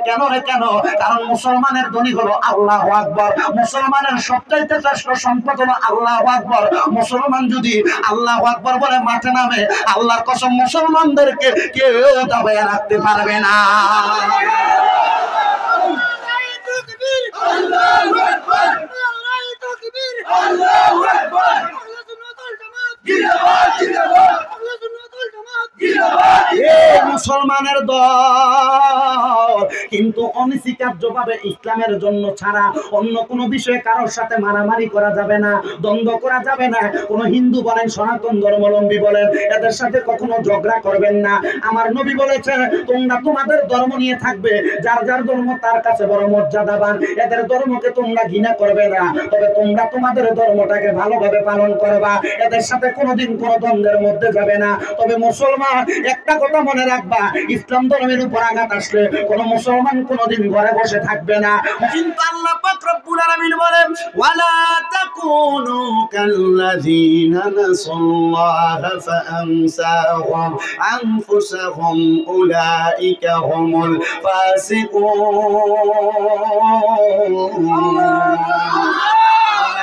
কেন রে কেন? কারণ মুসলমানের ধনী হলো আল্লাহু আকবার, মুসলমানের সবচাইতে শ্রেষ্ঠ সম্পদ হলো আল্লাহু আকবার। মুসলমান যদি আল্লাহু আকবার বলে মাঠে নামে, আল্লাহর কসম মুসলমানদেরকে কেউ দাবিয়ে রাখতে পারবে না। আল্লাহু আকবার, আল্লাহু তাকবীর, আল্লাহু আকবার। আহলে সুন্নাত ওয়াল জামাত জিন্দাবাদ, জিন্দাবাদ। আহলে সুন্নাত ওয়াল জামাত জিন্দাবাদ। এই মুসলমানের দল কিন্তু অনস্বীকার্যভাবে ইসলামের জন্য ছাড়া অন্য কোনো বিষয়ে কারোর সাথে মারামারি করা যাবে না, দ্বন্দ্ব করা যাবে না। কোনো হিন্দু বলেন, সনাতন ধর্মাবলম্বী বলেন, এদের সাথে কখনো ঝগড়া করবেন না। আমার নবী বলেছে তোমরা তোমাদের ধর্ম নিয়ে থাকবে, যার যার ধর্ম তার কাছে বড় মর্যাদাবান। এদের ধর্মকে তোমরা ঘৃণা করবে না, তবে তোমরা তোমাদের ধর্মটাকে ভালোভাবে পালন করবা। এদের সাথে কোনোদিন কোনো দ্বন্দ্বের মধ্যে যাবে না। তবে মুসলমান একটা কথা মনে রাখবা, ইসলাম ধর্মের উপর আঘাত আসলে কোন মুসলমান কোনোদিন ঘরে বসে থাকবে না। কিন্তু আল্লাহ পাক রব্বুল আলামিন বলেন ওয়ালা তাকুনু কাল্লাযিনা নাসাল্লাহা ফাআনসাহুম আনফুসাহুম উলাইকা হুমুল ফাসিকুন।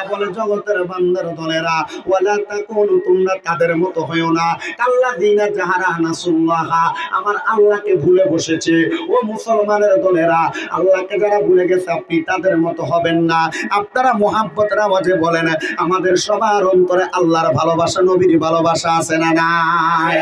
বলে জগতের বান্দার দলেরা ওয়ালা তাকুনু তোমরা তাদের মতো হয়ো না কাল্লাযিনা যাহারা নাসুল্লাহা আমার আল্লাহকে ভুলে বসেছে। ও মুসলমানের দলেরা, আল্লাহকে যারা ভুলে গেছে আপনি তাদের মতো হবেন না। আপনারা মুহাব্বতের আওয়াজে বলেন আমাদের সবার অন্তরে আল্লাহর ভালোবাসা, নবীর ভালোবাসা আছে না নাই?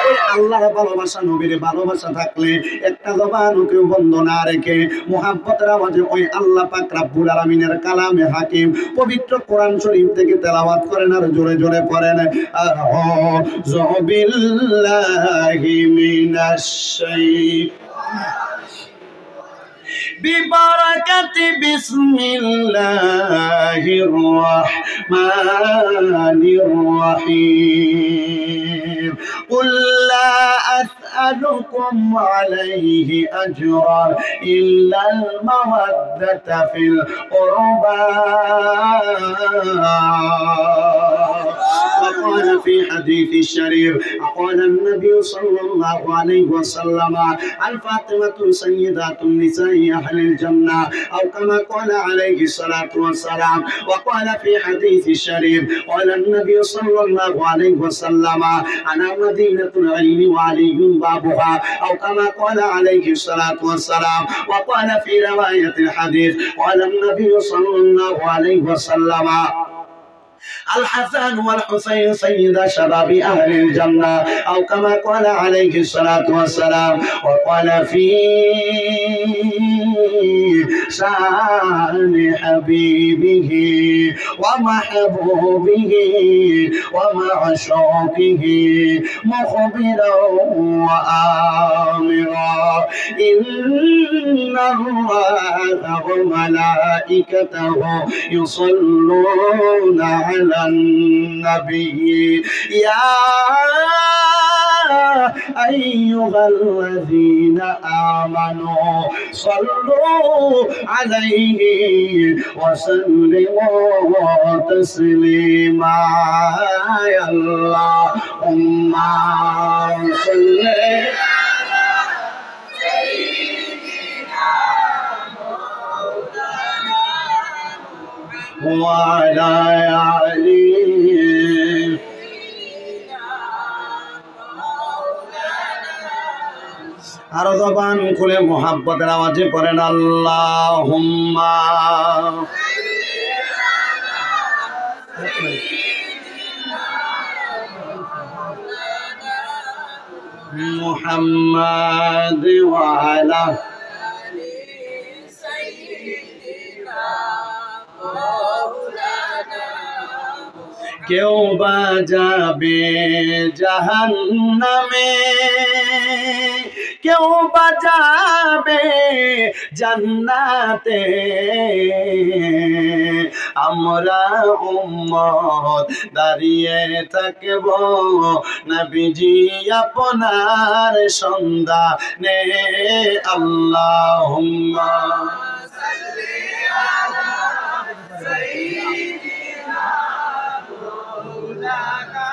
ওই আল্লাহর ভালোবাসা, নবীর ভালোবাসা থাকলে একটা জবানও কেউ বন্ধ না রেখে মুহাব্বতের আওয়াজে ওই আল্লাহ পাক রব্বুল আলামিনের কালামে হাকিম পবিত্র কোরআন শরীফ থেকে তেলাওয়াত করেন আর জোরে জোরে পড়েন আউযু বিল্লাহি মিনাশ বিবারাকাতি বিসমিল্লাহির রাহমানির রহিম কুল লা আসআলুকুম আলাইহি আজরান ইল্লাল মাওয়াদ্দাতা ফিল কুরবা। وقال في حديث الشريف قال النبي صلى الله عليه وسلم الفاطمة سيدات النساء أهل الجنة أو كما قال عليه الصلاة والسلام. وقال في حديث الشريف قال النبي صلى الله عليه وسلم أنا مدينة العلم وعلي بابها أو كما قال عليه الصلاة والسلام. وقال في رواية الحديث قال النبي صلى الله عليه وسلم الحسن والحسين سيد شباب أهل الجنة أو كما قال عليه الصلاة والسلام. وقال في شان حبيبه ومحبوبه ومعشوقه مخبرا وآمرا إن الله وملائكته يصلون على النبي يا أيها الذين آمنوا صلوا عليه وسلموا تسليما. يا اللهم صل وعلى آله আর জবান খুলে মুহাব্বতের আওয়াজে পড়েন আল্লাহুম্মা মুহাম্মাদ ওয়া আলা কেউ বা যাবে জাহান্নামে, কেউ বা যাবে জান্নাতে, আমরা উম্মত দাঁড়িয়ে থাকব নবীজি আপনার সন্ধানে। আল্লাহুম্মা সাল্লি আলা সাইয়্যিদিনা মাওলানা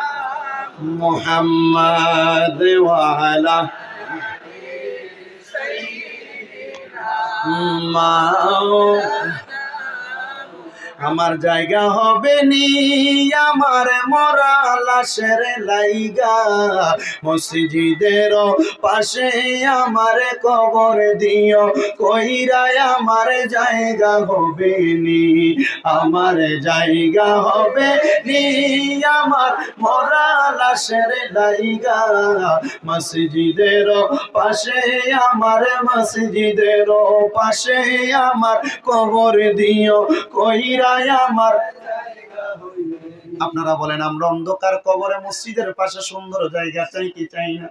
মুহাম্মাদ ওয়া আলা মা আমার জায়গা হবে নি আমার মরা লাশের লাইগা মসজিদের পাশে আমার কবর দিও কইরা আমার জায়গা হবে নি আমার জায়গা হবে নি আমার মরা লাশের লাইগা মসজিদের পাশে আমার মসজিদের পাশে আমার কবর দিও কইরা আমার। আপনারা বলেন আমরা অন্ধকার কবরে মসজিদের পাশে সুন্দর জায়গা চাই কি চাই না?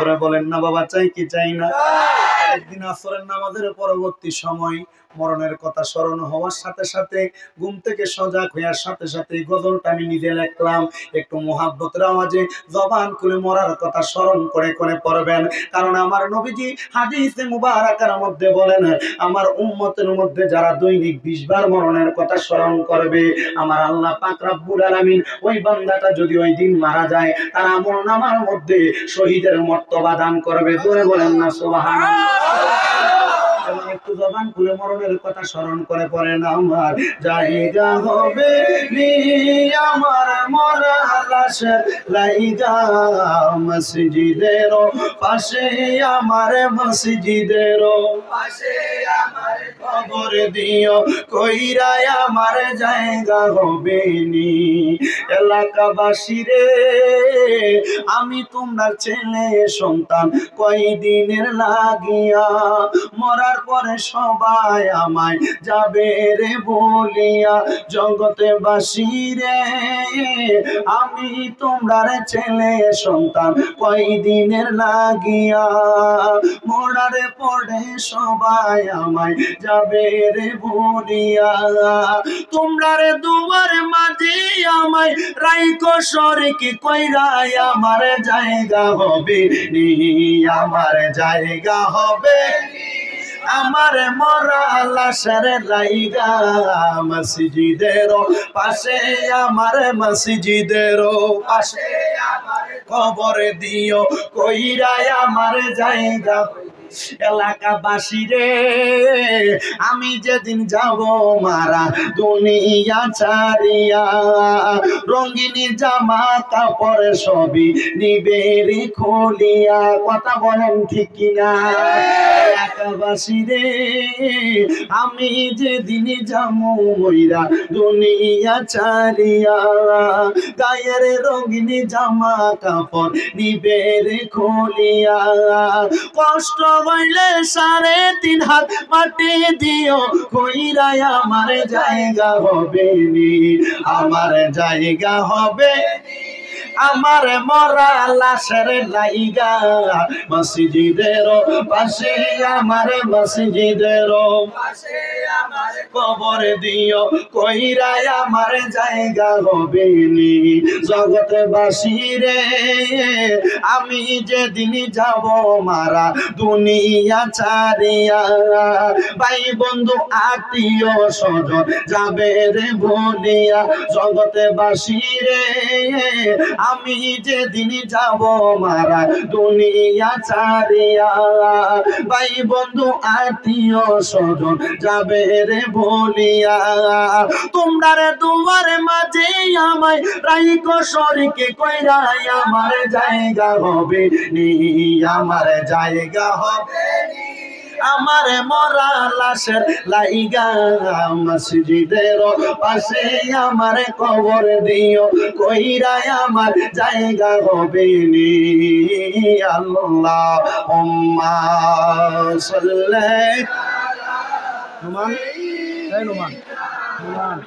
ওরা বলেন না বাবা চাই কি চাই না? একদিন আসরের নামাজের পরবর্তী সময় মরণের কথা স্মরণ হওয়ার সাথে সাথে ঘুম থেকে সজাগ হওয়ার সাথে সাথে গজলটা আমি নিজে লিখলাম। একটু মোহাব্বতের আওয়াজে জবান খুলে মরার কথা স্মরণ করে করে পড়বেন, কারণ আমার নবীজি হাদিসে মুবারাকার মধ্যে বলেন আমার উম্মতের মধ্যে যারা দৈনিক 20 বার মরণের কথা স্মরণ করবে আমার আল্লাহ পাক রব্বুল আলামিন ওই বান্দাটা যদি ওই দিন মারা যায় তার আমলনামার মধ্যে শহীদের মর্তবা দান করবে। জোরে বলেন না সুবহানাল্লাহ। একটু জবান খুলে মরণের কথা স্মরণ করে পড়েন আমার জায়গা হবে নি আমার মরা লাশের লাইগা মসজিদের পাশে আমার মসজিদের পাশে আমার কবর দিও কইরা আমার জায়গা হবে নি। এলাকাবাসী রে আমি তোমার ছেলে সন্তান কয়দিনের লাগিয়া মরার পরে সবাই আমায় যাবে রে বলিয়া জগতে বাসী রে আমি তোমার ছেলে সন্তান কয়দিনের লাগিয়া মরারে পড়ে সবাই আমায় যাবে রে বলিয়া তোমার দুয়ার মাঝে আমায় রাইকো সরকি কইরা আমার জায়গা হবে নি আমার জায়গা হবে আমার মরা লাশের লাইগা মসজিদের পাশে আমার মসজিদের পাশে আমার কবর দিও কইরা আমার জায়গা। এলাকাবাসী রে আমি যেদিন যাব মারা দুনিয়া ছাড়িয়া রঙিনী জামা কাপড় সবই নিবে রে খুলিয়া। কথা বলেন ঠিক কিনা? এলাকাবাসী রে আমি যেদিন যাবো মইরা দুনিয়া ছাড়িয়া গায়ের রঙিনী জামা কাপড় নিবে রে খুলিয়া কষ্ট হইলে 3.5 হাত মাটি দিও কইরা আমার জায়গা হবে নি আমার জায়গা হবে আমার মরা লাশের লাইগা মসজিদের পাশে আমার মসজিদের পাশে আমার কবর দিও কইরা আমার জায়গা হবে নি জগৎবাসী রে আমি যেদিন যাব মারা দুনিয়া ছাড়িয়া ভাই বন্ধু আত্মীয় স্বজন যাবে রে বলিয়া জগৎবাসী রে আমি যেদিন যাব মারা দুনিয়া ছাড়িয়া ভাই বন্ধু আত্মীয় স্বজন যাবে রে বলিয়া তোমরা রে দুয়ার মাঝে আমায় রাইকো সরকে কইরা আমার জায়গা হবে নি আমার জায়গা হবে নি আমার মরা লাশের লাইগা মসজিদের পাশে আমার কবর দিও কইরা আমার জায়গা হবে নি। আল্লাহুম্মা সাল্লি নুমান এই নুমান নুমান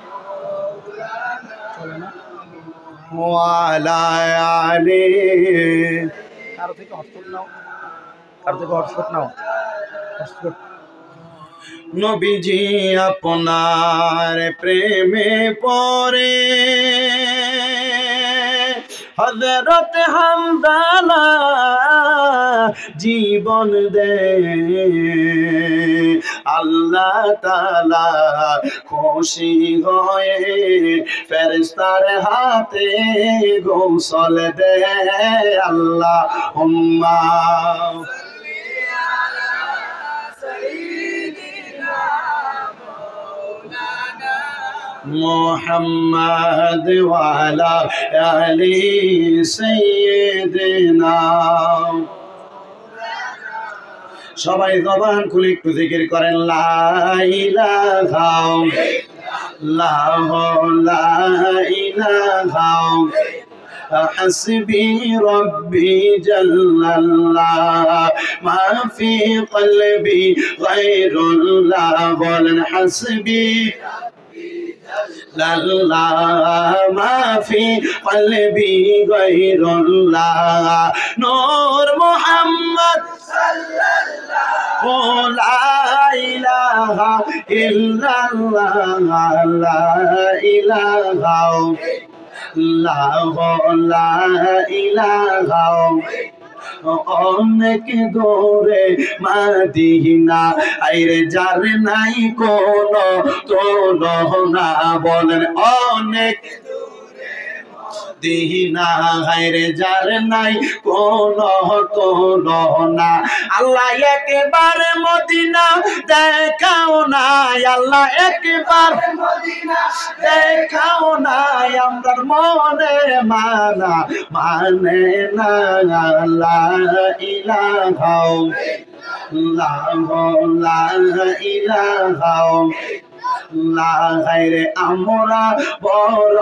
চলে না ওয়ালা আলি কারো থেকে হটস্পট নাও কারো থেকে হটস্পট নাও নবীজি আপনার প্রেমে পড়ে হযরত হামদালা জীবন দে আল্লাহ তাআলা খুশি হয়ে ফেরেশতার হাতে গোসল দে আল্লাহুম্মা সাল্লি আলা محمد وعلى آل سيدنا সবাই জবান খুলে একটু জিকির করেন লা ইলাহা লা ইলাহা حسبي ربي جل الله ما في قلبي غير الله قل حسبي الله ما في قلبي غير الله نور محمد صلى الله لا إله إلا الله لا إله لا ইলাহা অনেক দূরে মদিনা আইরে যার নাই কোনো তুলনা বলেন অনেক দিনা হায়রে যার নাই কোনো তুলনা আল্লাহ একবার মদিনা দেখাও না আল্লাহ একবার মদিনা দেখাও না আমরার মনে মানে না লা ইলাহা লা ইলাহা লাগাইরে আমরা বড়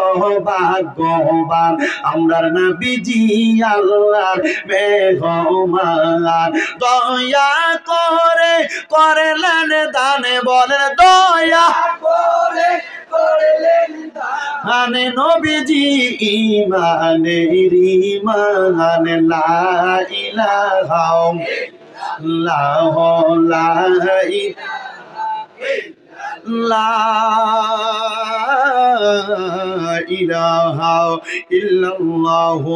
ভাগ্যবান আমরার নবীজি আল্লাহর মেহমান দয়া করে করলেন দানে বলেন দয়া করে করলেন দানে নবীজি ইমানের ইমান লা ইলাহা লা ইলাহা ইল্লাল্লাহু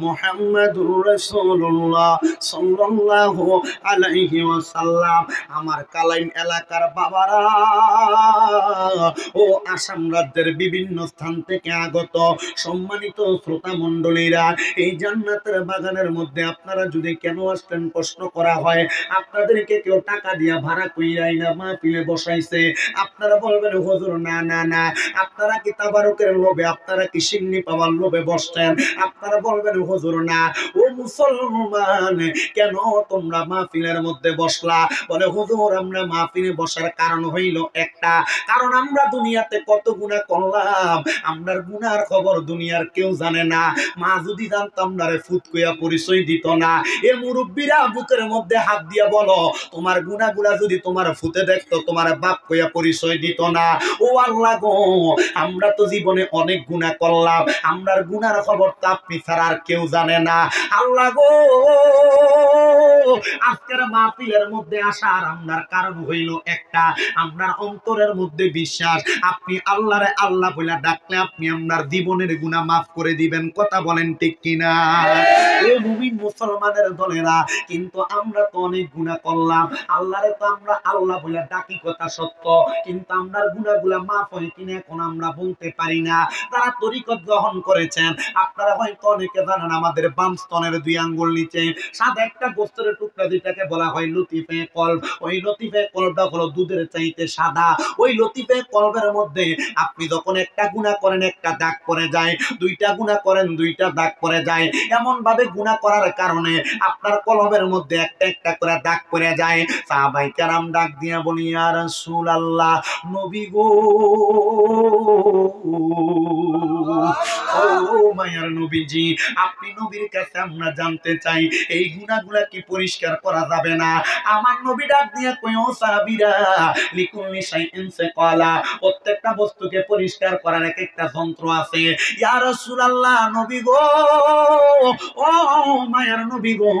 মুহাম্মাদুর রাসূলুল্লাহ সাল্লাল্লাহু আলাইহি ওয়াসাল্লাম আমার কালাইন এলাকার বাবারা ও আসাম রাজ্যের বিভিন্ন স্থান থেকে আগত সম্মানিত শ্রোতা মণ্ডলীরা এই জান্নাতের বাগানের মধ্যে আপনারা যদি কেন আসলেন প্রশ্ন করা হয় আপনাদেরকে কেউ টাকা দিয়া ভাড়া কইরাই না মাহফিলে বসাইছে আপনারা বলবেন হুজুর না না না আপনারা কি তাবারকের লোভে আপনারা কি সিন্নি পাওয়ার লোভে বসছেন আপনারা বলবেন হুজুর না ও মুসলমান কেন তোমরা মাহফিলের মধ্যে বসলা বলে হুজুর আমরা মাহফিলে বসার কারণ হইল একটা কারণ আমরা দুনিয়াতে কত গুনাহ করলাম আমরার গুনার খবর দুনিয়ার কেউ জানে না মা যদি জানতো আমরারে ফুট কইয়া পরিচয় দিত না এ মুরব্বিরা বুকের মধ্যে হাত দিয়া বলো তোমার গুনাহগুলা যদি তোমার ফুতে দেখতো তোমার বাপ কইয়া পরিচয় দিত না ও আল্লাহ গো আমরা তো জীবনে অনেক গুনাহ করলাম আমরার গুনার খবর তো আপনি ছাড়া আর কেউ জানে না আল্লাহ গো আজকের মাহফিলের মধ্যে আসার আমরার কারণ হইল একটা আমরার অন্তরের মধ্যে বিশ্বাস আপনি আল্লাহরে আল্লাহ বলে ডাকলে আপনি আমরার জীবনের গুনাহ মাফ করে দিবেন কথা বলেন ঠিক কিনা এ মুমিন মুসলমানের দলেরা কিন্তু আমরা তো অনেক গুনাহ করলাম আল্লাহরে তো আমরা আল্লাহ বলে ডাকি কথা সত্য কিন্তু আমরার গুনাহগুলা মাফ হয় কিনা এখন আমরা বলতে পারি না যারা তরিকত গ্রহণ করেছেন আপনারা হয়তো অনেকে জানেন আমাদের বাম স্তনের দুই আঙ্গুল নিচে সাদা একটা গোস্তের টুকরা যেটাকে বলা হয় লতিফে কলব ওই লতিফে কলবটা হলো দুধের চাইতে সাদা ওই লতিফে কলবের মধ্যে আপনি যখন একটা গুনাহ করেন একটা দাগ পড়ে যায় দুইটা গুনাহ করেন দুইটা দাগ পড়ে যায় এমন ভাবে গুনাহ করার কারণে আপনার কলবের মধ্যে একটা একটা করে দাগ পড়ে যায় সাহাবায়ে কেরাম ডাক দিয়া বলি ইয়া রাসূলুল্লাহ নবী গো ও মায়ার নবীজি আপনি নবীর কাছে আমরা জানতে চাই এই গুনাহগুলা কি পরিষ্কার করা যাবে না আমার নবী ডাক দিয়ে কই ও সাহাবীরা লিকুল্লি শাইইন সাকালা প্রত্যেকটা বস্তুকে পরিষ্কার করার একটা যন্ত্র আছে ইয়া রাসূলুল্লাহ নবী গো ও মায়ার নবী গো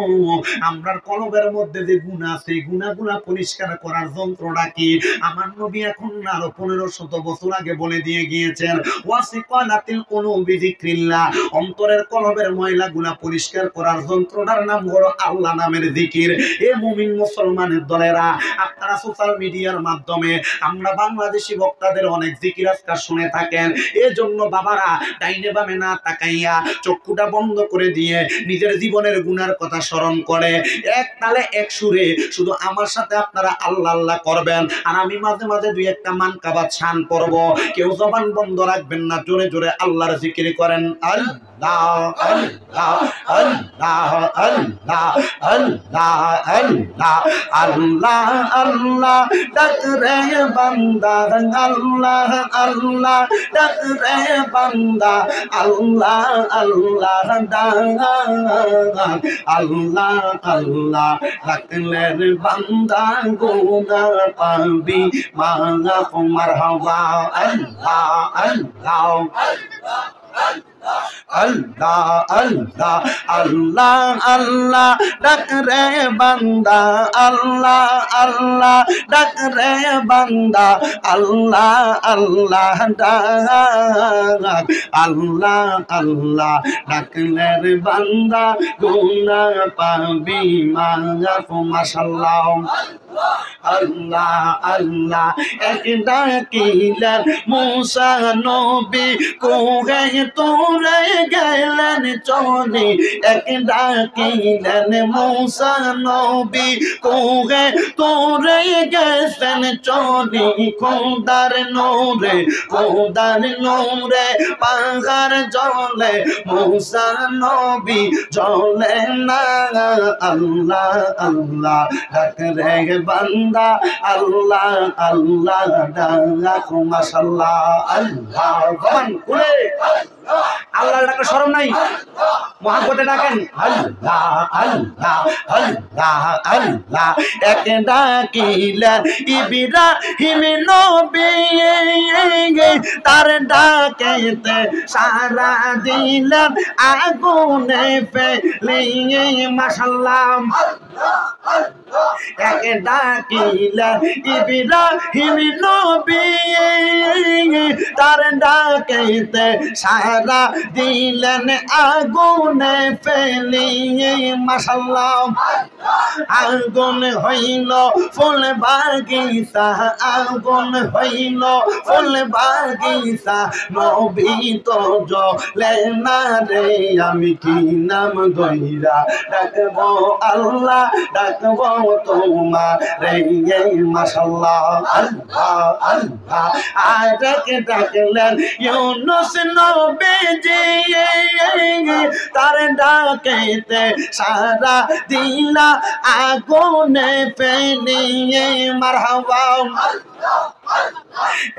আমরার কলবের মধ্যে যে গুনাহ আছে গুনাহগুলা পরিষ্কার করার যন্ত্রটা কি আমার নবী এখন আরো 1500 বছর আগে বলে দিয়ে গিয়েছেন ওয়াসিকালাতিল কুলুবি যিকরিল্লাহ, অন্তরের কলবের ময়লাগুলা পরিষ্কার করার যন্ত্রটার নাম হলো আল্লাহ নামের জিকির। এ মুমিন মুসলমানের দলেরা, আপনারা সোশ্যাল মিডিয়ার মাধ্যমে আমরা বাংলাদেশি বক্তাদের অনেক জিকির আজকার শুনে থাকেন। এজন্য বাবারা ডাইনে বামে না তাকাইয়া চক্ষুটা বন্ধ করে দিয়ে নিজের জীবনের গুনার কথা স্মরণ করে এক তালে এক সুরে শুধু আমার সাথে আপনারা আল্লাহ আল্লাহ করবেন, আর আমি মাঝে মাঝে দুই একটা মানকাবাত শান করব। কেউ জবান বন্ধ রাখবেন না, জোরে জোরে আল্লাহর জিকির করেন। আল্লাহ আল্লাহ আল্লাহ আল্লাহ আল্লাহ আল্লাহ আল্লাহ আল্লাহ ডাক রে বান্দা, আল্লাহ আল্লাহ ডাক রে বান্দা, আল্লাহ আল্লাহ ডাক, আল্লাহ আল্লাহ ডাকলে রে বান্দা গুনাহ পাবি মাগফ মারহাবা। আল্লাহ আল্লাহ আল্লাহ আল্লাহ আল্লাহ আল্লাহ ডাক রে বান্দা, আল্লাহ আল্লাহ ডাক রে বান্দা, আল্লাহ আল্লাহ ডাক, আল্লাহ আল্লাহ ডাকলে রে বান্দা গুনাহ পাবি মাগফ। মাশাআল্লাহ আল্লাহ আল্লাহ এক ডাকিলেন মুসা নবী কোহে তোরে গেলেন চলে, এক ডাকিলেন মুসা নবী কোহে তোরে গেছেন চলে, খোদার নূরে খোদার নূরে পাহাড় জ্বলে মুসা নবী জ্বলে না। আল্লাহ আল্লাহ ডাক রে বান্দা, আল্লাহ আল্লাহ ডাক। মাশাআল্লাহ আল্লাহ জবান খুলে আল্লাহর ডাকে শরম নাই, মহব্বতে ডাকেন আল্লাহ আল্লাহ আল্লাহ আল্লাহ। এক ডাকিলেন ইব্রাহিম নবী, তার ডাকেতে সারা দিলেন আগুনে ফেলিয়ে। মাশাআল্লাহ এক ডাকিলেন ইব্রাহিম নবী, তার ডাকেতে সারা দিলেন আগুনে ফেলিয়ে। মাশাআল্লাহ আগুন হইল ফুল বাগিচা, আগুন হইল ফুল বাগিচা, নবী তো জ্বলে না রে, আমি কি নাম ধইরা ডাকবো আল্লাহ ডাকবো তোমার রে। মাশাআল্লাহ আল্লাহ আল্লাহ আরেক ডাকলেন ইউনুস নবীজি, তার ডাকেতে সারা দিলা আগুনে ফেলিয়ে। মারহাবা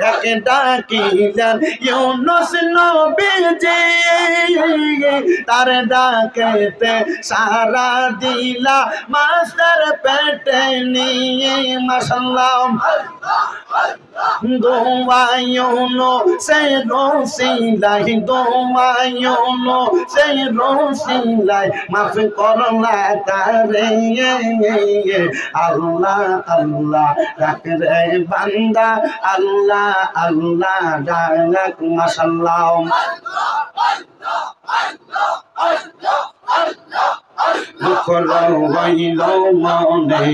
এক ডাকিলেন ইউনুস নবীজি, তার ডাকেতে সারা দিলা মাছের পেটে নিয়ে। মাশাআল্লাহ দোয়ায়ুনো সে রসিলাই, দোয়ায়ুনো সে রসিলাই মাফ করলা তারে। আল্লাহ আল্লাহ ডাক রে বান্দা, আল্লাহ আল্লাহ ডাক। মাশাআল্লাহ দুঃখ হইল মনে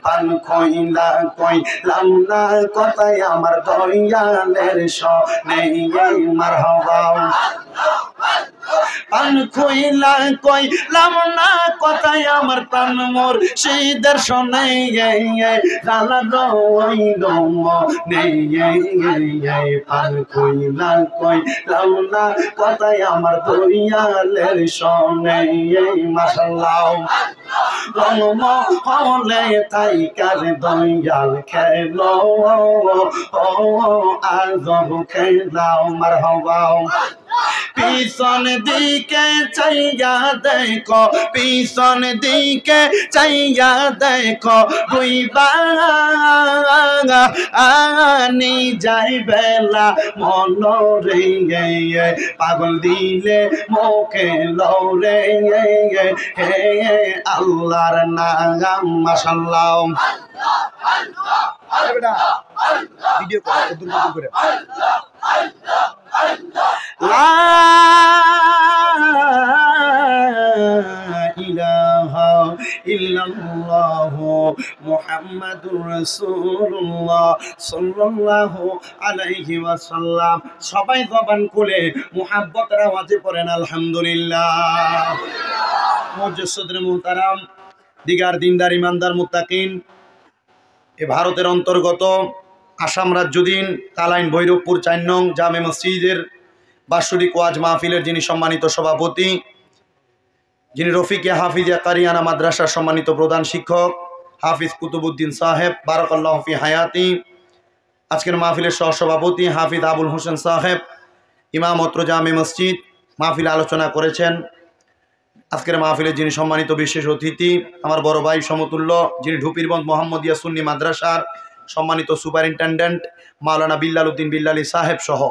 পান খইলা কইলাম না কথায় আমার দয়ালের সনে। মারহাবা পান খইলা কইলাম না কথায় আমার প্রাণ মোর শীদের শোনে। জালা রইল মনে পান খইলা কইলাম না কথায় আমার দয়ালের সনে। মাশাআল্লাহ হলে তাই কার দয়াল খেলো আজব খেলাও। মারহাবা পিছন দিকে চাইয়া দেখো, পিছন দিকে চাইয়া দেখো, বুইবা আনি যাই বেলা মনরে পাগল দিলে মোকে লরে। হে আল্লাহর নাম। মাশাআল্লাহ ভিডিও করে লা ইলাহা ইল্লাল্লাহু মুহাম্মাদুর রাসূলুল্লাহ সাল্লাল্লাহু আলাইহি ওয়াসাল্লাম। সবাই জবান খুলে মুহাব্বতের আওয়াজে পড়েন আলহামদুলিল্লাহ। মুজাসসিদুল মুহতারাম, দিগার দিনদার ইমানদার মুত্তাকিন, এ ভারতের অন্তর্গত আসাম রাজ্যদিন কালাইন ভৈরবপুর ৪ নং জামে মসজিদের বাৎসরিক ওয়াজ মাহফিলের যিনি সম্মানিত সভাপতি, যিনি রফিকিয়া হাফিজিয়া কারিয়ানা মাদ্রাসার সম্মানিত প্রধান শিক্ষক হাফিজ কুতুবউদ্দিন সাহেব বারাকাল্লাহু ফি হায়াতি, আজকের মাহফিলের সহসভাপতি হাফিজ আবুল হোসেন সাহেব, ইমামত্র জামে মসজিদ মাহফিলে আলোচনা করেছেন। আজকের মাহফিলের যিনি সম্মানিত বিশেষ অতিথি, আমার বড় ভাই সমতুল্য, যিনি ঢুপিরবন্দ মোহাম্মদিয়া সুন্নি মাদ্রাসার সম্মানিত সুপারিনটেন্ডেন্ট মাওলানা বিল্লাল উদ্দিন বিল্লালী সাহেব সহ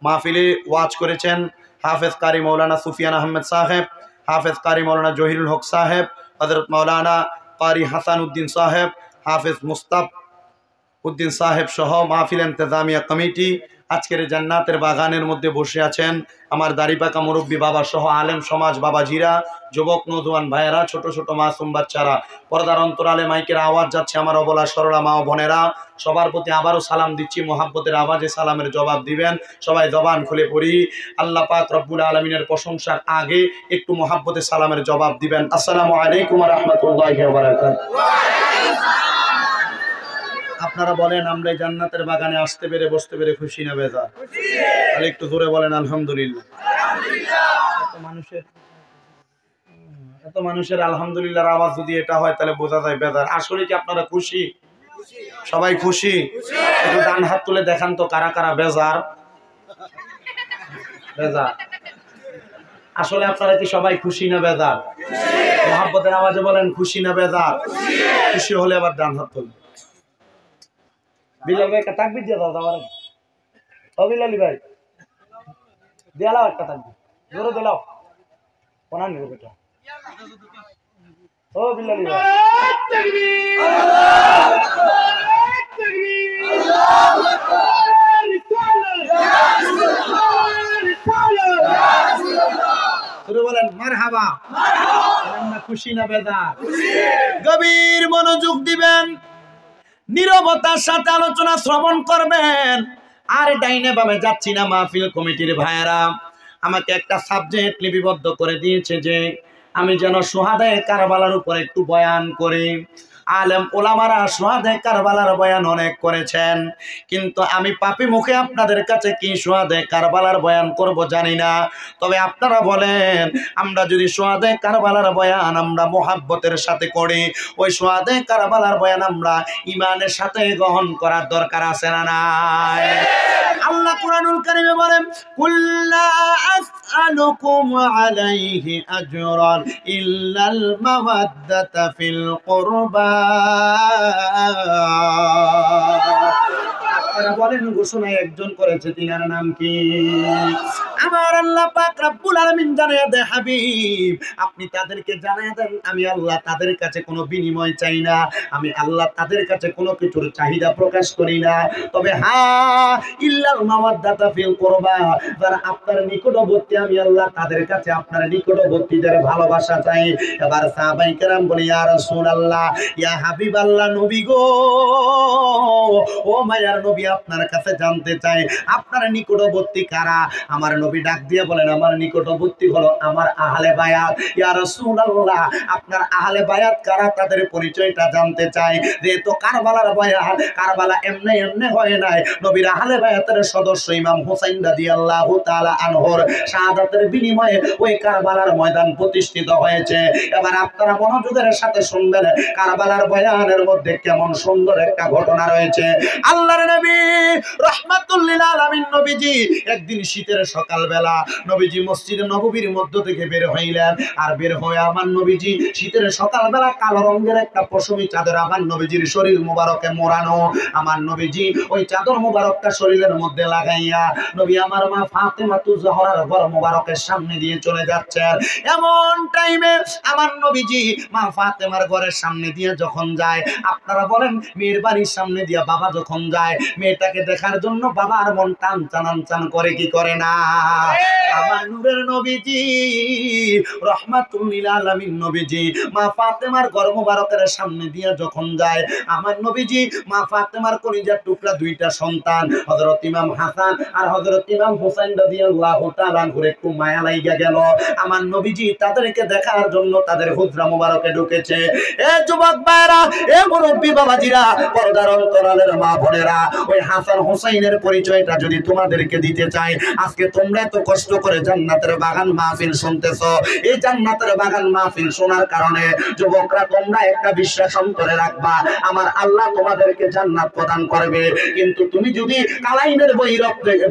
মাহফিলে ওয়াজ করেছেন হাফেজ কারি মৌলানা সুফিয়ান আহমেদ সাহেব, হাফেজ কারি মৌলানা জহিরুল হক সাহেব, হযরত মৌলানা কারি হাসান উদ্দিন সাহেব, হাফেজ মুস্তাফ উদ্দিন সাহেব সহ মাহফিল ইন্তেজামিয়া কমিটি আজকের জান্নাতের বাগানের মধ্যে বসে আছেন। আমার দাড়িপাকা মুরব্বী বাবা সহ আলেম সমাজ বাবাজিরা, যুবক নৌজওয়ান ভাইয়েরা, ছোট ছোট মাসুম বাচ্চারা, পর্দার অন্তরালে মাইকের আওয়াজ যাচ্ছে আমার অবলা সরলা মা ও বোনেরা, সবার প্রতি আবারও সালাম দিচ্ছি। মোহাব্বতের আওয়াজে সালামের জবাব দিবেন। সবাই জবান খুলে পড়ি। আল্লাহ পাক রব্বুল আলামিনের প্রশংসার আগে একটু মোহাব্বতে সালামের জবাব দিবেন। আসসালামু আলাইকুম ওয়া রাহমাতুল্লাহি ওয়া বারাকাতুহু। আপনারা বলেন, আমরা এই জান্নাতের বাগানে আসতে পেরে বসতে পেরে খুশি না বেজার? তাহলে একটু জোরে বলেন আলহামদুলিল্লাহ। এত মানুষের আলহামদুলিল্লাহর আওয়াজ যদি এটা হয় তাহলে বোঝা যায় বেজার। আসলে কি আপনারা খুশি? সবাই খুশি? একটু ডান হাত তুলে দেখান তো কারা কারা বেজার। বেজার আসলে আপনারা কি সবাই খুশি না বেজার? মোহাব্বতের আওয়াজে বলেন খুশি না বেজার? খুশি হলে আবার ডান হাত তুলবেন। বিলাল ভাই একটা তাকবীর দিয়ে দাও। আমার ও বিলালি ভাই দিয়ালাও একটা তাকবীর, জোরে দিলাও। কোনা নিবে বেটা? ও বিলালি ভাই তাকবীর, আল্লাহু আকবার, বলেন মারহাবা। মারহাবা। খুশি না বেজার? গভীর মনোযোগ দিবেন, নীরবতার সাথে আলোচনা শ্রবণ করবেন। আর ডাইনে বামে যাচ্ছি না। মাহফিল কমিটির ভাইয়েরা আমাকে একটা সাবজেক্ট লিপিবদ্ধ করে দিয়েছে যে আমি যেন শুহাদায়ে কারবালার উপর একটু বয়ান করি। আলেম ওলামারা শুহাদায়ে কারবালার বয়ান অনেক করেছেন, কিন্তু আমি পাপী মুখে আপনাদের কাছে কি শুহাদায়ে কারবালার বয়ান করব জানি না। তবে আপনারা বলেন, আমরা যদি শুহাদায়ে কারবালার বয়ান আমরা মোহাব্বতের সাথে করি, ওই শুহাদায়ে কারবালার বয়ান আমরা ঈমানের সাথে গ্রহণ করার দরকার আছে না নাই? আল্লাহ কুরআনুল কারীমে বলেন, কুল্লা আসআলুকুম আলাইহি আজরান ইল্লাল মাওয়াদ্দাতা ফিল কুরবা। আপনারা বলেন ঘোষণায় একজন করেছে, তিনার নাম কি? আমার আল্লাহ পাক রব্বুল আলামিন জানায়া দেয়, হাবিব আপনি তাদেরকে জানায়া দেন আমি আল্লাহ তাদের কাছে কোনো বিনিময় চাই না, আমি আল্লাহ তাদের কাছে কোনো কিছুর চাহিদা প্রকাশ করি না। তবে হ্যাঁ, ইল্লাল মাওয়াদ্দাতা ফিল কুরবা, যারা আপনার নিকটবর্তী আমি আল্লাহ তাদের কাছে আপনার নিকটবর্তীদের ভালোবাসা চাই। এবার সাহাবায়ে কেরাম বলে, ইয়া রাসূলুল্লাহ, ইয়া হাবিবাল্লাহ, নবী গো, ও মায়ার নবী, আপনার কাছে জানতে চাই আপনার নিকটবর্তী কারা? আমার নবী ডাক দিয়ে বলেন, আমার নিকটবর্তী হলো আমার আহলে বায়াত। ইয়া রাসূলুল্লাহ, আপনার আহলে বায়াত কারা? তাদের পরিচয়টা জানতে চাই। যেহেতু কারবালার বায়াত, কারবালা এমনি এমনি হয় নাই, নবীর আহলে বায়াতের সদস্য ইমাম হুসাইন রাদিয়াল্লাহু তাআলা আনহুর শাহাদাতের বিনিময়ে ওই কারবালার ময়দান প্রতিষ্ঠিত হয়েছে। এবার আপনারা মনোযোগের সাথে শুনবেন, কারবালার বয়ানের মধ্যে কেমন সুন্দর একটা ঘটনা রয়েছে। আল্লাহর নবী রাহমাতুল লিল আলামিন নবীজি একদিন শীতের সকাল সকালবেলা নবীজি মসজিদে নববীর মধ্য থেকে বের হইলেন। আর বের হয়ে আমার নবীজি শীতের সকালবেলা কালো রঙের একটা পশমি চাদর আমার নবীজির শরীর মুবারকে মোড়ানো। আমার নবীজি ওই চাদর মুবারকটা শরীরের মধ্যে লাগাইয়া নবী আমার মা ফাতেমাতুজ জোহরার ঘর মুবারকের সামনে দিয়ে চলে যাচ্ছেন। এমন টাইমে আমার নবীজি মা ফাতেমার ঘরের সামনে দিয়ে যখন যায়, আপনারা বলেন মেয়ের বাড়ির সামনে দিয়ে বাবা যখন যায়, মেয়েটাকে দেখার জন্য বাবার মন টান টান করে কি করে না? আমার নূরের নবীজি রহমাতুল লিল আলামিন নবীজি মা ফাতেমার ঘর মুবারকের সামনে দিয়ে যখন যায়, আমার নবীজি মা ফাতেমার কলিজার টুকরা দুইটা সন্তান হযরত ইমাম হাসান আর হযরত ইমাম হুসাইন রাদিয়াল্লাহু তাআলা করে একটু মায়া লাগা গেল। আমার নবীজি তাদেরকে দেখার জন্য তাদের হুজরা মুবারকে ঢুকেছে। এ যুবক ভাইরা, এ মুরব্বি বাবাজিরা, পর্দার অন্তরালের মা বোনেরা, ওই হাসান হুসাইনের পরিচয়টা যদি তোমাদেরকে দিতে চাই, আজকে তোমরা এত কষ্ট করে জান্নাতের বাগান মাহফিল শুনতেছো। এই জান্নাতের বাগান মাহফিল শোনার কারণে যুবকরা তোমরা একটা বিশ্বাস অন্তরে রাখবা, আমার আল্লাহ তোমাদেরকে জান্নাত প্রদান করবে। কিন্তু তুমি যদি কালাইনের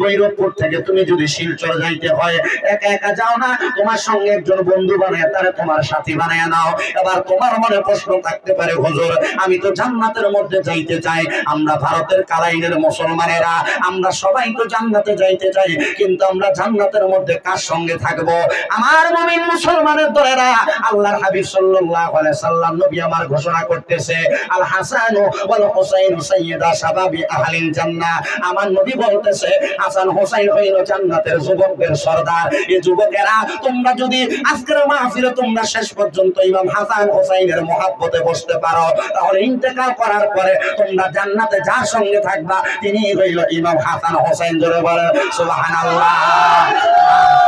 বৈরবপুর থেকে তুমি যদি শিলচর যাইতে হয়, একা একা যাও না, তোমার সঙ্গে একজন বন্ধু বানায় তারে তোমার সাথী বানায় নাও। এবার তোমার মনে প্রশ্ন থাকতে পারে, হুজুর আমি তো জান্নাতের মধ্যে যাইতে চাই, আমরা ভারতের কালাইনের মুসলমানেরা আমরা সবাই তো জান্নাতে যাইতে চাই, কিন্তু আমরা জান্নাতের মধ্যে কার সঙ্গে থাকব? আমার মুমিন মুসলমানের দলেরা, আল্লাহর হাবিব সাল্লাল্লাহু আলাইহি সাল্লাম নবী আমার ঘোষণা করতেছে, আল হাসান ওয়াল হুসাইন সাইয়্যিদা শাবাবি আহলিল জান্নাহ। আমার নবী বলতেছে হাসান হুসাইন হইল জান্নাতের যুবকদের সরদার। এই যুবকেরা তোমরা যদি আজকের মাহফিলে তোমরা শেষ পর্যন্ত ইমাম হাসান হুসাইনের মহব্বতে বসতে পারো, তাহলে ইন্তেকাল করার পরে তোমরা জান্নাতে যার সঙ্গে থাকবা তিনি হইল ইমাম হাসান হুসাইন। জোরে বলে সুবহানাল্লাহ।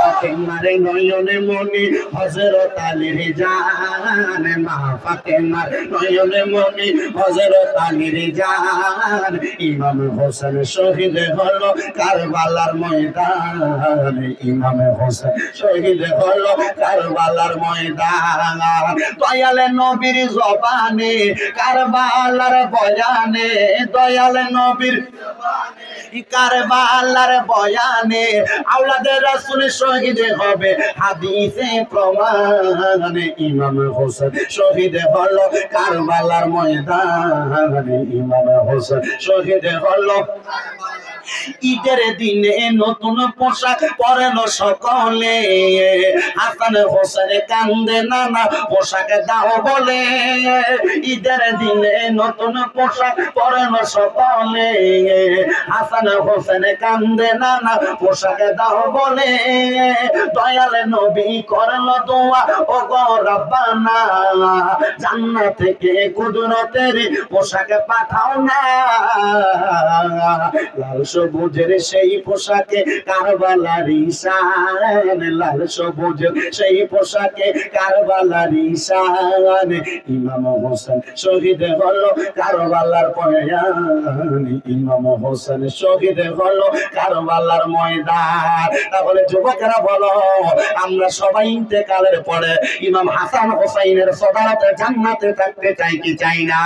ফাতেমার নয়নে মনি হযরত আলীর জান, মা ফাতেমার নয়নে মনি হযরত আলীর জান, ইমাম হোসেন শহীদ হলো কারবালার ময়দান, ইমাম হোসেন শহীদ হলো কারবালার ময়দান। দয়ালে নবীর জবানে কারবালার বয়ানে, দয়ালে নবীর কারবালার বয়ানে আওলাদে রাসূল শহীদ হবে হাদিসে প্রমাণে, ইমাম হোসেন শহীদ হলো কারবালার ময়দানে, ইমাম হোসেন শহীদ হলো। ঈদের দিনে নতুন পোশাক পরেন সকলে, হাসান হোসেন কান্দে নানা পোশাক দাও বলে। ঈদের দিনে নতুন পোশাক পরেন সকলে, হাসান হোসেন কান্দে নানা পোশাক দাও বলে। দয়াল নবী করলো দোয়া, ও গো রব্বানা জান্নাত থেকে কুদরতের পোশাক পাঠাও না। লাল সবুজের সেই পোশাকে কারবালার ঈশান, লাল সবুজের সেই পোশাকে কারবালার ঈশান, ইমাম হোসেন শহীদ হলো কারবালার ময়দান, ইমাম হোসেন শহীদ হলো কারবালার ময়দান। তাহলে যুবকেরা বলো, আমরা সবাই ইন্তেকালের পরে ইমাম হাসান হোসাইনের সদারতে জান্নাতে থাকতে চাই কি চাই না?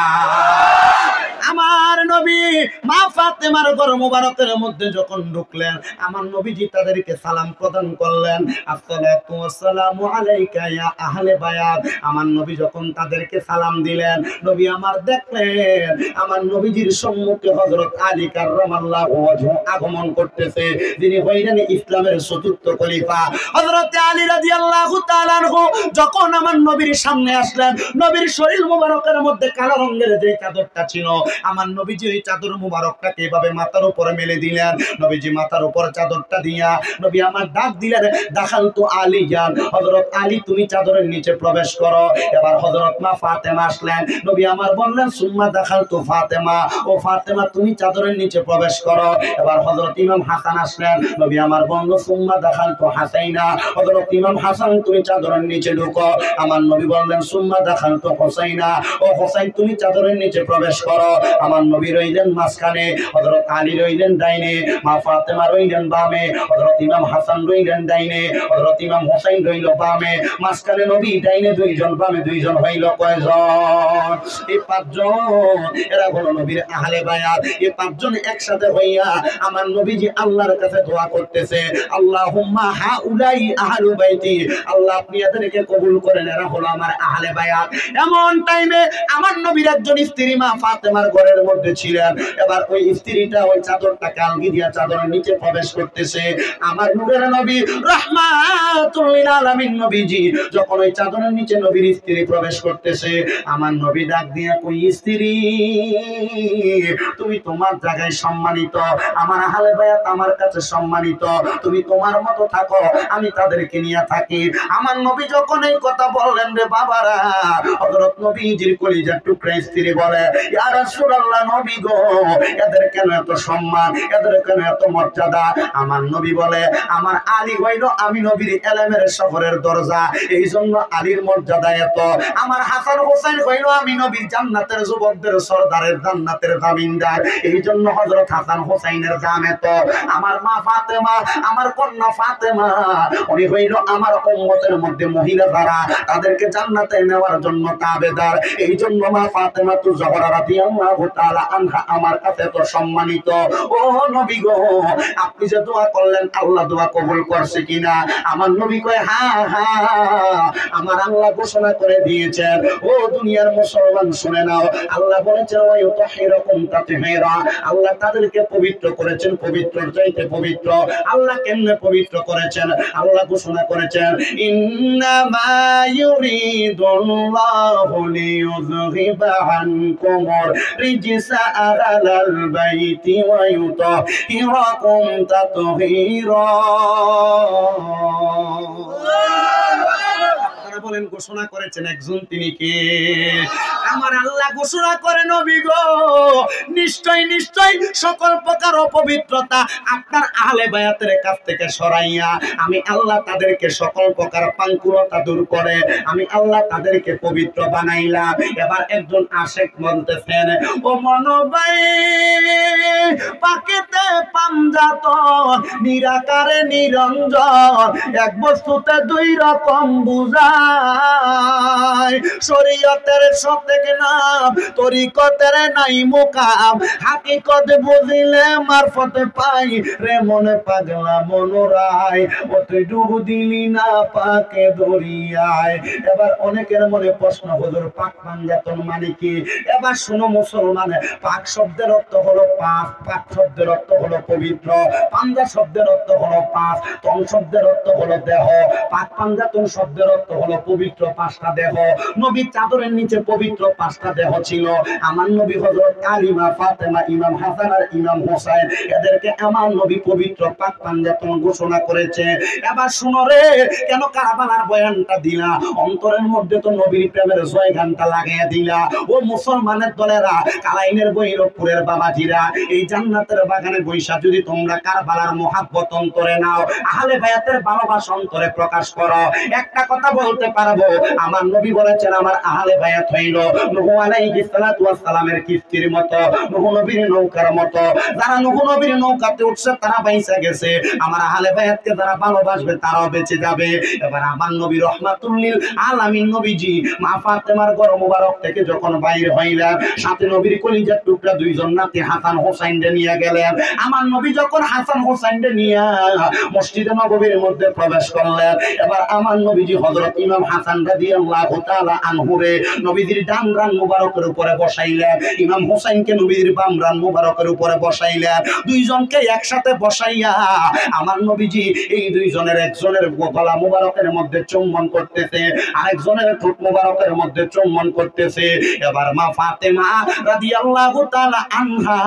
আমার নবী মা ফাতেমার ঘর মুবারকের মধ্যে যখন ঢুকলেন, আমার নবীজি তাদেরকে সালাম প্রদান করলেন, আসসালাতু ওয়াসসালামু আলাইকা ইয়া আহলে বায়াত। আমার নবী যখন তাদেরকে সালাম দিলেন, নবী আমার দেখলেন আমার নবীজির সম্মুখে হযরত আলী কাররামাল্লাহু ওয়াজহু আগমন করতেছে, যিনি হইলেন ইসলামের চতুর্থ খলিফা। হযরত আলী রাদিয়াল্লাহু তাআলা আনহু যখন আমার নবীর সামনে আসলেন, নবীর শরীর মুবারকের মধ্যে কালো রঙের যে চাদরটা ছিল, আমার নবীজি ওই চাদর মুবারকটাকে এভাবে মাথার উপরে মেলে দিলেন। নবীজি মাথার উপর চাদরটা দিয়া নবী আমার ডাক দিলেন, দাখালতু আলিয়ান, হযরত আলী তুমি চাদরের নিচে প্রবেশ করো। এবার হযরত মা ফাতেমা আসলেন, নবী আমার বললেন সুম্মা দাখালতু ফাতেমা, ও ফাতেমা তুমি চাদরের নিচে প্রবেশ করো। এবার হযরত ইমাম হাসান আসলেন, নবী আমার বলল সুম্মা দাখালতু হাসাইনা, হযরত ইমাম হাসান তুমি চাদরের নিচে ঢুকো। আমার নবী বললেন সুম্মা দাখালতু হুসাইনা, ও হুসাইন তুমি চাদরের নিচে প্রবেশ করো। আমার নবী রইলেন মাঝখানে, হযরত আলী রইলেন ডাইনে, মা ফাতেমা রইলেন বামে, হযরত ইমাম হাসান রইলেন ডাইনে, হযরত ইমাম হোসেন রইল বামে, মাঝখানে নবী ডাইনে দুইজন বামে দুইজন, হইল কয়জন? এই পাঁচজন, এরা হলো নবীর আহলে বায়াত। এই পাঁচজন একসাথে হইয়া আমার নবীজি আল্লাহর কাছে দোয়া করতেছে, আল্লাহুম্মা হাউলাই আহলু বাইতি, আল্লাহ আপনি এদেরকে কবুল করেন, এরা হলো আমার আহলে বায়াত। এমন টাইমে আমার নবীর একজন স্ত্রী মা ফাতেমার ঘরের মধ্যে ছিলেন। এবার ওই স্ত্রীটা ওই চাদরটা কালগি দিয়া চাদরের নিচে প্রবেশ করতেছে। আমার নূরের নবী রাহমাতুল লিল আলামিন নবীজি যখন ওই চাদরের নিচে নবীর স্ত্রী প্রবেশ করতেছে, আমার নবী ডাক দিয়া কই, স্ত্রী তুমি তোমার জায়গায় সম্মানিত, আমার আহলে বায়াত আমার কাছে সম্মানিত, তুমি তোমার মতো থাকো, আমি তাদেরকে নিয়ে থাকি। আমার নবী যখন এই কথা বললেন রে বাবারা, হযরত নবীজির কলিজার টুকরা স্ত্রী বলে, ইয়া রাসূলুল্লাহ নবী গো, এদের কেন এত সম্মান, এদের কেন এত মর্যাদা? আমার নবী বলে, আমার আলী হইল আমি নবীর এলেমের শহরের দরজা, এই জন্য আলীর মর্যাদা এত। আমার হাসান হোসেন হইল আমি নবীর জান্নাতের যুবকদের সরদারের জান্নাতের জামিনদার, এই জন্য হযরত হাসান হোসেনের দাম এত। আমার মা ফাতেমা, আমার কন্যা ফাতেমা, উনি হইল আমার উম্মতের মধ্যে মহিলা যারা তাদেরকে জান্নাতে নেওয়ার জন্য তাবেদার, এই জন্য মা ফাতেমা তু জহরা রাদিয়াল্লাহু তাআলা আনহা আমার কাছে তো সম্মানিত। ও নবী গো, আপনি যে দোয়া করলেন আল্লাহ দোয়া কবুল করছে কিনা? আমার নবী কয়, হ্যাঁ হ্যাঁ, আমার আল্লাহ ঘোষণা করে দিয়েছেন। ও দুনিয়ার মুসলমান শুনে নাও, আল্লাহ বলেছেন ওয়া ইউতাহিরুকুম তাতহীরা, আল্লাহ তাদেরকে পবিত্র করেছেন পবিত্রর চাইতে পবিত্র। আল্লাহ কেমনে পবিত্র করেছেন? আল্লাহ ঘোষণা করেছেন, ইন্নামা ইউরিদুল্লাহু লিইউযহিবা আনকুমুর রিজসা আহলাল বাইতি ওয়া ইউতাহিরাকুম তাতহীরা। বলেন, ঘোষণা করেছেন একজন, তিনি কে? আমার আল্লাহ ঘোষণা করে, নবী গো, নিশ্চয় নিশ্চয় সকল প্রকার অপবিত্রতা আপনার আহলে বায়াতের কাছ থেকে সরাইয়া আমি আল্লাহ তাদেরকে সকল প্রকার পাঙ্কুরতা দূর করে আমি আল্লাহ তাদেরকে পবিত্র বানাইলাম। এবার একজন আশেক বলতেছেন, ও মনোবাই পাকেতে পাঞ্জাত নিরাকারে নিরঞ্জন, এক বস্তুতে দুই রকম বুঝায়, শরীয়তের সতেক নাম তরিকতের নাই মুকাম, হাকিকত বুঝিলে মারফতে পাই রে মনে পাগলা মনোরায়, ও তুই ডুব দিলি না পাকে দরিয়ায়। এবার অনেকের মনে প্রশ্ন, হুজুর পাক পাঞ্জাতন মানে কি? এবার শোনো মুসলমান, পাক শব্দের অর্থ হলো পাক, পাক শব্দের অর্থ হলো পবিত্র, পাঞ্জা শব্দের অর্থ হলো পাক, তন শব্দের অর্থ হলো দেহ, পাক পাঞ্জাতন শব্দের অর্থ হলো পবিত্র পাঁচটা দেহ। নবীর চাদরের নিচে পবিত্র পাঁচটা দেহ ছিল। আমার নবী হযরত আলী, মা ফাতেমা, ইমাম হাসান আর ইমাম হোসেন, এদেরকে আমার নবী পবিত্র পাক পাঞ্জাতন ঘোষণা করেছে। এবার শুনো রে, কেন কারবালার বয়ানটা দিলা? অন্তরের মধ্যে তো নবীর প্রেমের জয় গানটা লাগাইয়া দিলা। ও মুসলমানের দলেরা, কালাইনের বৈরবপুরের বাবাজিরা, এই জান্নাতের বাগানে বৈশা যদি তোমরা কারবালার মহাব্বত অন্তরে নাও, আহলে বায়াতের ভালোবাসা অন্তরে প্রকাশ করো, একটা কথা বলতে পারবো, আমার নবী বলেছেন আমার আহলে বায়াত হইল নূহ আলাইহিস সালাতু ওয়াস সালামের কিস্তির মতো, নূহ নবীর নৌকার মতো। যারা নূহ নবীর নৌকাতে উঠছে তারা বাইচা গেছে, আমার আহলে বায়াতকে যারা ভালোবাসবে তারাও বেঁচে যাবে। এবার আমার নবী রহমাতুল লিল আলামিন নবীজি মা ফাতেমার ঘর মুবারক থেকে যখন বাইরে হইলেন, সাথে নবীর কলিজার টুকরা দুইজন নাতি হাসান হোসেনকে নিয়ে গেলেন। আমার নবী যখন হাসান হোসেনকে নিয়ে মসজিদে নববীর মধ্যে প্রবেশ করলেন, এবার আমার নবীজি হযরত ইমাম হাসান রাদিয়াল্লাহু তাআলা আনহুরে নবীজির ডান রান মুবারকের উপরে বসাইলেন, ইমাম হোসেনকে নবীজির বাম রান মুবারকের উপরে বসাইলেন। দুইজনকে একসাথে বসাইয়া আমার নবীজি এই দুইজনের একজনের গলা মুবারকের মধ্যে চুম্বন করতেছে, আরেকজনের ঠোঁট মুবারকের মধ্যে চুম্বন করতেছে। এবার মা ফাতেমা রাদিয়াল্লাহু তাআলা আনহা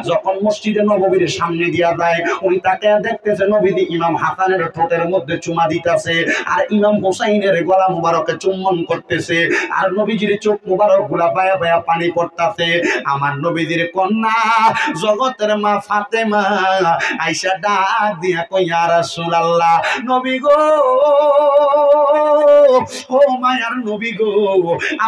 যখন মসজিদে নববীর সামনে দিয়া যায়, উনি তাকে দেখতেছে নবীজি ইমাম হাসানের ঠোঁটের মধ্যে চুমা দিতেছে আর ইমাম হোসাইনের গলা মুবারকে চুম্বন করতেছে, আর নবীজির চোখ মুবারক গুলা বায়া বায়া পানি পড়তেছে। আমার নবীজির কন্যা জগতের মা ফাতেমা আয়েশা ডাক দিয়া কই, ইয়া রাসূলুল্লাহ, নবী গো ও মায়ার নবী গো,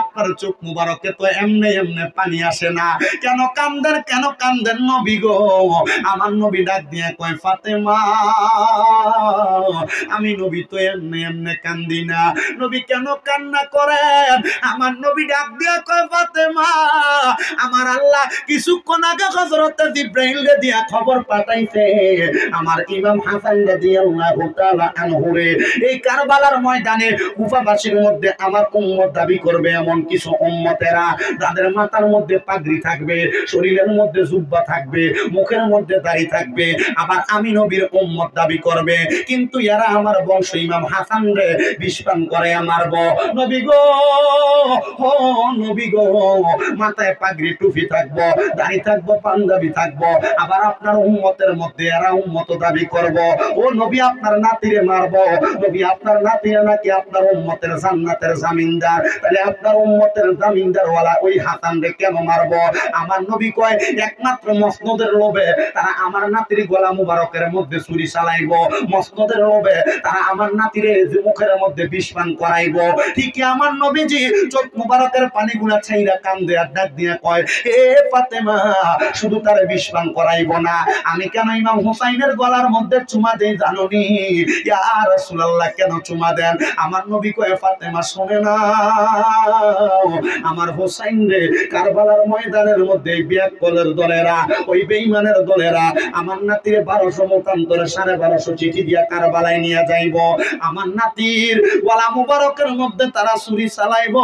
আপনার চোখ মুবারকে তো এমনে এমনে পানি আসে না, কেন কান্দেন, কেন কান্দেন নবী গো? আমার নবী ডাক দিয়ে কয় ফাতেমা, আমি নবী তো এমনে এমনে কান্দি না। নবী কেন কান্না করেন? আমার নবী ডাক দিয়ে কয় ফাতেমা, আমার আল্লাহ কিছুক্ষণ আগে হযরত জিবরাইল রে দিয়া খবর পাঠাইছে আমার ইমাম হাসান রাদিয়াল্লাহু তাআলা আনহু রে এই কারবালার ময়দানে কুফাবাসীর মধ্যে আমার উম্মত দাবি করবে এমন কিছু উম্মতেরা যাদের মাথার মধ্যে পাগড়ি থাকবে, শরীরের মধ্যে জুব্বা থাকবে, মুখের মধ্যে দাড়ি থাকবে, আবার আমি নবীর উম্মত দাবি করবে, কিন্তু এরা আমার বংশ ইমাম হাসান রে বিস্ফান করে মারব। নবী গো, ও নবী গো, মাথায় পাগড়ি টুপি থাকবো, দাড়ি থাকবো, পাঞ্জাবি থাকবো, আবার আপনার উম্মতের মধ্যে এরা উম্মত দাবি করব। ও নবী আপনার নাতিরে মারব। নবী আপনার নাতিরে নাকি আপনার উম্মতের জান্নাতের জামিনদার, তাহলে আপনার উম্মতের জামিনদার ওয়ালা ওই হাসান রে কেন মারব? আমার নবী কয় একমাত্র মসনদের লোভে তারা আমার নাতির গলা মুবারকের মধ্যে ছুরি চালাইব, মসনদের লোভে তারা আমার নাতিরে মুখের মধ্যে বিস্ফান করাইব। ঠিকই আমার নবীজি চোখ মুবারকের পানিগুলা ছাইরা কান্দে আর ডাক দিয়ে কয়, এ ফাতেমা, শুধু তারে বিস্ফান করাইব না, আমি কেন ইমাম হুসাইনের গলার মধ্যে চুমা দেই জানুনি? ইয়া রাসূলুল্লাহ, কেন চুমা দেন? আমার নবী কয় ফাতেমা শুনে না, আমার হুসাইন রে কারবালার ময়দানের মধ্যে বিয়াকলের দলেরা, ওই বেঈমানের দলেরা আমার নাতির 1200 মতান্তরে 1250 চিঠি দিয়া কারবালায় নিয়ে যাইব। আমার নাতির গলা মুবারকের মধ্যে তারা ছুরি চালাইব,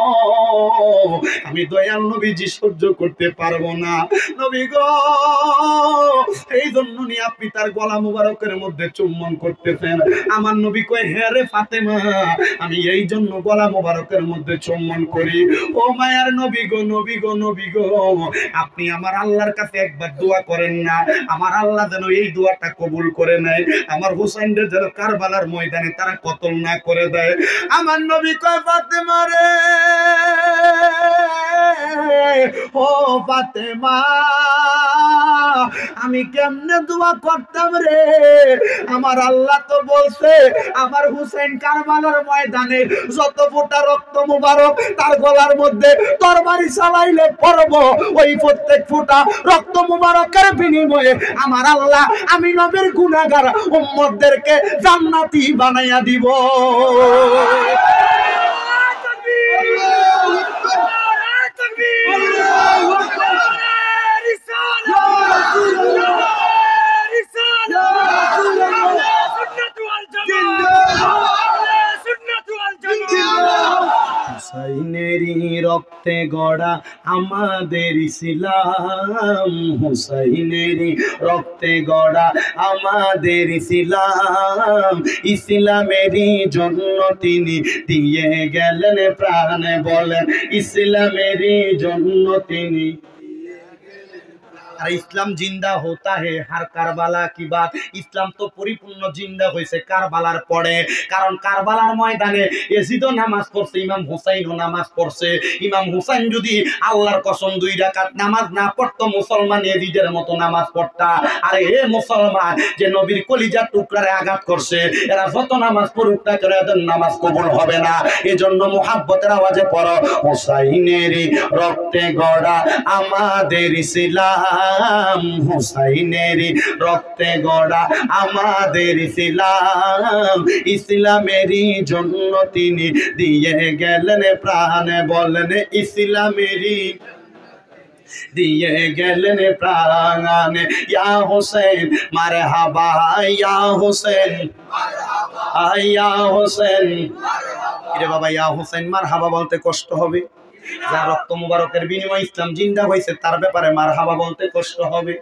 আমি দয়াল নবীজি সহ্য করতে পারবো না। নবী গো, এই জন্য নিয়ে আপনি তার গলা মুবারকের মধ্যে চুম্বন করতেছেন। আমার নবী কয়, হে রে ফাতেমা, আমি এই জন্য গলা মুবারকের মধ্যে চুম্বন করি। ও মায়ার নবী গো, নবী গো, নবী গো, আপনি আমার আল্লাহর কাছে একবার দোয়া করেন না, আমার আল্লাহ যেন এই দোয়াটা কবুল করে নেয়, আমার হুসাইনদের যেন কারবালার ময়দানে তারা কতল না করে দেয়। আমার নবী কয় ফাতেমা রে, ও ফাতেমা, আমি কেমনে দোয়া করতাম রে? আমার আল্লাহ তো বলছে আমার হুসাইন কারবালার ময়দানে যত ফোঁটা রক্ত মুবারক তার গলার মধ্যে তরবারি চালাইলে পড়ব, ওই প্রত্যেক ফোঁটা রক্ত মুবারকের বিনিময়ে আমার আল্লাহ আমি নবীর গুনাহগার উম্মতদেরকে জান্নাতি বানাইয়া দিব। হুসাইনেরই রক্তে গড়া আমাদের ইসলাম, হুসাইনেরই রক্তে গড়া আমাদের ইসলাম, ইসলামেরই জন্য তিনি দিয়ে গেলেন প্রাণ, বলেন ইসলামেরই জন্য তিনি। আর ইসলাম জিন্দা होता है हर কারবালা কি বাত। ইসলাম তো পরিপূর্ণ জিন্দা হয়েছে কারবালার পরে, কারণ কারবালার ময়দানে ইয়াজিদও নামাজ পড়ছে, ইমাম হুসাইনও নামাজ পড়ছে। ইমাম হুসাইন যদি আল্লাহর কসম 2 রাকাত নামাজ না পড়তো, মুসলমান ইয়াজিদের মতো নামাজ পড়তা। আরে হে মুসলমান, যে নবীর কলিজার টুকরারে আঘাত করছে, এরা যত নামাজ পড়ুক না কেন এদের নামাজ কবুল হবে না। এজন্য মুহাব্বতের আওয়াজে পড়ো, হুসাইনেরই রক্তে গড়া আমাদের ইসলাম, হুসাইনেরই রক্তে গড়া আমাদের ইসলাম, ইসলামেরই জন্য তিনি দিয়ে গেলেন প্রাণ, বলেন ইসলামেরই দিয়ে গেলেন প্রাণ। ইয়া হোসেন মারহাবা, ইয়া হোসেন মারহাবা, ইয়া হোসেন মারহাবা। রে বাবা, ইয়া হোসেন মারহাবা বলতে কষ্ট হবে? যার রক্ত মুবারকের বিনিময়ে ইসলাম জিন্দা হয়েছে তার ব্যাপারে মারহাবা বলতে কষ্ট হবে?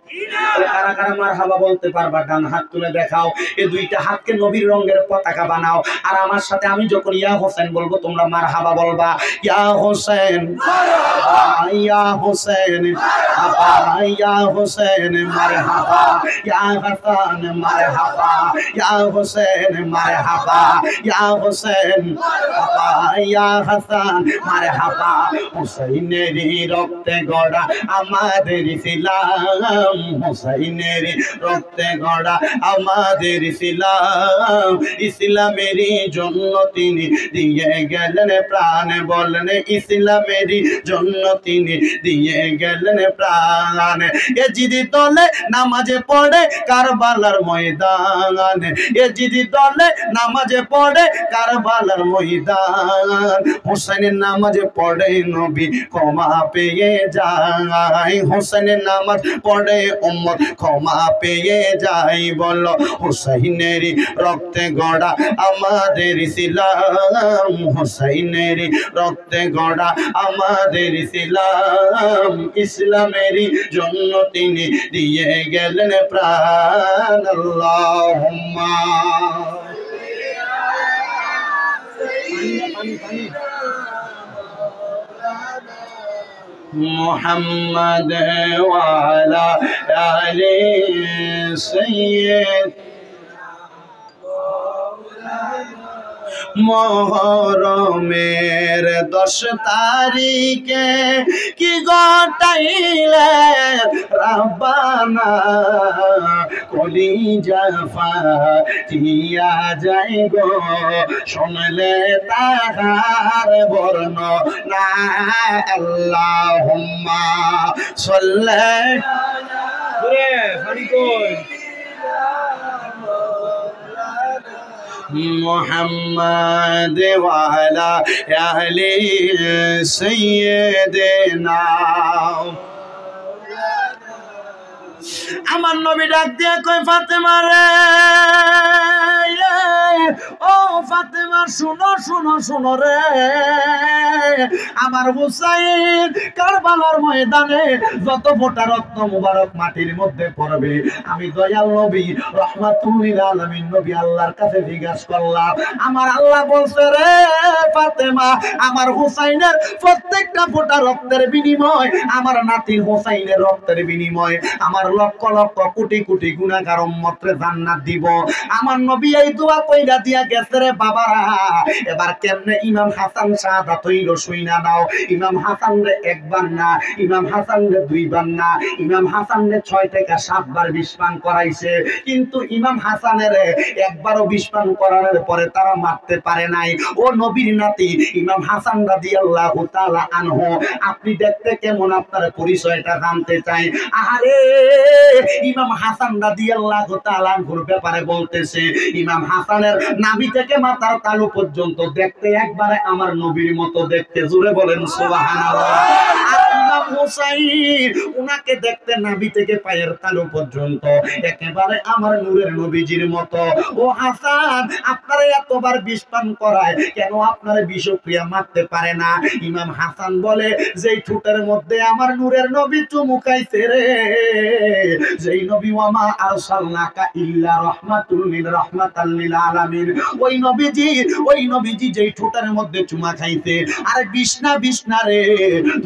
তাহলে কারা কারা মারহাবা বলতে পারবা? ডান হাত তুলে দেখাও। এই 2টা হাতকে নবীর রঙের পতাকা বানাও, আর আমার সাথে আমি যখন ইয়া হোসেন বলবো তোমরা মারহাবা বলবা। ইয়া হোসেন মারহাবা, ইয়া হোসেন মারহাবা, ইয়া হোসেন মারহাবা, ইয়া হাসান মারহাবা, ইয়া হোসেন মারহাবা, ইয়া হোসেন মারহাবা, ইয়া হাসান মারহাবা। হুসাইনের রক্তে গড়া আমাদের ইসলাম, হুসাইনের রক্তে গড়া আমাদের ইসলাম, ইসলামেরই জন্য তিনি দিয়ে গেলেন প্রাণ, বলেন ইসলামেরই জন্য তিনি দিয়ে গেলেন প্রাণ। এজিদি দলে নামাজে পড়ে কারবালার ময়দান, এজিদি দলে নামাজে পড়ে কারবালার ময়দান, হোসেনের নামাজে পড়ে নবী ক্ষমা পেয়ে যায়, হোসেনের নামাজ পড়ে উম্মত ক্ষমা পেয়ে যায়। বলো হুসাইনের রক্তে গড়া আমাদের ইসলাম, হুসাইনের রক্তে গড়া আমাদের ইসলাম, ইসলামেরই জন্য তিনি দিয়ে গেলেন প্রাণ। আল্লাহুম্মা মুহাম্মাদ ওয়া আলা আলি সাইয়্যিদ। মুহরমের 10 তারিখে কি ঘটাইলে রাব্বানা, কলিজা ফাটিয়া যায় গো শুনলে তাহার বর্ণনা। আল্লাহুম্মা সাল্লি মুহাম্মাদ ওয়া আলা আলি সাইয়্যিদিনা। আমার নবী ডাক দিয়ে কয় ফাতেমা রে, ও ফাতেমা শুনো শুনো শুনো রে, আমার হুসাইন কারবালার ময়দানে যত ফোঁটা রক্ত মুবারক মাটির মধ্যে পড়বে, আমি দয়াল নবী রাহমাতুল্লিল আলামিন নবী আল্লাহর কাছে জিজ্ঞাসা করলাম, আমার আল্লাহ বলছে রে ফাতেমা, আমার হুসাইনের প্রত্যেকটা ফোঁটা রক্তের বিনিময়, আমার নাতি হুসাইনের রক্তের বিনিময় আমার লক্ষ লক্ষ কোটি কোটি গুনাহগার উম্মতরে জান্নাত দিব। আমার নবী এই দোয়া কইরা দিয়া গেছে রে বাবারা। এবার কেমনে ইমাম হাসান শাহাদাত হইল শুইনা নাও। ইমাম হাসান রে একবার না, ইমাম হাসান রে দুইবার না, ইমাম হাসান রে 6 থেকে 7 বার বিষ পান করাইছে, কিন্তু ইমাম হাসানের একবারও বিষ পান করানোর পরে তারা মারতে পারে নাই। ও নবীর নাতি ইমাম হাসান রাদিয়াল্লাহু তাআলা আনহু, আপনি দেখতে কেমন আপনার পরিচয়টা জানতে চাই। আরে ইমাম হাসান রাদিয়াল্লাহু তাআলা আনহুর ব্যাপারে বলতেছে, ইমাম হাসানের নাভি থেকে মাথার তালু পর্যন্ত দেখতে একবারে আমার নবীর মতো দেখতে। জোরে বলেন সুবহানাল্লাহ। আর ইমাম হুসাইন উনাকে দেখতে নাভি থেকে পায়ের তালু পর্যন্ত একেবারে আমার নূরের নবীজির মতো। ও হাসান, আপনারা এতবার বিষ পান করায় কেন আপনারা বিষক্রিয়া মারতে পারে না? ইমাম হাসান বলে, যেই ঠোঁটের মধ্যে আমার নূরের নবী চুমু খাইছে রে, যেই নবী ওয়ামা আরসালনাকা ইল্লা রাহমাতাল লিল আলামিন, ওই নবীজি যেই ঠোঁটের মধ্যে চুমা খাইছে। আর বিষ্ণা রে,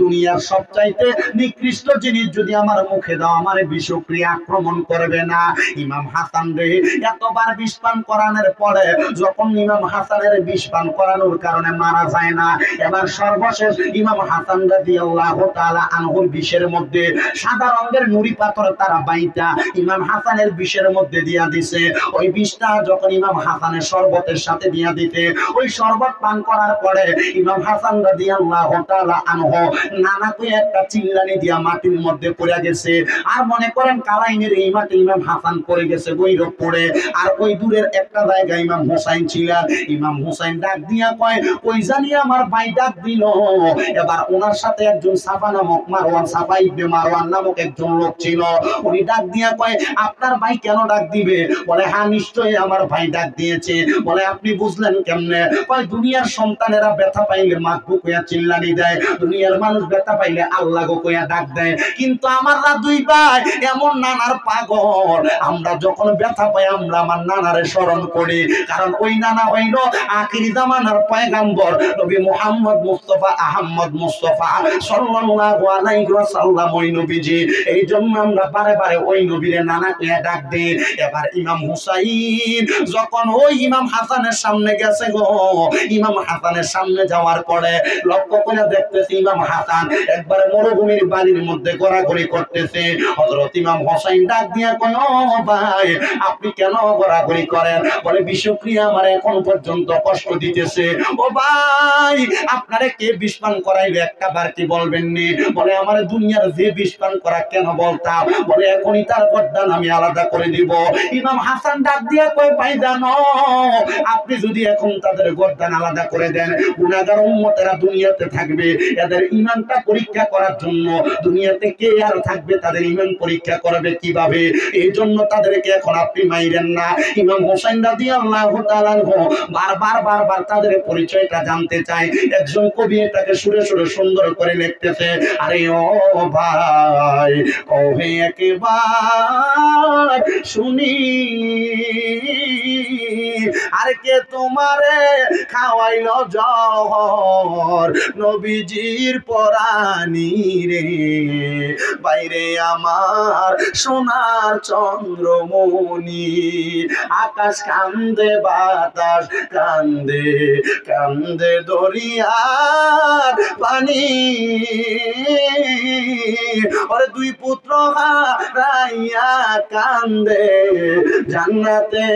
দুনিয়ার সবচাইতে নিকৃষ্ট জিনিস যদি আমার মুখে দাও, আমার বিষক্রিয়া আক্রমণ করবে না। ইমাম হাসান রে এতবার বিষ পান করানোর পরে যখন ইমাম হাসানের বিষ পান করানোর কারণে মারা যায় না, এবার সর্বশেষ ইমাম হাসান রাদিয়াল্লাহু তাআলা আনহুর বিষের মধ্যে সাদা রঙের নুরি পাথর তারা বাইটা ইমাম হাসানের বিষের মধ্যে দিয়া দিছে। ওই বিষটা যখন ইমাম হাসানের শরবতের সাথে দিয়া দিতে, ওই শরবত পান করার পরে ইমাম হাসান রাদিয়াল্লাহু তাআলা আনহু নানা কই একটা চিল্লানি দিয়া মাটির মধ্যে পড়ে গেছে। আর মনে করেন কালাইনের এই মাটি ইমাম হাসান পড়ে গেছে গৈরব পড়ে। আর ওই দূরের একটা জায়গায় ইমাম হুসাইন ছিল। ইমাম হুসাইন ডাক দিয়া কয়, ওই জানি আমার ভাই ডাক দিল। এবার ওনার সাথে একজন সাফা নামক সাফা ইবনে মারওয়ান নামক একজন লোক ছিল। উনি ডাক দিয়া কয়, আপনার ভাই কেন ডাক দিবে? বলে, হ্যাঁ নিশ্চয়ই আমার ভাই ডাক দিয়েছে। বলে, আপনি বুঝলেন কেমনে? কয়, দুনিয়ার সন্তানেরা ব্যথা পাইলে মাগবু কইয়া চিল্লানি দেয়, দুনিয়ার মানুষ ব্যথা পাইলে আল্লাহ গো কইয়া ডাক দেয়, কিন্তু আমাররা দুই ভাই এমন নানার পাগল, আমরা যখন ব্যথা পাই আমরা আমার নানারে স্মরণ করি। কারণ ওই নানা হইল আখিরি জামানার পয়গম্বর নবী মুহাম্মদ মুস্তাফা আহমদ মুস্তাফা সাল্লাল্লাহু আলাইহি ওয়াসাল্লাম, ওই নবীজি। এই জন্য আমরা বারে বারে ওই নবীরে নানা কইয়া ডাক দে। এবার ইমাম হুসাইন যখন ওই ইমাম হাসানের সামনে গেছে গো, ইমাম হাসানের সামনে যাওয়ার পরে লক্ষ্য করে দেখতেছে ইমাম হাসান একবারে মরুভূমির বাড়ির মধ্যে ঘোরাঘুরি করতেছে। হযরত ইমাম হুসাইন ডাক দিয়া কয়, ও ভাই আপনি কেন ঘোরাঘুরি করেন? বলে বিষক্রিয়া আমার এখন পর্যন্ত কষ্ট দিতেছে। ও ভাই আপনারে কে বিষ পান করাইবে একটা বার কি বলবেন নি? বলে আমার দুনিয়ার যে বিষ পান করা কেন বলতাম? বলে এখনই তার গর্দান আমি আলাদা করে দিব। ইমাম হাসান ডাক দিয়া কয়, ভাই জানো আপনি যদি এখন তাদের গর্দান আলাদা করে দেন, গুনাহগার উম্মতেরা দুনিয়াতে থাকবে, এদের ঈমানটা পরীক্ষা করার জন্য দুনিয়াতে কে আর থাকবে? তাদের ঈমান পরীক্ষা করবে কিভাবে? এই জন্য তাদেরকে এখন আপনি মাইরেন না। ইমাম হোসেন রাদিয়াল্লাহু তাআলা বারবার তাদের পরিচয়টা জানতে চায়। একজন কবি এটাকে সুরে সুরে সুন্দর করে লিখতেছে, আরে ও ভাই কহে একবার শুনি, আর কে তোমারে খাওয়াইল জহর নবীজির পরানি রে, বাইরে আমার সোনার চন্দ্রমণি, আকাশ কান্দে বাতাস কান্দে, কান্দে দরিয়ার পানি, ওরে দুই পুত্র হারাইয়া কান্দে জান্নাতে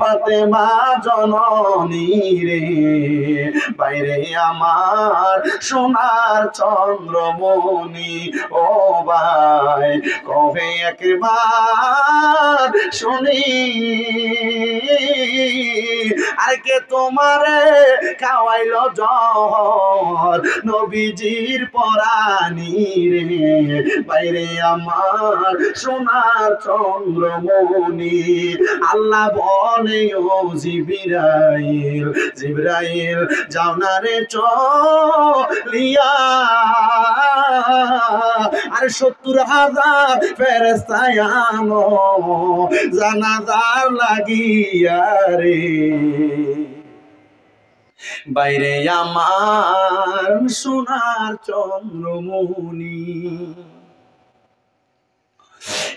ফাতেমা জননী রে, বাইরে আমার সোনার চন্দ্রমণি। ও ভাই কবে একবার শুনি, আর কে তোমারে খাওয়াইল জহর নবীজির পরানি রে, বাইরে আমার সোনার চন্দ্রমণি। আল্লাহ বলে ও জিবরাইল, জিবরাইল যাও না রে চলিয়া, আর ৭০,০০০ ফেরেশতা আনো জানাজার লাগিয়া রে, বাইরে আমার সোনার চন্দ্রমণি।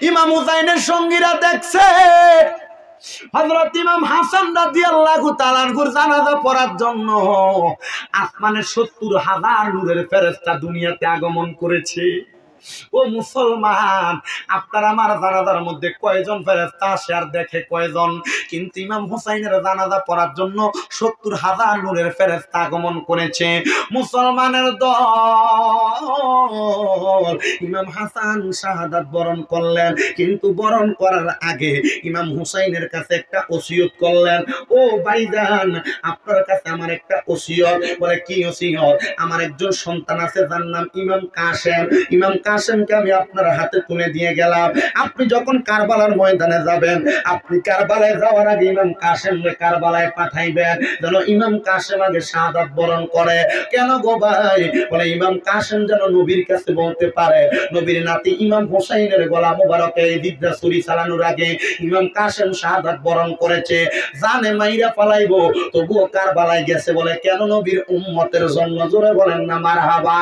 ইমাম হুসাইনের সঙ্গীরা দেখছে হযরত ইমাম হাসান রাদিয়াল্লাহু তাআলা আনহুর জানাজা পড়ার জন্য আসমানের ৭০,০০০ নূরের ফেরেশতা দুনিয়াতে আগমন করেছে। ও মুসলমান, আপনার আমার জানাজার মধ্যে কয়জন ফেরেশতা আসে আর দেখে কয়জন? কিন্তু ইমাম হুসাইনের জানাজা পড়ার জন্য ৭০,০০০ নূরের ফেরেশতা আগমন করেছে। মুসলমানের দল ইমাম হাসান শাহাদাত বরণ করলেন, কিন্তু বরণ করার আগে ইমাম হুসাইনের কাছে একটা ওসিয়ত করলেন। ও ভাইজান আপনার কাছে আমার একটা ওসিয়ত। বলে কি ওসিয়ত? আমার একজন সন্তান আছে যার নাম ইমাম কাসেম। ইমাম কাসেমকে আমি আপনার হাতে তুলে দিয়ে গেলাম। আপনি যখন কারবালার ময়দানে যাবেন, আপনি কারবালায় যাওয়ার আগে ইমাম কাসেমকে কারবালায় পাঠাইবেন, যেন ইমাম কাসেম আগে শাহাদাত বরণ করে। কেন গো ভাই? বলে ইমাম কাসেম যেন নবীর কাছে বলতে পারে নবীর নাতি ইমাম হুসাইনের গলা মোবারকে এই দিবরা ছুরি চালানোর আগে ইমাম কাসেম শাহাদাত বরণ করেছে। জানে মাইরা পালাইবো, তবুও কারবালায় গেছে। বলে কেন? নবীর উম্মতের জন্য। জোরে বলেন না মারহাবা।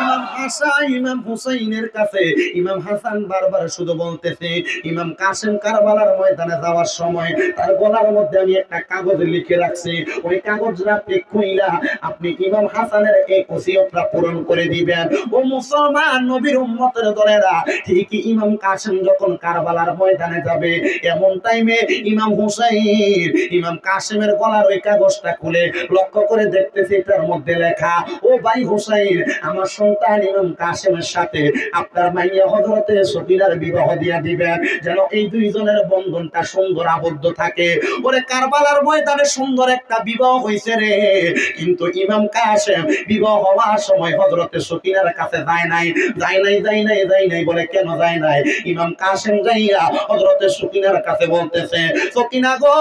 ইমাম হাসান ইমাম হুসাইনের কাছে ইমাম হাসান বারবার শুধু বলতেছে, ইমাম কাসেম কারবালার ময়দানে যাওয়ার সময় তার গলার মধ্যে আমি একটা কাগজ লিখে রাখছি, ওই কাগজটা আপনি খুইলা আপনি ইমাম হাসানের এই ওসিয়তটা পূরণ করে দিবেন। ও মুসলমান নবীর উম্মতের দলেরা, ঠিকই ইমাম কাসেম যখন কারবালার ময়দানে যাবে, এমন টাইমে ইমাম হুসাইন ইমাম কাসেমের গলার ওই কাগজটা খুলে লক্ষ্য করে দেখতেছে এটার মধ্যে লেখা, ও ভাই হুসাইন আমার সন্তান ইমাম কাসেমের সাথে আপনার মাইয়া হযরতে সফিনার বিবাহ দিয়া দিবেন, যেন এই দুইজনের বন্ধনটা সুন্দর আবদ্ধ থাকে। ওরে কারবালার ময়দানে সুন্দর একটা বিবাহ হইছে রে, কিন্তু ইমাম কাসেম বিবাহ হওয়ার সময় হযরতে সফিনার কাছে যায় নাই। বলে কেন যায় নাই? ইমাম কাসেম যাইয়া হযরতে সফিনার কাছে বলতেছে, সফিনা গো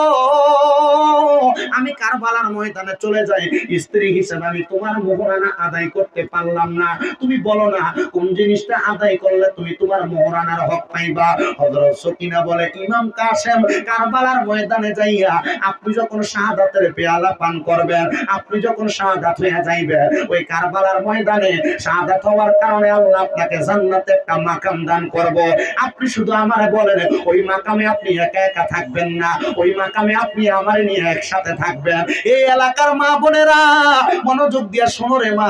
আমি কারবালার ময়দানে চলে যাই, স্ত্রী হিসেবে আমি তোমার মোহরানা আদায় করতে পারলাম না, তুমি বলো না কোন জিনিসটা আদায় করলে তুমি তোমার মোহরানার হক পাইবা। হযরত সকিনা বলে, ইমাম কাসেম কারবালার ময়দানে যাইয়া আপনি যখন শাহাদাতের পেয়ালা পান করবেন, আপনি যখন শাহাদাত হয়ে যাইবেন, ওই কারবালার ময়দানে শাহাদাত হওয়ার কারণে আল্লাহ আপনাকে জান্নাতে একটা মাকাম দান করব। আপনি শুধু আমারে বলেন, ওই মাকামে আপনি একা একা থাকবেন না, ওই মাকামে আপনি আমারে নিয়ে একসাথে থাকবেন। এই এলাকার মা বোনেরা মনোযোগ দিয়া শোনো রে মা,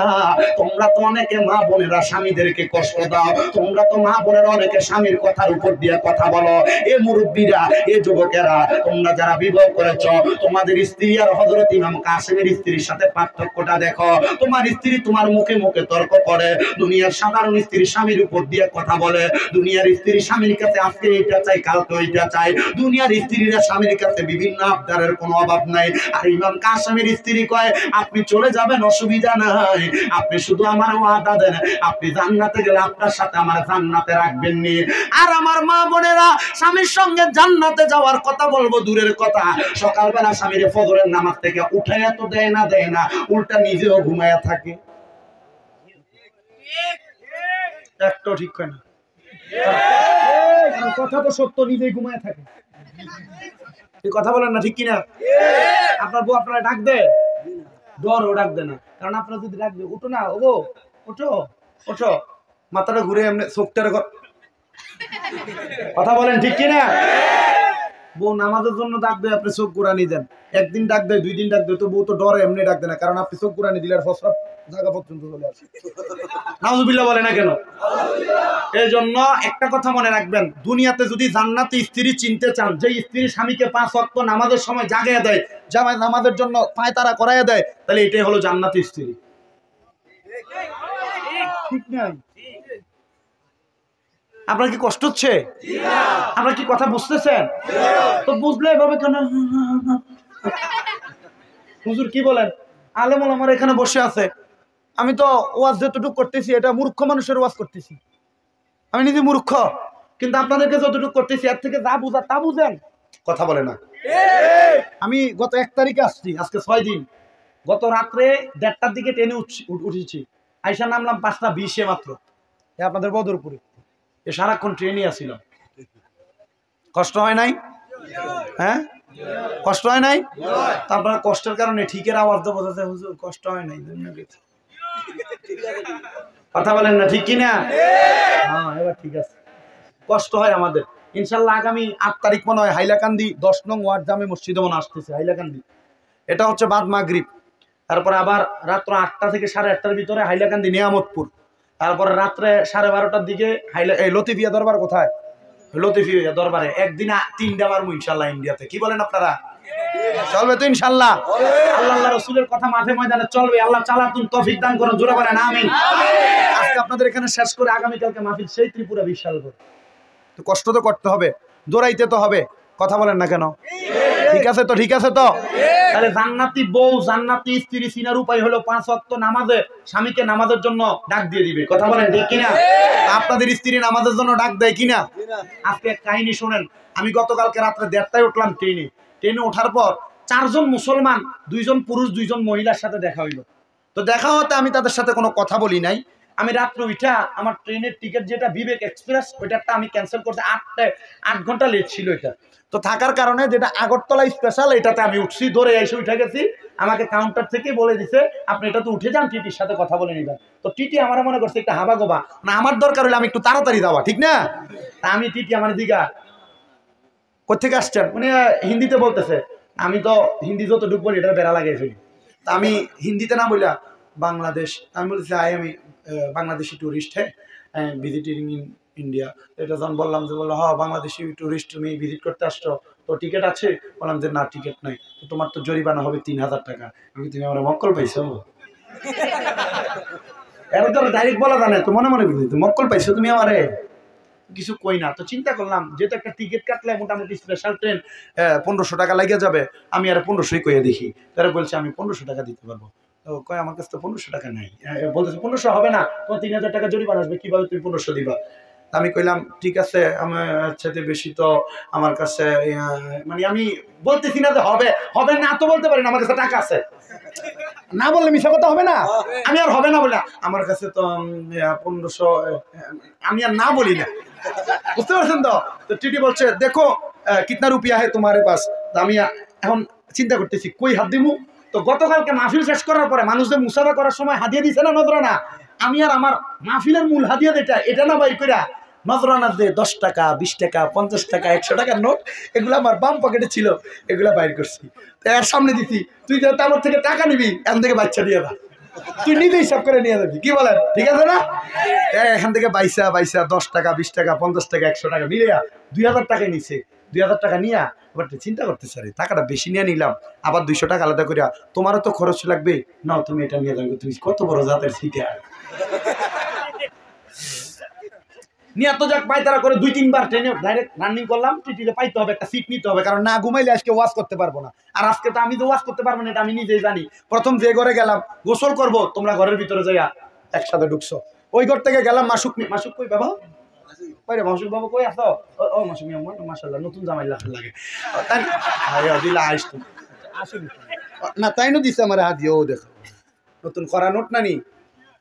তোমরা তো অনেকে মা বোনেরা স্বামীদেরকে কষ্ট দাও, তোমরা তো মা বোনেরা অনেকে স্বামীর কথার উপর দিয়ে কথা বলো। এ মুরব্বীরা, এ যুবকেরা, তোমরা যারা বিবাহ করেছ, তোমাদের স্ত্রী আর হযরত ইমাম কাসেমের স্ত্রীর সাথে পার্থক্যটা দেখো। তোমার স্ত্রী তোমার মুখে মুখে তর্ক করে, দুনিয়ার সাধারণ স্ত্রী স্বামীর উপর দিয়ে কথা বলে, দুনিয়ার স্ত্রী স্বামীর কাছে আজকে এটা চাই কালকে ওইটা চাই, দুনিয়ার স্ত্রীরা স্বামীর কাছে বিভিন্ন আবদারের কোনো অভাব নাই। আর ইমাম কাসেমের স্ত্রী কয়, আপনি চলে যাবেন অসুবিধা নাই, আপনি শুধু আমার ওয়াদা দেন, আপনি জান্নাতে গেলে আপনার সাথে আমার জান্নাতে রাখবেন নি। আর আমার মা বোনেরা স্বামীর সঙ্গে জান্নাতে যাওয়ার কথা বলবো দূরের কথা, সকালবেলা স্বামীর ফজরের নামাজ থেকে উঠাইয়া তো দেয় না, উল্টা নিজেও ঘুমায়া থাকে। একটাও ঠিক হয় না, কথা তো সত্য, নিজেই ঘুমায় থাকে। এই কথা বলেন না ঠিক কিনা? আপনার বউ আপনারা ডাক দেয়, ডর ও ডাক দেয় না, কারণ আপনারা যদি ডাক দেয়, উঠো না, ও ওঠো ওঠো, মাথাটা ঘুরে এমনি চোখটার কথা বলেন ঠিক কিনা? বউ নামাজের জন্য ডাক দেয়, আপনি চোখ ঘুরানি দেন, একদিন ডাক দেয়, 2 দিন ডাক দেয়, তো বউ তো ডরে এমনি ডাক দেয় না, কারণ আপনি চোখ ঘুরানি দিলে আর ফসফাস জায়গা পর্যন্ত চলে আসে। নাউজুবিল্লাহ বলে না কেন? এই জন্য একটা কথা মনে রাখবেন, দুনিয়াতে যদি জান্নাতি স্ত্রী চিনতে চান, যে স্ত্রী স্বামীকে 5 ওয়াক্ত নামাজের সময় জাগিয়ে দেয়, জামাই নামাজের জন্য পায়তারা করাইয়া দেয়, তাহলে এটাই হলো জান্নাতি স্ত্রী। ঠিক নাই? আপনার কি কষ্ট হচ্ছে? আপনার কি কথা বুঝতেছেন? তো বুঝলে এভাবে কেন? হুজুর কি বলেন? আলেম ওলামারা এখানে বসে আছে, আমি তো ওয়াজ যতটুকু করতেছি এটা মূর্খ মানুষের ওয়াজ করতেছি, আমি নিজে মূর্খ, কিন্তু আপনাদেরকে যতটুকু করতেছি এর থেকে যা বুঝা তা বুঝেন। কথা বলে না? আমি গত 1 তারিখে আসছি, আজকে 6 দিন। গত রাত্রে 1:30টার দিকে ট্রেনে উঠেছি, আইসা নামলাম 5:20 মাত্র আপনাদের বদরপুরে। সারাক্ষণ ট্রেনে আসছিলাম। কষ্ট হয় নাই? হ্যাঁ, কষ্ট হয় নাই? আপনার কষ্টের কারণে ঠিকের আওয়াজ তো বোঝা যায়, হুজুর কষ্ট হয় নাই। কথা বলেন না ঠিক কিনা? হ্যাঁ, এবার ঠিক আছে। কষ্ট হয় আমাদের। ইনশাল্লাহ আগামী 8 তারিখ মনে হয় হাইলাকান্দি 10 নং ওয়ার্ড জামে মসজিদে মনে আসতেছে হাইলাকান্দি। এটা হচ্ছে বাদ মাগরিব। তারপরে আবার রাত্র 8টা থেকে 8:30টার ভিতরে হাইলাকান্দি নিয়ামতপুর। তারপরে রাত্রে 12:30টার দিকে লতিফিয়া দরবার। কোথায়? লতিফিয়া দরবারে। একদিন 3টা মারবো ইনশাল্লাহ ইন্ডিয়াতে। কি বলেন আপনারা? চলবে তো ইনশাল্লাহ? আল্লাহ রাসূলের কথা মাঠে ময়দানে চলবে। আল্লাহ চালাতুন তৌফিক দান করুন, জোরে বলেন আমিন। আজকে আপনাদের এখানে শেষ করে আগামীকালকে মাহফিল সেই ত্রিপুরা বিশাল করে। তো কষ্ট তো করতে হবে, দৌড়াইতে তো হবে। কথা বলেন না কেন? ঠিক আছে তো? ঠিক আছে তো? তাহলে জান্নাতি বউ জান্নাতি স্ত্রী চিনার উপায় হলো 5 ওয়াক্ত নামাজে স্বামীকে নামাজের জন্য ডাক দিয়ে দিবে। কথা বলেন ঠিক কিনা? আপনাদের স্ত্রী নামাজের জন্য ডাক দেয় কিনা? আজকে এক কাহিনী শোনেন। আমি গতকালকে রাত্রে 1:30টায় উঠলাম ট্রেনে ওঠার পর 4 জন মুসলমান, 2 জন পুরুষ 2 জন মহিলার সাথে দেখা হইলো। তো দেখা হতে আমি তাদের সাথে কোনো কথা বলি নাই। আমি রাত্রে উঠা আমার ট্রেনের টিকিট যেটা বিবেক এক্সপ্রেস, ওইটারটা আমি ক্যান্সেল করছি। 8 ঘন্টা লেট ছিল এটা। তো থাকার কারণে যেটা আগরতলা স্পেশাল, এটাতে আমি উঠছি, ধরে এসে উঠে গেছি। আমাকে কাউন্টার থেকে বলে দিছে আপনি এটা তো উঠে যান, টিটির সাথে কথা বলে নিবেন। তো টিটি আমার মনে করছে একটা হাবা গোবা না, আমার দরকার হলে আমি একটু তাড়াতাড়ি যাওয়া, ঠিক না? তা আমি টিটি আমার দিঘা কোথেকে আসছেন, মানে হিন্দিতে বলতেছে। আমি তো হিন্দি যতটুকু বলি এটা বেড়া লাগিয়ে ফেলি। তা আমি হিন্দিতে না বললাম বাংলাদেশ, আমি বলছি আমি বাংলাদেশি টুরিস্ট হ্যাঁ, ভিজিটিং ইন ইন্ডিয়া। এটা যখন বললাম যে বললো হ্যাঁ বাংলাদেশি টুরিস্ট, তুমি ভিজিট করতে আসছো, তো টিকিট আছে? বললাম যে না টিকিট নাই। তো তোমার তো জরিমানা হবে 3000 টাকা। আমি তুমি আমার মক্কল পাইছো? এটা তো ডাইরেক্ট বলা জানে তো, মনে মনে বুঝলি মক্কল পাইছো তুমি আমারে? কিছু কই না। তো চিন্তা করলাম যেহেতু একটা টিকিট কাটলে মোটামুটি স্পেশাল ট্রেন 1500 টাকা লাগে যাবে, আমি আর 1500ই কইয়া দেখি। তারা বলছে আমি 1500 টাকা দিতে পারবো। তো কয় আমার কাছে তো 1500 টাকা নাই। বলতেছে 1500 হবে না, তোমার 3000 টাকা জরিমানা আসবে, কিভাবে তুমি 1500 দিবা? আমি কইলাম ঠিক আছে, আমার সাথে বেশি তো আমার কাছে, মানে আমি বলতেছি না যে হবে না তো বলতে পারি না, আমার কাছে টাকা আছে। না বললে মিশা কথা হবে না, আমি আর হবে না বলে আমার কাছে তো 1500, আমি আর না বলি না, বুঝতে পারছেন তো? তো টিটি বলছে দেখো কিতনা রুপিয়া হে তোমারে পাস। আমি এখন চিন্তা করতেছি কই হাত দিমু। তো গতকালকে মাহফিল শেষ করার পরে মানুষদের মুসাফা করার সময় হাদিয়া দিছে না নজরানা, আমি আর আমার মাহফিলের মূল হাদিয়া এটা না বাই কইরা নজরানা যে 10 টাকা 20 টাকা 50 টাকা 100 টাকার নোট এগুলো আমার বাম পকেটে ছিল, এগুলা বাইর করছি, এর সামনে দিছি, তুই যে আমার থেকে টাকা নিবি এখান থেকে বাচ্চা দিয়ে দা, তুই নিজে হিসাব করে নিয়ে যাবি, কি বলেন ঠিক আছে না? এখান থেকে বাইসা 10 টাকা 20 টাকা 50 টাকা 100 টাকা মিলে 2000 টাকা নিছে। 2000 টাকা নিয়া এবার চিন্তা করতেছে আরে টাকাটা বেশি নিয়ে নিলাম, আবার 200 টাকা আলাদা করিয়া তোমারও তো খরচ লাগবে, নাও তুমি এটা নিয়ে যাবে, তুমি কত বড় জাতের সিটে নিয়ে তো যাক পায়তারা করে 2-3 বার ট্রেনে ডাইরেক্ট রানিং করলাম। টিটিতে পাইতে হবে, একটা সিট নিতে হবে, কারণ না ঘুমাইলে আজকে ওয়াজ করতে পারবো না। আর আজকে তো আমি তো ওয়াজ করতে পারবো না, এটা আমি নিজেই জানি। প্রথম যে ঘরে গেলাম গোসল করব, তোমরা ঘরের ভিতরে যাইয়া একসাথে ঢুকছো, ওই ঘর থেকে গেলাম মাসুক কই বাবা, কইরে মাসুক বাবা কই আছো? ও মাসুক মাশাআল্লাহ নতুন জামাই লাগে তাই দিলা আইস তুমি না, তাইনো দিছে আমার হাত দিয়ে, ও দেখো নতুন করা নোট না নি,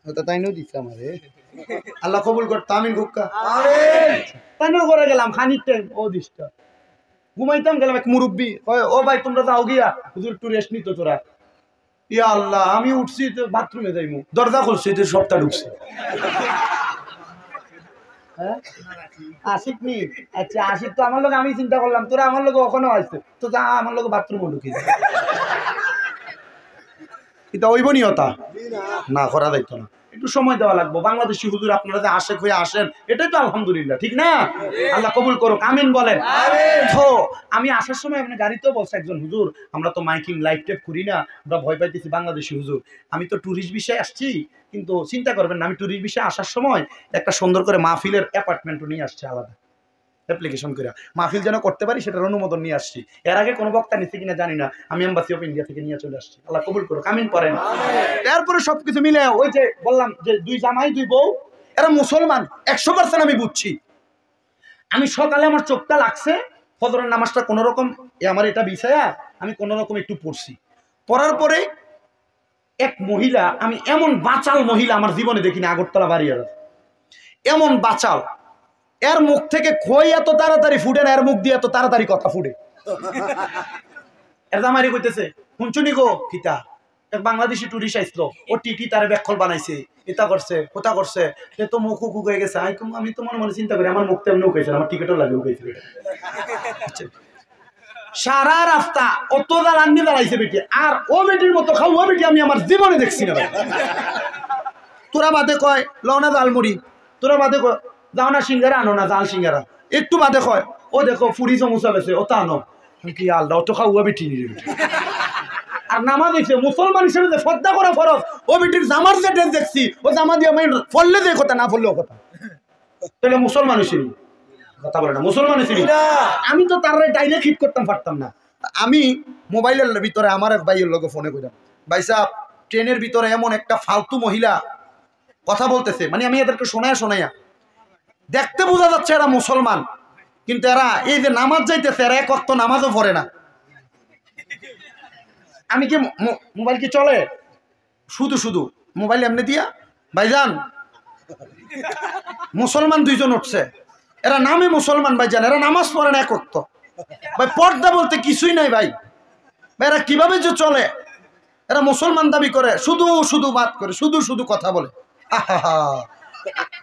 ওটা তাইনো দিছে আমারে, আল্লাহ কবুল করতে আমিন গুক্কা আমিন। তাইনো করে গেলাম খানিক টাইম, ও দিশটা ঘুমাইতাম, গেলাম এক মুরব্বি কয় ও ভাই তোমরা যাও গিয়া হুজুর একটু রেস্ট নিত তোরা। ইয়া আল্লাহ, আমি উঠছি তো বাথরুমে যাইমু, দরজা খুলছি তো সবটা ঢুকছে। আশিক নি আচ্ছা, আশিক তো আমার লোক, আমি চিন্তা করলাম তোরা আমার লোক ওখানে আসছে, তো যা আমার লোক বাথরুমে ঢুকিয়েছে, এটা ঐবনীয়তা না করা যাইতো না, একটু সময় দেওয়া লাগবে। বাংলাদেশি হুজুর আপনারা যে আশেক হয়ে আসেন, এটাই তো আলহামদুলিল্লাহ, ঠিক না? আল্লাহ কবুল করুক, আমিন বলেন। তো আমি আসার সময় আপনি গাড়িতেও বলছে একজন হুজুর, আমরা তো মাইকিং লাইভ টেপ করি না, আমরা ভয় পাইতেছি বাংলাদেশি হুজুর, আমি তো ট্যুরিস্ট বিষয়ে আসছি, কিন্তু চিন্তা করবেন না, আমি ট্যুরিস্ট বিষয়ে আসার সময় একটা সুন্দর করে মাহফিলের অ্যাপার্টমেন্টও নিয়ে আসছি, আলাদা অ্যাপ্লিকেশন করে মাহফিল যেন করতে পারি সেটার অনুমোদন নিয়ে আসছি। এর আগে কোনো বক্তা নিচ্ছে কিনা জানি না, আমি এম্বাসি অফ ইন্ডিয়া থেকে নিয়ে চলে আসছি, আল্লাহ কবুল করুক, আমিন পড়েন। তারপরে সবকিছু মিলে ওই যে বললাম যে 2 জামাই 2 বউ, এরা মুসলমান 100% আমি বুঝছি। আমি সকালে আমার চোখটা লাগছে, ফজরের নামাজটা কোনো রকম আমার এটা বিছায়া আমি কোনো রকম একটু পড়ছি, পড়ার পরে এক মহিলা, আমি এমন বাচাল মহিলা আমার জীবনে দেখিনি, আগরতলা বাড়িয়ার এমন বাচাল, এর মুখ থেকে খই এত তাড়াতাড়ি ফুটে না, এর মুখ দিয়ে এত তাড়াতাড়ি কথা ফুটে। এর জামারি কইতেছে শুনছুনি গো কিতা, এক বাংলাদেশি টুরিস্ট আইসলো, ও টিটি তার ব্যাকল বানাইছে, এটা করছে কোথা করছে, সে তো মুখ উক হয়ে গেছে। আমি তো মনে মনে চিন্তা করি আমার মুখ তেমনি উঠেছে, আমার টিকিটও লাগে উঠেছিল। সারা রাস্তা অত দাঁড়ানি দাঁড়াইছে বেটি, আর ও বেটির মতো খাও ও বেটি আমি আমার জীবনে দেখছি না। তোরা বাদে কয় লওনা জালমুড়ি, তোরা বাদে কয় যাও না সিঙ্গারা আনো না, জাল সিঙ্গারা একটু বাদে কয় ও দেখো ফুরি সমোসা বেছে ওটা আনো, কি আল্লাহ অত খাওয়া বেটি নি। আর নামাজ হয়েছে মুসলমান হিসেবে যে ফর্দা করা ফরজ, ও বেটির জামার যে ড্রেস দেখছি ও জামা দিয়ে আমি পড়লে যে কথা, না পড়লেও কথা, তাহলে মুসলমান হিসেবে কথা বলে না, মুসলমান হিসেবে। আমি তো তার ডাইরেক্ট হিট করতাম পারতাম না। আমি মোবাইলের ভিতরে আমার এক ভাইয়ের লোকে ফোনে কইলাম, ভাই সাহেব ট্রেনের ভিতরে এমন একটা ফালতু মহিলা কথা বলতেছে, মানে আমি এদেরকে শোনায়া দেখতে বোঝা যাচ্ছে এরা মুসলমান, কিন্তু এরা এই যে নামাজ যাইতেছে এরা এক ওয়াক্ত নামাজও পড়ে না। আমি কি মোবাইল কি চলে শুধু মোবাইল এমনি দিয়া, ভাইজান মুসলমান 2 জন উঠছে, এরা নামে মুসলমান ভাইজান, এরা নামাজ পড়ে না এক ওয়াক্ত, ভাই পর্দা বলতে কিছুই নাই ভাই, এরা কিভাবে যে চলে, এরা মুসলমান দাবি করে, শুধু বাত করে, শুধু কথা বলে।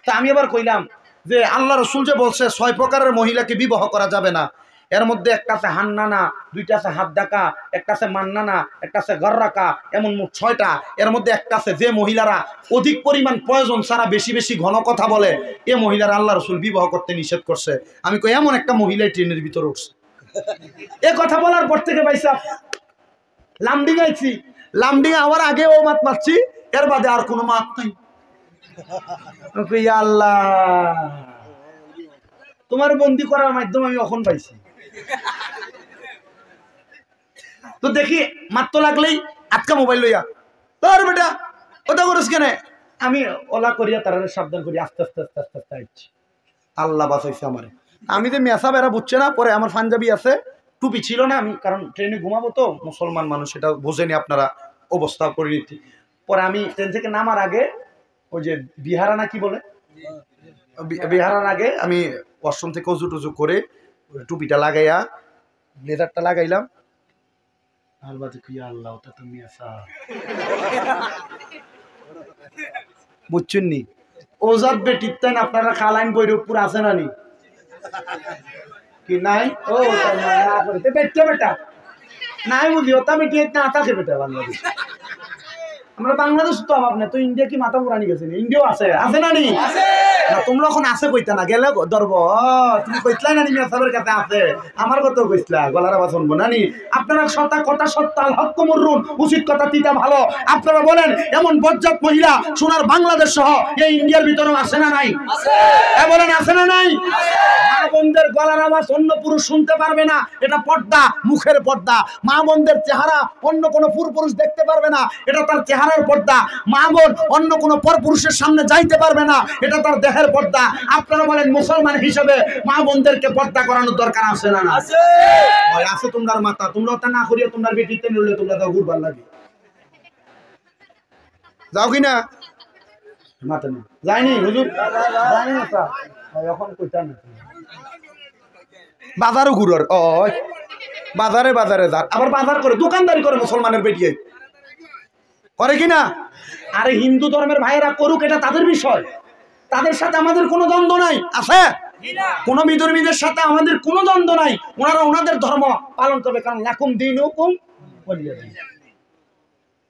তা আমি আবার কইলাম যে আল্লাহ রসুল যে বলছে 6 প্রকারের মহিলাকে বিবাহ করা যাবে না, এর মধ্যে একটা আছে হান্নানা, 2টা আছে হাত ডাকা, একটা আছে মান্নানা, একটা আছে গররাকা, এমন মোট 6টা। এর মধ্যে একটা আছে যে মহিলারা অধিক পরিমাণ প্রয়োজন ছাড়া বেশি ঘন কথা বলে, এ মহিলারা আল্লাহ রসুল বিবাহ করতে নিষেধ করছে। আমি কই এমন একটা মহিলাই ট্রেনের ভিতরে উঠছে। এ কথা বলার পর থেকে ভাই সাহেব লামডিং আইছি, লামডিং আওয়ার আগে ও মাত মারছি, এর বাদে আর কোনো মাত নাই। আল্লাহ তোমার বন্দি করার মাধ্যম আমি এখন পাইছি। তো দেখি মাত্র লাগলেই আটকা মোবাইল লইয়া, তোর বেটা ওটা করিস কেন, আমি ওলা করিয়া তারা সাবধান করি আস্তে আস্তে আইছি। আল্লাহ বাঁচাইছে আমারে। আমি যে মেসা বেড়া বুঝছে না, পরে আমার পাঞ্জাবি আছে, টুপি ছিল না, আমি কারণ ট্রেনে ঘুমাবো তো, মুসলমান মানুষ এটা বোঝেনি আপনারা, অবস্থা পরিণতি। পরে আমি ট্রেন থেকে নামার আগে ওই যে বিহারানা কি বলে, বিহারার আগে আমি ওয়াশরুম থেকে অজু টুজু করে টুপিটা লাগাইয়া ব্লেজারটা লাগাইলাম। বুঝছেন নি ওজাত বেটি তাই আপনারা খালাইন বৈরবপুর আছে না নি কি নাই? ও বেটা বেটা নাই বুঝি ওটা বেটি না থাকে বেটা বাংলাদেশ। আমরা বাংলাদেশ তো অভাব না, তো ইন্ডিয়া কি মাথা পুরানি গেছে? ইন্ডিয়াও আছে, আছে না নি? না তোমরা এখন আছে কইতা না, গেলে ধরব। তুমি কইতলাই না নি মেসাবের কাছে আছে, আমার কথা কইতলা গলার আওয়াজ শুনবো না নি? আপনারা সত্তা কথা সত্তা হক মরুন, উচিত কথা তিতা ভালো। আপনারা বলেন এমন বজ্জাত মহিলা সোনার বাংলাদেশ সহ এই ইন্ডিয়ার ভিতরেও আছে না নাই? আছে। বলেন আছে না নাই? মা বোনদের গলার আওয়াজ অন্য পুরুষ শুনতে পারবে না, এটা পর্দা, মুখের পর্দা। মা বোনদের চেহারা অন্য কোনো পুরুষ দেখতে পারবে না, এটা তার চেহারার পর্দা। মা বোন অন্য কোনো পরপুরুষের সামনে যাইতে পারবে না, এটা তার দেহের পর্দা। আপনারা বলেন মুসলমান হিসেবে মা বোনদেরকে পর্দা করানোর দরকার আছে না? আছে। আছে তোমার মাথা, তোমরা ওটা না করিয়া তোমার বেটিতে নিলে তোমরা তো ঘুরবার লাগে যাও কিনা মাথা না যায়নি হুজুর, যায়নি মাথা এখন কইতা না বাজারও ঘুরার। ও বাজারে বাজারে যার আবার বাজার করে দোকানদারি করে মুসলমানের বেটিয়ে করে কিনা? আরে হিন্দু ধর্মের ভাইয়েরা করুক, এটা তাদের বিষয়, তাদের সাথে আমাদের কোনো দ্বন্দ্ব নাই। আছে কোন বিধর্মীদের সাথে আমাদের কোনো দ্বন্দ্ব নাই, ওনারা ওনাদের ধর্ম পালন করবে, কারণ লাকুম দীনুকুম ওয়ালিয়া দীন।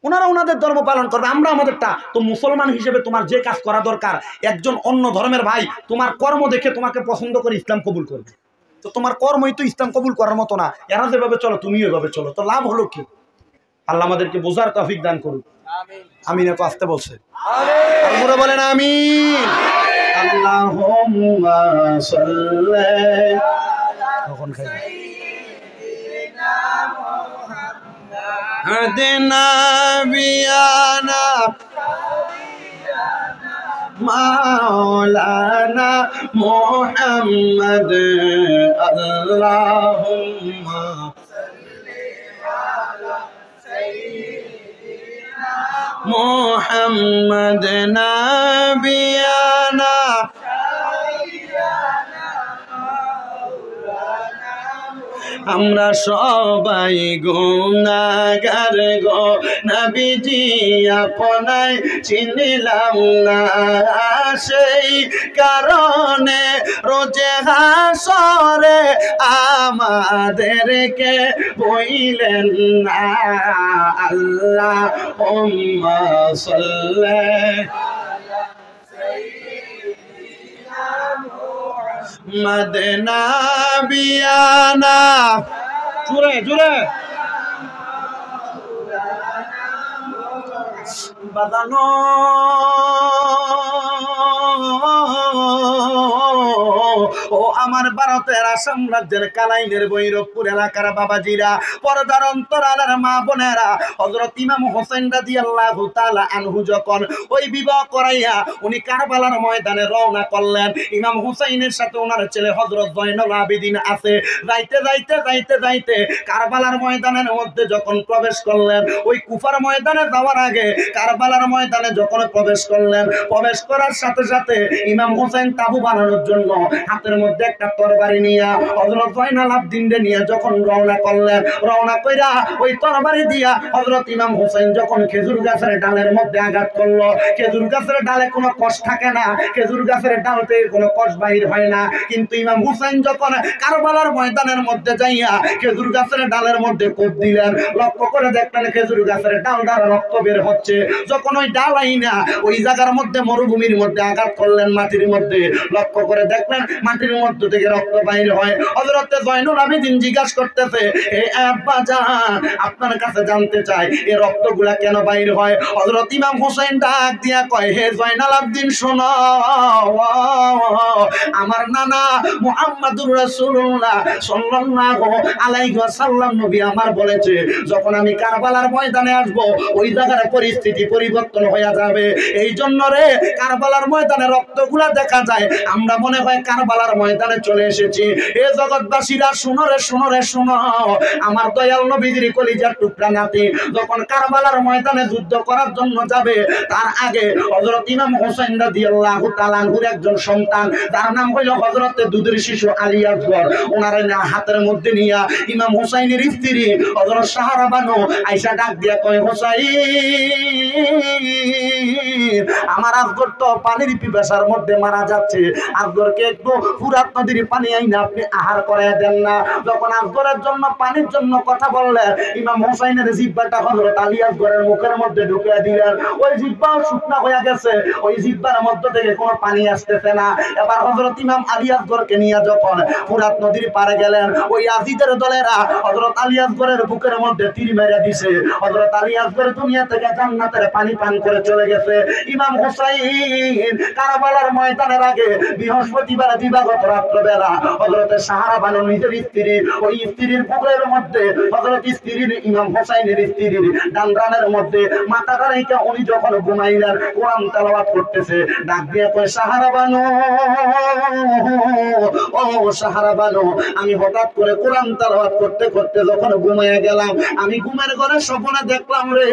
ওনারা ওনাদের ধর্ম পালন করবে, আমরা আমাদেরটা। তো মুসলমান হিসেবে তোমার যে কাজ করা দরকার, একজন অন্য ধর্মের ভাই তোমার কর্ম দেখে তোমাকে পছন্দ করে ইসলাম কবুল করবে, তো তোমার কর্মই তো ইসলাম কবুল করার মতো না। এরা যেভাবে চলো তুমিও এভাবে চলো, তো লাভ হলো কি? আল্লাহ আমাদেরকে বোঝার তৌফিক দান করুক। আমিন। এত আসতে বলছে আমিন বলেন আমিন। আল্লাহুম্মা সাল্লি তখন খাই হাদিনা বিয়ানা মাওলানা মুহাম্মদ আল্লাহুম্মা মুহাম্মদ নাবিয়ানা আমরা সবাই গুনাহগার গো নবীজি আপনায় চিনলাম না, সেই কারণে রোজে হাসরে আমাদেরকে বইলেন না। আল্লাহুম্মা সাল্লি মদনা বিয়ানা জুড়ে জুড়ে বাজানো ও আমার ভারতের আসাম রাজ্যের কালাইনের বৈরবপুর এলাকার বাবাজিরা, পর্দার অন্তরালের মা বোনেরা, হযরত ইমাম হোসেন রাদিয়াল্লাহু তাআলা আনহু যখন ওই বিবাহ করাইয়া উনি কারবালার ময়দানে রওনা করলেন, ইমাম হুসাইনের সাথে ওনার ছেলে হযরত জয়নুল আবেদিন আছে। যাইতে যাইতে যাইতে যাইতে কারবালার ময়দানের মধ্যে যখন প্রবেশ করলেন, ওই কুফার ময়দানে যাওয়ার আগে কারবালার ময়দানে যখন প্রবেশ করলেন, প্রবেশ করার সাথে সাথে ইমাম হোসেন তাবু বানানোর জন্য হাতের মধ্যে একটা তরবারি নিয়ে হযরত জয়নুল আবেদিনকে নিয়ে যখন রওনা করলেন, রওনা কইরা ওই তরবারি দিয়া হযরত ইমাম হোসেন যখন খেজুর গাছের ডালের মধ্যে আঘাত করলো, খেজুর গাছের ডালে কোনো কষ থাকে না, খেজুর গাছের ডাল থেকে কোনো কষ বাহির হয় না, কিন্তু ইমাম হোসেন যখন কারবালার ময়দানের মধ্যে যাইয়া খেজুর গাছের ডালের মধ্যে কোপ দিলেন, লক্ষ্য করে দেখলেন খেজুর গাছের ডাল দ্বারা রক্ত বের হচ্ছে। যখন ওই ডাল আইনা ওই জায়গার মধ্যে মরুভূমির মধ্যে আঘাত করলেন, মাটির মধ্যে, লক্ষ্য করে দেখলেন মাটির মধ্যে থেকে রক্ত বাইর হয়। হযরত জয়নুল আবেদিন জিজ্ঞাসা করতেছে, হে আব্বা জান, আপনার কাছে জানতে চাই এই রক্তগুলা কেন বাইর হয়? হযরত ইমাম হোসেন ডাক দিয়া কয়, হে জয়নুল আবেদিন শোনো, আমার নানা মুহাম্মাদুর রাসূলুল্লাহ সাল্লাল্লাহু আলাইহি ওয়াসাল্লাম নবী আমার বলেছে, যখন আমি কারবালার ময়দানে আসব ওই জায়গার পরিস্থিতি পরিবর্তন হয়ে যাবে। এই জন্য রে কারবালার ময়দানে রক্তগুলা দেখা যায়, আমরা মনে হয় কারবালা কারবালার ময়দানে চলে এসেছি। এ জগৎবাসীরা শুনো রে, শুনো রে, শুনো। আমার দয়াল নবীজির কলিজার টুকরা নাতি যখন কারবালার ময়দানে যুদ্ধ করার জন্য যাবে, তার আগে হযরত ইমাম হোসেন রাদিয়াল্লাহু তাআলা আনহুর একজন সন্তান, তার নাম হইল হযরতে দুধের শিশু আলী আসগর, ওনার হাতের মধ্যে নিয়া ইমাম হোসাইনের স্ত্রী হযরত সাহারা বানু আয়েশা ডাক দিয়া কয়, হোসাইন, আমার আসগর তো পানির পিপাসার মধ্যে মারা যাচ্ছে, আসগরকে একটু ফুরাত নদীর পানি আইনা আপনি আহার করে দেন না। যখন আসগরের জন্য পানির জন্য কথা বললেন, ইমাম হোসাইনের জিহ্বাটা হযরত আলী আসগরের মুখের মধ্যে ঢুকিয়ে দিলেন। ওই জিহ্বাও শুকনা হয়ে গেছে, ওই জিহ্বার মধ্যে থেকে কোনো পানি আসতেছে না। এবার হযরত ইমাম আলী আসগরকে নিয়ে যখন ফুরাত নদীর পারে গেলেন, ওই আজিদের দলেরা হযরত আলী আসগরের বুকের মধ্যে তীর মেরে দিছে। হযরত আলী আসগর দুনিয়া থেকে জান্নাতের পানি পান করে চলে গেছে। ইমাম হোসাইন কারবালার ময়দানের আগে বৃহস্পতিবার দিবাগত রাত্রবেলা হযরত সাহারা বানু নিজের স্ত্রী, ওই স্ত্রীর বুকের মধ্যে হযরত স্ত্রীর ইমাম হোসাইনের স্ত্রীর ডান রানের মধ্যে মাথাটা রেখে উনি যখন ঘুমাইলেন, কোরআন তেলাওয়াত করতেছে। ডাক দিয়ে কয়, সাহারা বানু, ও সাহারা বানু, আমি হঠাৎ করে কোরআন তেলাওয়াত করতে করতে যখন ঘুমিয়ে গেলাম, আমি ঘুমের ঘরে স্বপ্নে দেখলাম রে,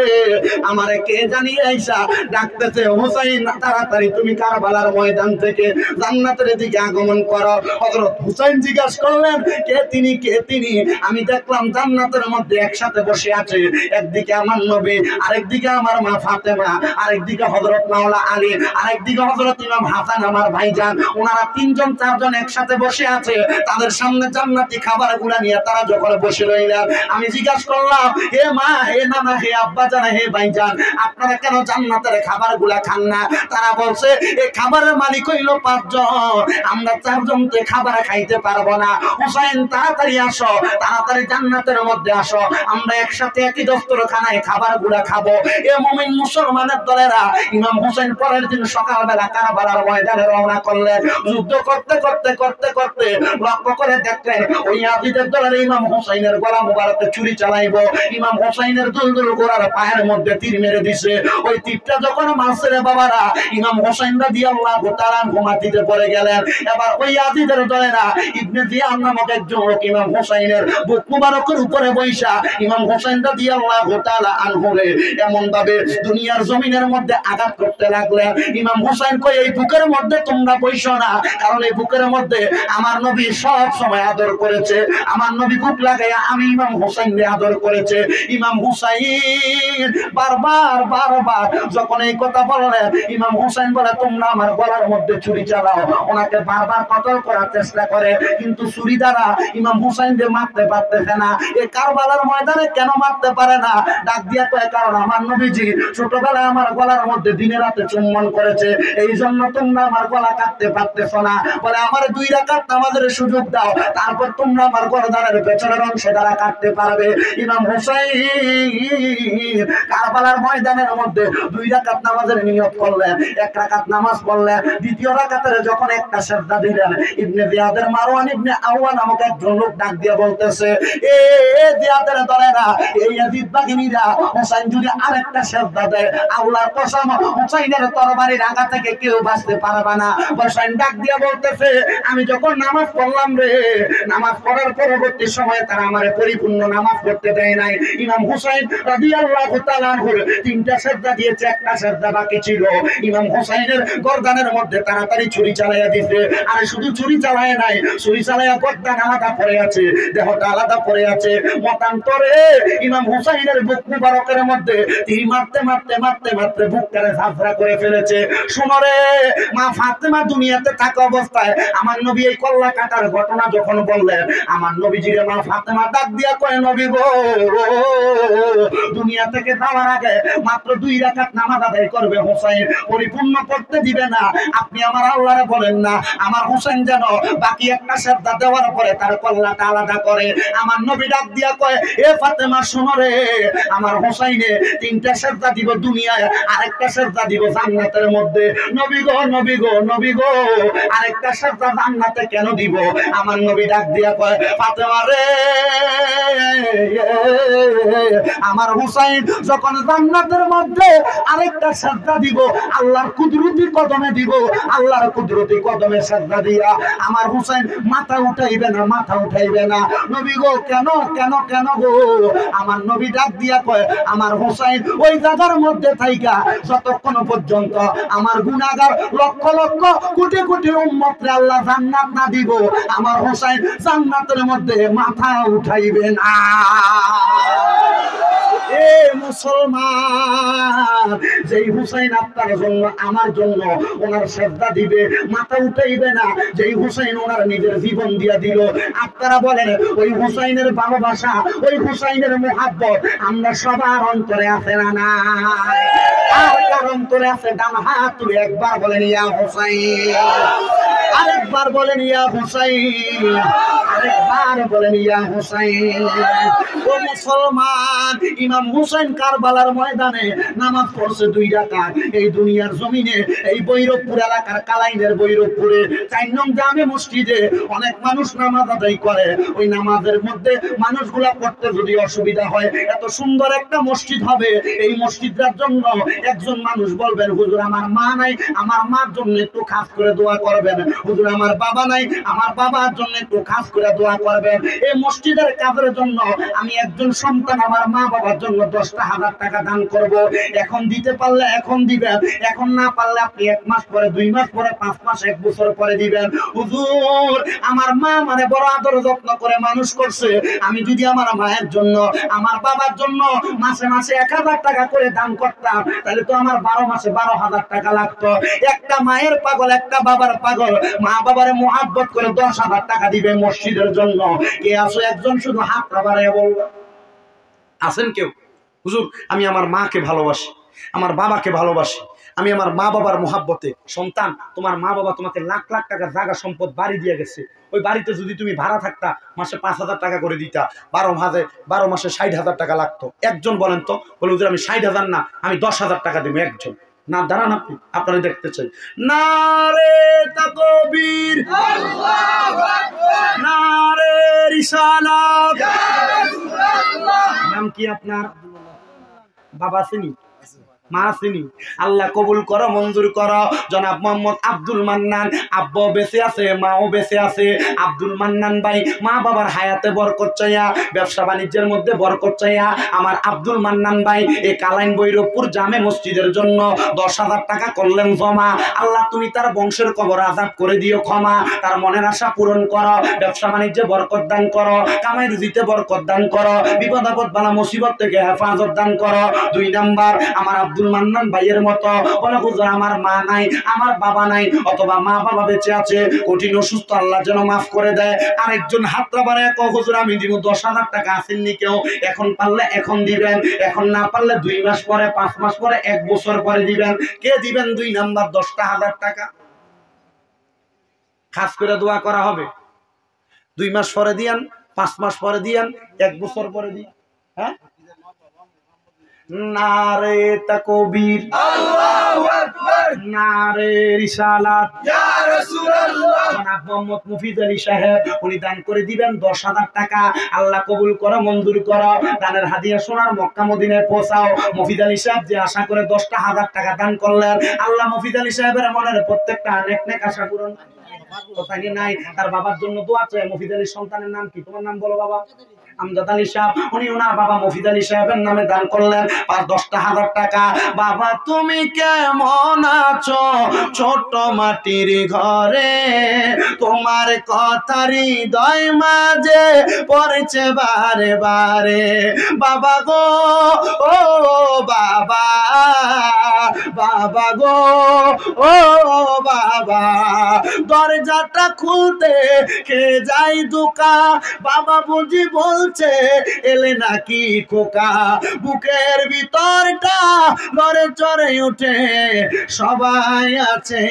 আমারে কে জানি আইসা ডাকতেছে, হোসাইন তাড়াতাড়ি তুমি কারবালার ময়দান থেকে জান্নাতের দিকে আগমন করো। হযরত হুসাইন জিজ্ঞাসা করলেন, কে তিনি, কে তিনি? আমি দেখলাম জান্নাতের মধ্যে একসাথে বসে আছে, একদিকে আমার নবী, আরেকদিকে আমার মা ফাতেমা, আরেকদিকে হযরত মাওলা আলী, আরেকদিকে হযরত ইমাম হাসান আমার ভাইজান। ওনারা তিনজন চারজন একসাথে বসে আছে, তাদের সামনে জান্নাতি খাবারগুলা নিয়ে তারা যখন বসে রইলেন, আমি জিজ্ঞাসা করলাম, হে মা, হে নানা, হে আব্বা জান, হে ভাইজান, আপনারা কেন জান্নাতের খাবারগুলা খান না? তারা বলছে, এই খাবারের মালিক হইল পাঁচজন, আমরা চারজনতে খাবার খাইতে পারবো না। হুসাইন তাড়াতাড়ি আসো, তাড়াতাড়ি জান্নাতের মধ্যে আসো, আমরা একসাথে একই দস্তরখানায় খাবারগুলা খাবো। এ মুমিন মুসলমানের দলেরা ইমাম হুসাইন পরের দিন সকালবেলা কারবালার ময়দানে রওনা করলেন। যুদ্ধ করতে করতে করতে করতে লক্ষ্য করে দেখলেন, ওই আজিদের দলের ইমাম হুসাইনের গলা মুবারকে ছুরি চালাইব। ইমাম হুসাইনের দুলদুল গোড়ার পায়ের মধ্যে তীর মেরে দিছে। ওই তীরটা যখন মারছে রে বাবারা, ইমাম হুসাইন রাদিয়াল্লাহু তাআলা ঘুমাতিতে পড়ে গেলেন। এবার ওই আজিদের দলেরা ইবনে জিয়াদ নামক একজন লোক ইমাম হুসাইনের বুক মুবারকের উপরে বৈশা ইমাম হুসাইন রাদিয়াল্লাহু তাআলা আনহুরে এমন ভাবে দুনিয়ার জমিনের মধ্যে আঘাত করতে লাগলেন। ইমাম হুসাইন কই, এই বুকের মধ্যে তোমরা বইসো না, কারণ এই বুকের মধ্যে আমার নবী সব সময় আদর করেছে, আমার নবী বুক লাগাইয়া আমি ইমাম হুসাইনকে আদর করেছে। ইমাম হুসাইন বারবার বারবার যখন এই কথা বললেন, ইমাম হুসাইন বলে, তোমরা আমার গলার মধ্যে ছুরি চালাও। ওনাকে বারবার কতল করার চেষ্টা করে, কিন্তু ছুরি দ্বারা ইমাম হুসাইনকে মারতে পারতেছে না। এই কারবালার ময়দানে কেন মারতে পারে না? ডাক দিয়া কয়, কারণ আমার নবীজি ছোটবেলায় আমার গলার মধ্যে দিনে রাতে চুম্বন করেছে, এই জন্য তোমরা আমার গলা কাটতে পারতেছ না। বলে, আমার 2 রাকাত নামাজের সুযোগ দাও, তারপর তোমরা আমার গর্দানের পেছনের অংশ দ্বারা কাটতে পারবে। ইমাম হুসাইন কারবালার ময়দানের মধ্যে 2 রাকাত নামাজের নিয়ত করলেন, 1 রাকাত নামাজ পড়লেন, দ্বিতীয় রাকাতের যখন একটা সিজদা দিলেন, ইবনে জিয়াদের মারওয়ান ইবনে আওয়া নামক একজন লোক ডাক দিয়ে বলতেছে, এ জিয়াদের দলেরা, এই ইয়াজিদ বাহিনীরা, হুসাইন যদি আরেকটা সিজদা দেয়, আল্লাহর কসম হুসাইনের তরবারির আগা থেকে কেউ বাঁচতে পারবে না। হুসাইন ডাক দিয়ে বলতেছে, আমি যখন নামাজ পড়লাম রে, নামাজ পড়ার পরবর্তী সময়ে তারা আমারে পরিপূর্ণ নামাজ পড়তে দেয় নাই। ইমাম হুসাইন রাদিয়াল্লাহু তাআলা আনহুর 3টা সিজদা দিয়েছে, একটা সিজদা বাকি ছিল। ইমাম হুসাইনের গর্দানের মধ্যে তাড়াতাড়ি ছুরি চালাইয়া দিতে, আর শুধু ছুরি চালায় নাই, ছুরি চালাইয়া গর্দান আলাদা পড়ে আছে, দেহটা আলাদা পড়ে আছে। মতান্তরে ইমাম হুসাইনের বুক মুবারকের মধ্যে তীর মারতে মারতে মারতে মারতে বুকটারে ঝাঁঝরা করে ফেলেছে। শোনো রে, মা ফাতেমা দুনিয়াতে থাকা অবস্থায় আমার নবী এই কল্লা কাটার ঘটনা যখন বললেন, আমার নবীজিরে মা ফাতেমা ডাক দিয়া কয়, নবী গো, দুনিয়া থেকে যাওয়ার আগে মাত্র 2 রাকাত নামাজ আদায় করবে হুসাইন, পরিপূর্ণ করতে দিবে না। আপনি আমার আল্লাহরে বলেন না আমার হুসাইন যেন বাকি একটা সিজদা দেওয়ার পরে তার কল্লাটা আলাদা করে। আমার নবী ডাক দিয়া কয়, এ ফাতেমা শোনো রে, আমার হুসাইনে 3টা সিজদা দিব দুনিয়ায়, আরেকটা সিজদা দিব জান্নাতের মধ্যে। নবী গো, নবী গো, নবী গো, আরেকটা সিজদা জান্নাতে কেন দিব? আমার নবী ডাক দিয়া কয়, ফাতেমা রে, আমার হুসাইন যখন জান্নাতের মধ্যে আরেকটা সিজদা দিব, আল্লাহর কুদরতি কদমে দিব, আল্লাহর কুদরতি কদমে সাজদা দিয়া আমার হুসাইন মাথা উঠাইবে না, মাথা উঠাইবে না। নবী গো কেন কেন কেন গো? আমার নবী ডাক দিয়া কয় আমার হুসাইন ওই জায়গার মধ্যে থাইকা যতক্ষণ পর্যন্ত আমার গুনাহগার লক্ষ লক্ষ কোটি কোটি উম্মতরে আল্লাহ জান্নাত না দিব, আমার হুসাইন জান্নাতের মধ্যে মাথা উঠাইবে না। এ মুসলমান, যেই হুসাইন আপনার জন্য আমার জন্য ওনার শ্রদ্ধা দিবে, মাথা উঠাইবে না, যেই হুসাইন ওনার নিজের জীবন দিয়া দিল, আপনারা বলেন ওই হুসাইনের ভালোবাসা, ওই হুসাইনের মুহাব্বত আমরা সবার অন্তরে আছে না নাই? আর কার অন্তরে আছে? ডান হাত তুলে একবার বলেন ইয়া হুসাইন, আরেকবার বলেন ইয়া হুসাইন, আরেকবার বলেন ইয়া হুসাইন। ও মুসলমান, ইমাম হুসাইন কারবালার ময়দানে নামাজ পড়ছে 2 রাকাত। এই দুনিয়ার জমিনে এই বৈরবপুর এলাকার কালাইনের বৈরবপুরে 4 নং জামে মসজিদে অনেক মানুষ নামাজ আদায় করে। ওই নামাজের মধ্যে মানুষগুলা পড়তে যদি অসুবিধা হয়, এত সুন্দর একটা মসজিদ হবে, এই মসজিদটার জন্য একজন মানুষ বলবেন হুজুর আমার মা নাই, আমার মার জন্য একটু খাস করে দোয়া করবেন। হুজুর আমার বাবা নাই, আমার বাবার জন্য একটু খাস করে দোয়া করবেন। এই মসজিদের কাজের জন্য আমি একজন সন্তান আমার মা বাবার জন্য 10,000 টাকা দান করব। এখন দিতে পারলে এখন দিবেন, এখন না পারলে আপনি 1 মাস পরে, 2 মাস পরে, 5 মাস, 1 বছর পরে দিবেন। হুজুর আমার মা মানে বড় আদর যত্ন করে মানুষ করছে, আমি যদি আমার মায়ের জন্য আমার বাবার জন্য মাসে মাসে 1000 টাকা করে দান করতাম, তাহলে তো আমার 12 মাসে 12,000 টাকা লাগতো। একটা মায়ের পাগল, একটা বাবার পাগল, মা বাবারে মুহাব্বত করে 10,000 টাকা দিবে মসজিদের জন্য। কে আসো একজন শুধু হাত বাড়াইয়া বলবে? আছেন কেউ? হুজুর আমি আমার মাকে ভালোবাসি, আমার বাবাকে ভালোবাসি, আমি আমার মা বাবার মুহাব্বতে। সন্তান, তোমার মা বাবা তোমাকে লাখ লাখ টাকার জায়গা সম্পদ বাড়ি দিয়ে গেছে, ওই বাড়িতে যদি তুমি ভাড়া থাকতা মাসে 5,000 টাকা করে দিতা, 12 মাসে 60,000 টাকা লাগতো। একজন বলেন তো, বলে হুজুর আমি 60,000 না, আমি 10,000 টাকা দেবো। একজন না, দাঁড়ান আপনি, আপনারা দেখতে চাই। নারে তাকবীর, আল্লাহু আকবার, নারে রিসালাত। নাম কি আপনার? বাবা চিনি, মা চিনি? আল্লাহ কবুল করো, মঞ্জুর করো। জনাব মোহাম্মদ আব্দুল মান্নান, আব্বাও বেঁচে আছে, মাও বেঁচে আছে। আব্দুল মান্নান ভাই মা বাবার হায়াতে বরকত চাইয়া, ব্যবসা বাণিজ্যের মধ্যে বরকত চাইয়া আমার আব্দুল মান্নান ভাই এই কালাইন বৈরবপুর জামে মসজিদের জন্য 10,000 টাকা করলেন জমা। আল্লাহ তুমি তার বংশের কবর আযাব করে দিও ক্ষমা, তার মনের আশা পূরণ করো, ব্যবসা বাণিজ্যে বরকত দান করো, কামাই রুজিতে বরকত দান করো, বিপদ আপদ বালা মুসিবত থেকে হেফাজত দান করো। 2 নাম্বার, আমার আব্দুল মান্নান ভাইয়ের মতো বলে হুজুর আমার মা নাই, আমার বাবা নাই, অথবা মা বাবা বেঁচে আছে, কঠিন অসুস্থ, আল্লাহ যেন মাফ করে দেয়। আরেকজন হাতটা বাড়ায় কও হুজুর আমি দিব 10,000 টাকা। আসেননি কেউ? এখন পারলে এখন দিবেন, এখন না পারলে 2 মাস পরে, 5 মাস পরে, 1 বছর পরে দিবেন। কে দিবেন? 2 নাম্বার 10,000 টাকা খাস করে দোয়া করা হবে। 2 মাস পরে দিয়েন, 5 মাস পরে দিয়েন, 1 বছর পরে দিন। হ্যাঁ, নারে তাকবীর, আল্লাহু আকবার, নারে রিসালাত, ইয়া রাসূলুল্লাহ। জনাব মোহাম্মদ মুফিদ আলী সাহেব উনি দান করে দিবেন 10,000 টাকা। আল্লাহ কবুল করো, মঞ্জুর করো। দানের হাদিয়া সোনার মক্কা মদিনায় পৌঁছাও। মুফিদ আলী সাহেব যে আশা করে 10,000 টাকা দান করলেন, আল্লাহ মুফিদ আলী সাহেবের মনের প্রত্যেকটা নেক আশা পূরণ কোথায় নাই। তার বাবার জন্য দোয়া চাই। মুফিদ আলীর সন্তানের নাম কি? তোমার নাম বলো বাবা। আমজাদ আলী সাহেব, উনি ওনার বাবা মুফিদ আলী সাহেবের নামে দান করলেন 10,000 টাকা। বাবা তুমি কেমন আছো ছোট মাটির ঘরে, তোমার কথা হৃদয় মাঝে পড়ছে বারে বারে। বাবা গো, ও বাবা, বাবা গো, ও বাবা, দরজাটা খুলতে কে যাই দুকা, বাবা বুঝি বলছে এলে নাকি খোকা। বুকের ভিতরটা নড়ে চড়ে উঠে, সবাই আছে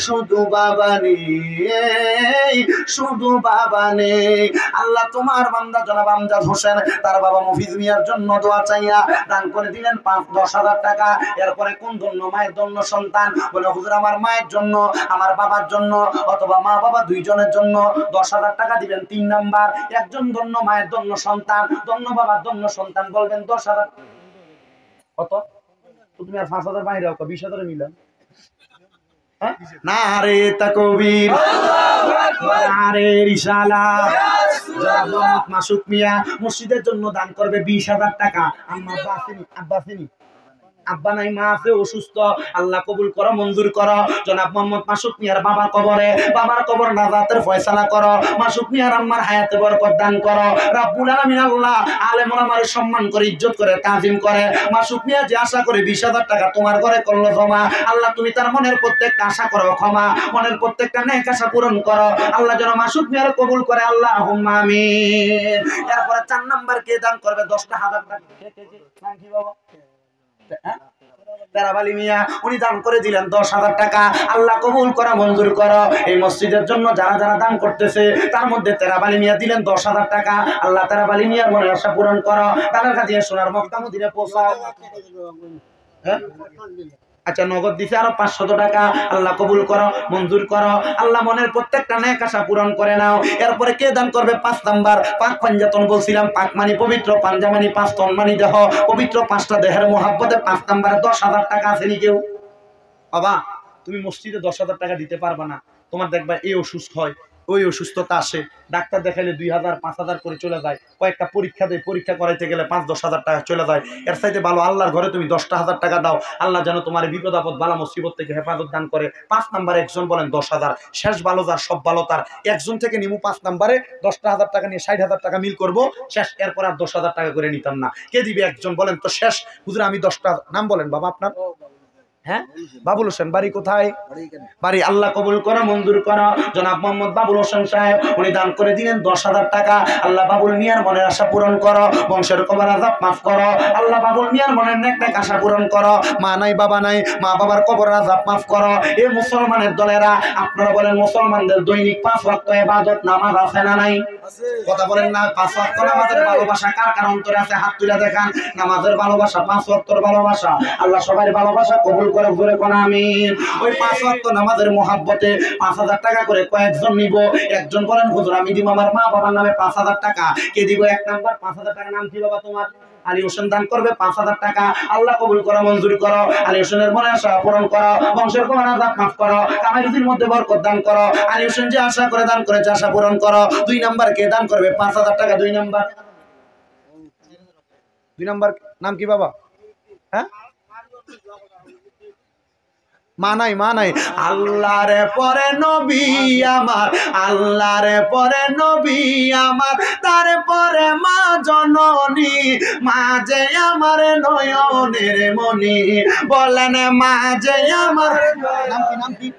শুধু বাবা নেই, শুধু বাবা নেই। আল্লাহ তোমার বান্দা জনাব আমজাদ হোসেন তার বাবা মফিজ মিয়ার জন্য দোয়া চাইয়া দান করে দিলেন 5-10,000 টাকা। এরপরে কোন জন্য? মায়ের জন্য সন্তান। বলে হুজুর আমার মায়ের জন্য, আমার বাবার জন্য, অথবা মা বাবা দুইজনের জন্য 10,000 টাকা দিবেন। 3 নাম্বার, একজন ধন্য মায়ের জন্য সন্তান, ধন্য বাবার জন্য সন্তান, বলবেন 10,000। কত? তুমি আর 5,000 বাইরে 20,000 মিলাম। নারে তাকবীর, নারে রিসালাত। জনাব মোহাম্মদ মাসুদ মিয়া মসজিদের জন্য দান করবে 20,000 টাকা। আম্মা আব্বা আসেনি, আব্বা নাই, মা আছে অসুস্থ, আল্লাহ কবুল করো, মঞ্জুর করো। জনাব মোহাম্মদ মাসুদ মিয়ার বাবার কবর নাজাতের ফয়সালা করো। মাসুদ মিয়ার আম্মার হায়াতে বরকত দান করো। রব্বুল আলামিন আল্লাহ আলেম ওলামার সম্মান করে, ইজ্জত করে, তাজিম করে। মাসুদ মিয়া যে আশা করে 20,000 টাকা তোমার ঘরে করলো জমা, আল্লাহ তুমি তার মনের প্রত্যেকটা আশা করো ক্ষমা, মনের প্রত্যেকটা নেক আশা পূরণ করো। আল্লাহ যেন মাসুদ মিয়ার কবুল করে, আল্লাহুম্মা আমিন। এরপরে 4 নাম্বার কে দান করবে 10,000 টাকা। নাম কি বাবা? তেরাবালি মিয়া, উনি দান করে দিলেন 10,000 টাকা। আল্লাহ কবুল করো, মঞ্জুর করো। এই মসজিদের জন্য যারা যারা দান করতেছে তার মধ্যে তেরাবালি মিয়া দিলেন 10,000 টাকা। আল্লাহ তেরাবালি মিয়ার মনের আশা পূরণ করো। তাদের কাছে সোনার মক্কা মদিনা পৌঁছাও। হ্যাঁ আচ্ছা, নগদ দিছে আরো 500 টাকা। আল্লাহ কবুল করো, মঞ্জুর করো। আল্লাহ মনের প্রত্যেকটা নেক আশা পূরণ করে নাও। এরপরে কে দান করবে 5 নাম্বার? পাক পাঞ্জাতন বলছিলাম, পাক মানে পবিত্র, পাঞ্জা মানে 5 তন মানে দেহ, পবিত্র 5টা দেহের মোহাব্বতে 5 নাম্বারে 10,000 টাকা আছে নি কেউ? বাবা তুমি মসজিদে 10,000 টাকা দিতে পারবা না, তোমার দেখবা এই অসুস্থ হয়, ওই অসুস্থতা আসে, ডাক্তার দেখাইলে 2,000 5,000 করে চলে যায়, কয়েকটা পরীক্ষা দেয়, পরীক্ষা করাইতে গেলে 5-10 হাজার টাকা চলে যায়। এর চাইতে ভালো আল্লাহর ঘরে তুমি 10,000 টাকা দাও, আল্লাহ যেন তোমার বিপদ আপদ বালা মুসিবত থেকে হেফাজত দান করে। 5 নাম্বারে একজন বলেন 10,000, শেষ ভালো যার সব ভালো তার। একজন থেকে নিমু 5 নাম্বারে 10,000 টাকা নিয়ে 60,000 টাকা মিল করবো, শেষ। এরপর আর 10,000 টাকা করে নিতাম না। কে দিবে একজন বলেন তো? শেষ হুজুর আমি 10টা। নাম বলেন বাবা আপনার? হ্যাঁ বাবুল হোসেন, বাড়ি কোথায়? বাড়ি। আল্লাহ কবুল করো, মঞ্জুর করো। জনাব মোহাম্মদ বাবুল হোসেন সাহেব উনি দান করে দিলেন 10,000 টাকা। আল্লাহ বাবুল মিয়ার মনের আশা পূরণ করো, বংশের কবর আযাব মাফ করো। আল্লাহ বাবুল মিয়ার মনের নেক নেক আশা পূরণ করো। মা নাই বাবা নাই, মা বাবার কবর আযাব মাফ করো। এই মুসলমানের দলেরা আপনারা বলেন মুসলমানদের দৈনিক 5 ওয়াক্ত ইবাদত নামাজ আছে না নাই? কথা বলেন না। 5 ওয়াক্ত নামাজের ভালোবাসা কার কার অন্তরে আছে? হাত তুলে দেখান। নামাজের ভালোবাসা, 5 ওয়াক্তের ভালোবাসা, আল্লাহ সবার ভালোবাসা কবুল করে, জোরে কোন আমিন। ওই 5 ওয়াক্ত নামাজের মোহাব্বতে 5,000 টাকা করে কয়েকজন নিব? একজন বলেন হুজুর আমি দিব আমার মা বাবার নামে 5,000 টাকা। কে দিব? 1 নাম্বার 5,000 টাকা। নাম কি বাবা তোমার? আলী হোসেন দান করবে 5,000 টাকা। আল্লাহ কবুল করো, মঞ্জুর করো। আলী হোসেনের মনে আশা পূরণ করো, বংশের কবর আযাব মাফ করো, কামাইরুজির মধ্যে বরকত দান করো। আলী হোসেন যে আশা করে দান করেছে আশা পূরণ করো। 2 নাম্বার কে দান করবে 5,000 টাকা? 2 নাম্বার, 2 নাম্বার নাম কি বাবা? হ্যাঁ মা নাই, মা নাই। আল্লাহরে পরে নবী আমার, আল্লাহরে পরে নবী আমার, তারপরে মা জননী, মা যে আমার নয়নের মনি। বলেন মা যে আমার নাম কি? নাম কি?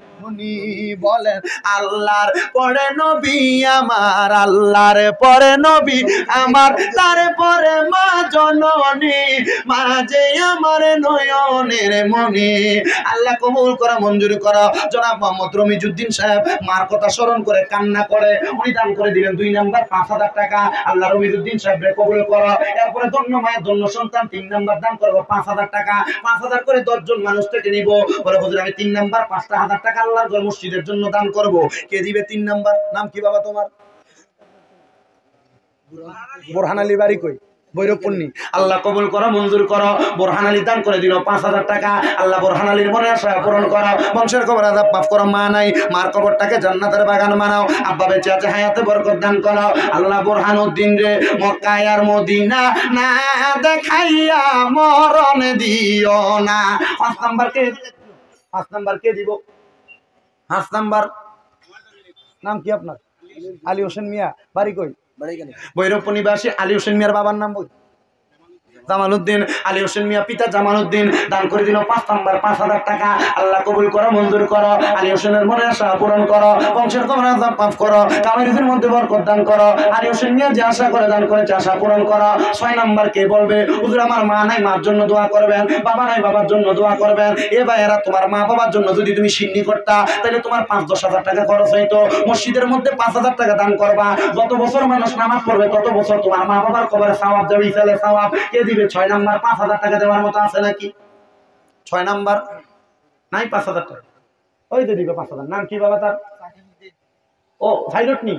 বলেন আল্লাহর পরে নবী আমার, আল্লাহর পরে নবী আমার, তারপরে মা জননী, মা যে আমার নয়নের মনি। আল্লাহ কবুল করা, মঞ্জুর করা। জনাব মোহাম্মদ রমিজউদ্দিন সাহেব মার কথা স্মরণ করে কান্না করে উনি দান করে দিলেন 2 নাম্বার 5,000 টাকা। আল্লাহ রমিজউদ্দিন সাহেব কবুল করো। এরপরে ধন্য মায়ের ধন্য সন্তান 3 নাম্বার দান করবো 5,000 টাকা। 5,000 করে 10 জন মানুষ থেকে নিব। বলে হুজুর আমি 3 নাম্বার 5,000 টাকা আল্লাহর ঘর মসজিদের জন্য দান করব। কে দিবে 3 নাম্বার? নাম কি বাবা তোমার? বোরহান আলী, বাড়ি কই? বৈরবপন্নী। আল্লাহ কবুল করো, মঞ্জুর করো। বোরহান আলী দান করে দিল 5,000 টাকা। আল্লাহ বোরহান আলীর মনে আশা পূরণ করো, বংশের কবর আযাব মাফ করো। মা নাই, মার কবরটাকে জান্নাতের বাগান বানাও। আব্বা বেঁচে আছে, হায়াতে বরকত দান করো। আল্লাহ বোরহান উদ্দিন রে মক্কা আর মদিনা না দেখাইয়া মরণ দিও না। 5 নাম্বার কে? 5 নাম্বার কে দিব? 5 নাম্বার নাম কি আপনার? আলী হোসেন মিয়া, বাড়ি কই? ভৈরবপুর নিবাসী আলী হোসেন মিয়ার বাবার নাম বল? জামালউদ্দিন। আলী হোসেন মিয়া পিতা জামালউদ্দিন দান করে দিল 5 নাম্বার 5,000 টাকা। আল্লাহ কবুল করো, মঞ্জুর করো। আলী হোসেনের মনে আশা পূরণ করো, বংশের কবর আযাব মাফ করো, কামাইরুজির মধ্যে বরকত দান করো। আলী হোসেন মিয়া যে আশা করে দান করেছে আশা পূরণ করো। 6 নাম্বার কে বলবে? হুজুর আমার মা নাই, মার জন্য দোয়া করবেন। বাবা নাই, বাবার জন্য দোয়া করবেন। এ ভাইয়েরা তোমার মা বাবার জন্য যদি তুমি সিন্নি করতা তাহলে তোমার 5-10 হাজার টাকা খরচ হইতো। মসজিদের মধ্যে 5,000 টাকা দান করবা। যত বছর মানুষ নামাজ পড়বে তত বছর তোমার মা বাবার কবরে সওয়াব যাবে, ইসালে সওয়াব। কে দিবে? 6 নাম্বার 5,000 টাকা দেওয়ার মতো আছে নাকি? 6 নাম্বার নাই 5,000 টাকা। ওই তো দিবে 5,000। নাম কি বাবা তার? ও ভাইরটনি।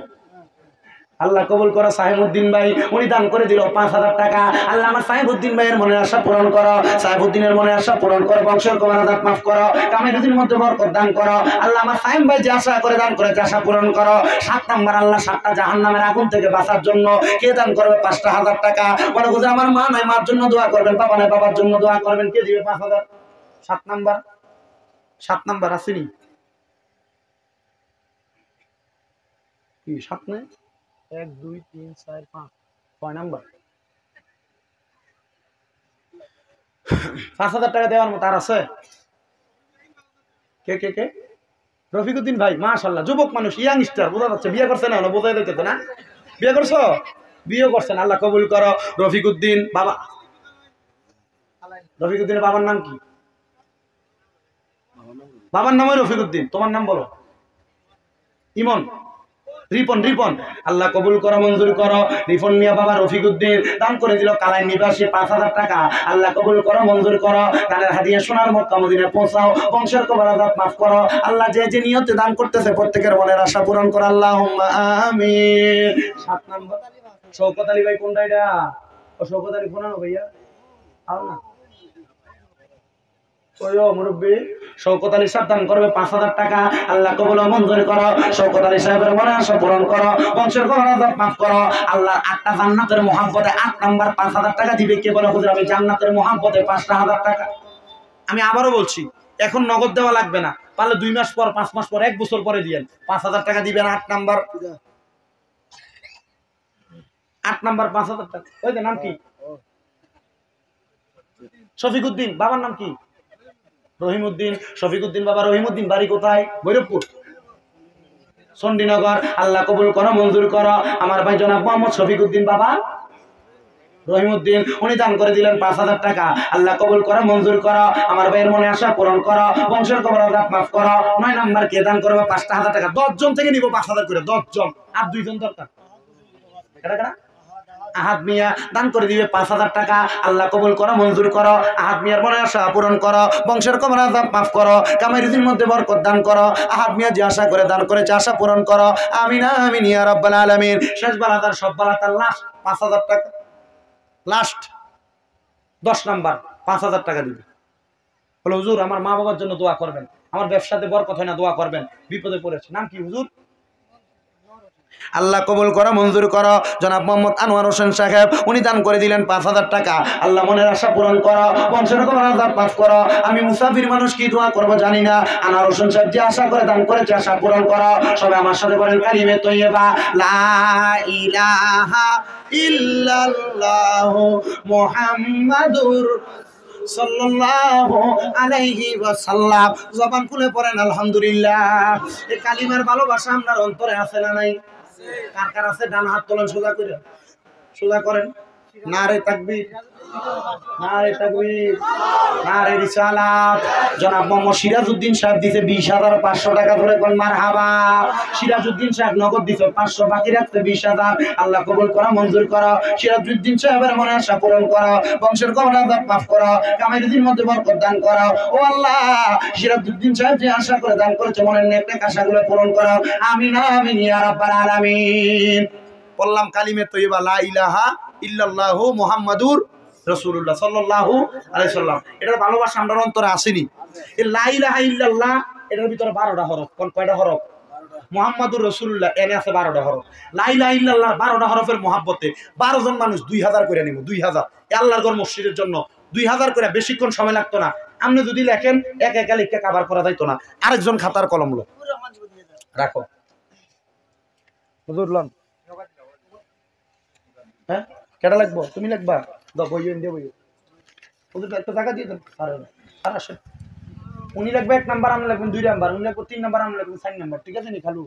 আল্লাহ কবুল করো। সাহেবউদ্দিন ভাই উনি দান করে দিল 5,000 টাকা। আল্লাহ আমার সাহেবউদ্দিন ভাইয়ের মনের আশা পূরণ করো, সাহেবউদ্দিনের মনের আশা পূরণ করো, বংশের কবরাদাত মাফ করো, কামিরুদ্দিন মধ্যে বরকত দান করো। আল্লাহ আমার সাহেব ভাই যে আশা করে দান করেছে আশা পূরণ করো। 7 নাম্বার আল্লাহ 7টা জাহান্নামের আগুন থেকে বাঁচার জন্য কে দান করবে 5,000 টাকা? মনে করছে আমার মা নাই, মার জন্য দোয়া করবেন, বাবা নাই, বাবার জন্য দোয়া করবেন, কে দিবে 5,000? 7 নাম্বার, 7 নাম্বার আসেনি কি? 7 নাই, 1 2 3 4 5 6 নাম্বার। 5,000 টাকা দেওয়ার মতো আর আছে? কে কে কে? রফিকুদ্দিন ভাই মাশাআল্লাহ, যুবক মানুষ, ইয়াং স্টার, বোঝা যাচ্ছে। বিয়ে করছে না? বোঝা যাইতে না? বিয়ে করছো? বিয়ে করছেন, আল্লাহ কবুল করো। রফিকুদ্দিন বাবা, রফিকুদ্দিনের বাবার নাম কি? বাবার নাম রফিকুদ্দিন, তোমার নাম বলো? ইমন, রিপন, রিপন। আল্লাহ কবুল করো, মঞ্জুর করো। রিপন মিয়া বাবা রফিকুদ্দিন দান করে দিল কালাই নিবাসী 5,000 টাকা। আল্লাহ কবুল করো, মঞ্জুর করো। দানের হাদিয়া সোনার মক্কা মদিনায় পৌঁছাও, বংশের কবরাদাত মাফ করো। আল্লাহ যে যে নিয়তে দান করতেছে প্রত্যেকের মনের আশা পূরণ করো, আল্লাহুম্মা আমিন। 7 নাম্বার শওকত আলী ভাই, কোনটা এটা? ও শওকত আলী ফোনানো ভাইয়া, আও না ওইও মুরব্বী। শওকত আলী সাহেব দান করবে 5,000 টাকা। আল্লাহ কবুল ও মঞ্জুর করো। শওকত আলী সাহেবের মনে আশা পূরণ করো, বংশের কবরাদাত মাফ করো। আল্লাহ 8টা জান্নাতের মহব্বতে 8 নাম্বার 5,000 টাকা দিবে। কে বলে হুজুর আমি জান্নাতের মহব্বতে 5,000 টাকা? আমি আবারও বলছি, এখন নগদ দেওয়া লাগবে না, পারলে 2 মাস পর, 5 মাস পর, 1 বছর পরে দিয়েন, 5,000 টাকা দিবেন। 8 নাম্বার, 8 নাম্বার 5,000 টাকা। ওই যে নাম কি? শফিকুদ্দিন, বাবার নাম কি? রহিমউদ্দিন। শফিকুদ্দিন বাবা রহিমউদ্দিন, বাড়ি কোথায়? ভৈরবপুর, চণ্ডীনগর। আল্লাহ কবুল করো, মঞ্জুর করো। আমার ভাই জনাব মোহাম্মদ শফিকুদ্দিন বাবা রহিমউদ্দিন উনি দান করে দিলেন 5,000 টাকা। আল্লাহ কবুল করো, মঞ্জুর করো। আমার ভাইয়ের মনে আশা পূরণ করো, বংশের কবরাদাত মাফ করো। 9 নাম্বার কে দান করবে 5,000 টাকা? 10 জন থেকে নিব 5,000 করে, 10 জন, আর 2 জন দরকার। এটা কেনা আহাদ মিয়া দান করে দিবে 5,000 টাকা। আল্লাহ কবুল করো, মঞ্জুর করো। আহাদ মিয়ার মনে আশা পূরণ করো, বংশের কবরাদাত মাফ করো, কামাইরুদ্দিন মধ্যে বরকত দান করো। আহাদ মিয়া যে আশা করে দান করেছে আশা পূরণ করো। আমিন আমিন ইয়া রাব্বাল আলামিন। শেষ বালাদার সব বালাতার লাস্ট 5,000 টাকা, লাস্ট 10 নাম্বার 5,000 টাকা দিবে। বলে হুজুর আমার মা বাবার জন্য দোয়া করবেন, আমার ব্যবসাতে বরকত হয় না, দোয়া করবেন, বিপদে পড়েছে। নাম কি হুজুর? আল্লাহ কবুল করো, মঞ্জুর করো। জনাব মোহাম্মদ আনোয়ার হোসেন সাহেব উনি দান করে দিলেন 5,000 টাকা। আল্লাহ মনের আশা পূরণ করো, বংশের কবরাদাত মাফ করো। আমি মুসাফির মানুষ, কি দোয়া করবো জানি না। আনোয়ার হোসেন সাহেব যে আশা করে দান করেছে আশা পূরণ করো। সবাই আমার সাথে বলেন কালিমে তৈয়্যিবা লা ইলাহা ইল্লাল্লাহু মুহাম্মাদুর সাল্লাল্লাহু আলাইহি ওয়াসাল্লাম। জবান খুলে পড়েন আলহামদুলিল্লাহ। এই কালিমার ভালোবাসা আপনার অন্তরে আছে না নাই? কার কার আছে? ডান হাত তোলেন, সোজা করে, সোজা করেন। নারে তাকবীর, নারে তাকবীর, নারে রিসালাত। জনাব মোহাম্মদ সিরাজউদ্দিন সাহেব দিছে 20,500 টাকা, ধরে কোন মারহাবা। সিরাজউদ্দিন সাহেব নগদ দিছে 500, বাকি রাখছে 20,000। আল্লাহ কবুল করো, মঞ্জুর করো। সিরাজউদ্দিন সাহেবের মনে আশা পূরণ করো, বংশের কবরাদাত মাফ করো, কামাইরুদ্দিন মধ্যে বরকত দান করো। ও আল্লাহ, সিরাজউদ্দিন সাহেব যে আশা করে দান করেছে মনের নেক আশাগুলো পূরণ করো। আমিন আমিন ইয়া রাব্বাল আলামিন। বললাম কালিমে তৈয়্যিবা লা ইলাহা ইল্লাল্লাহু মুহাম্মাদুর রাসূলুল্লাহ সাল্লাল্লাহু আলাইহি সাল্লাম। এটার ভালোবাসা আমার অন্তরে আসেনি। এই লা ইলাহা ইল্লাল্লাহ এটার ভিতরে 12টা হরফ। কোন কয়টা হরফ? মুহাম্মাদুর রাসূলুল্লাহ এনে আছে 12টা হরফ। লা ইলাহা ইল্লাল্লাহ 12টা হরফের মহব্বতে 12 জন মানুষ 2000 করে নিব। 2000 আল্লাহর ঘর মসজিদের জন্য 2000 করে, বেশিক্ষণ সময় লাগতো না। আপনি যদি লেখেন এক একা লিখে কভার করা যাইতো না। আরেকজন খাতার কলম লো রাখো। হুজুর লন, হ্যাঁ কেটা লাগবো? তুমি লিখবা? দাও বইও, ইন্ডিয়া বইও। ওদের একটা টাকা দিয়ে দেন। আর আসেন, উনি লিখবে 1 নাম্বার, আমি লিখবেন 2 নাম্বার, উনি লিখবো 3 নাম্বার, আমি লিখবেন 4 নাম্বার। ঠিক আছে নি? খালু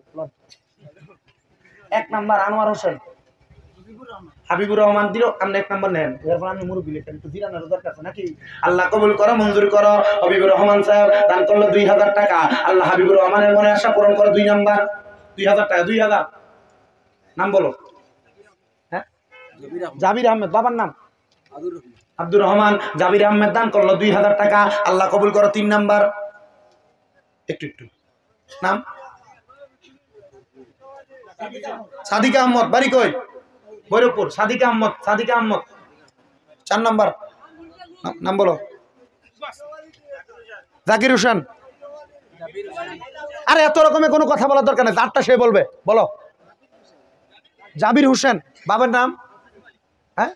1 নাম্বার আনোয়ার হোসেন, হাবিবুর রহমান দিল, আপনি 1 নাম্বার নেন। এরপর আমি মুরব্বি লিখেন, একটু দিরানোর দরকার আছে নাকি? আল্লাহ কবুল করো, মঞ্জুর করো। হাবিবুর রহমান সাহেব দান করলো 2000 টাকা। আল্লাহ হাবিবুর রহমানের মনে আশা পূরণ করো। 2 নাম্বার 2000 টাকা। 2000 নাম বলো। হ্যাঁ, জাবির আহমেদ, বাবার নাম আব্দুর রহমান। জাবির আহমেদ দান করলো 2000 টাকা। আল্লাহ কবুল করো। 3 নাম্বার একটু একটু নাম সাদিকা আহমদ, বাড়ি কই? ভৈরবপুর। সাদিকা আহমদ, সাদিকা আহমদ। 4 নাম্বার নাম বলো। জাকির হোসেন। আরে এত রকমের কোনো কথা বলার দরকার নেই, যারটা সে বলবে। বলো। জাবির হোসেন, বাবার নাম? হ্যাঁ,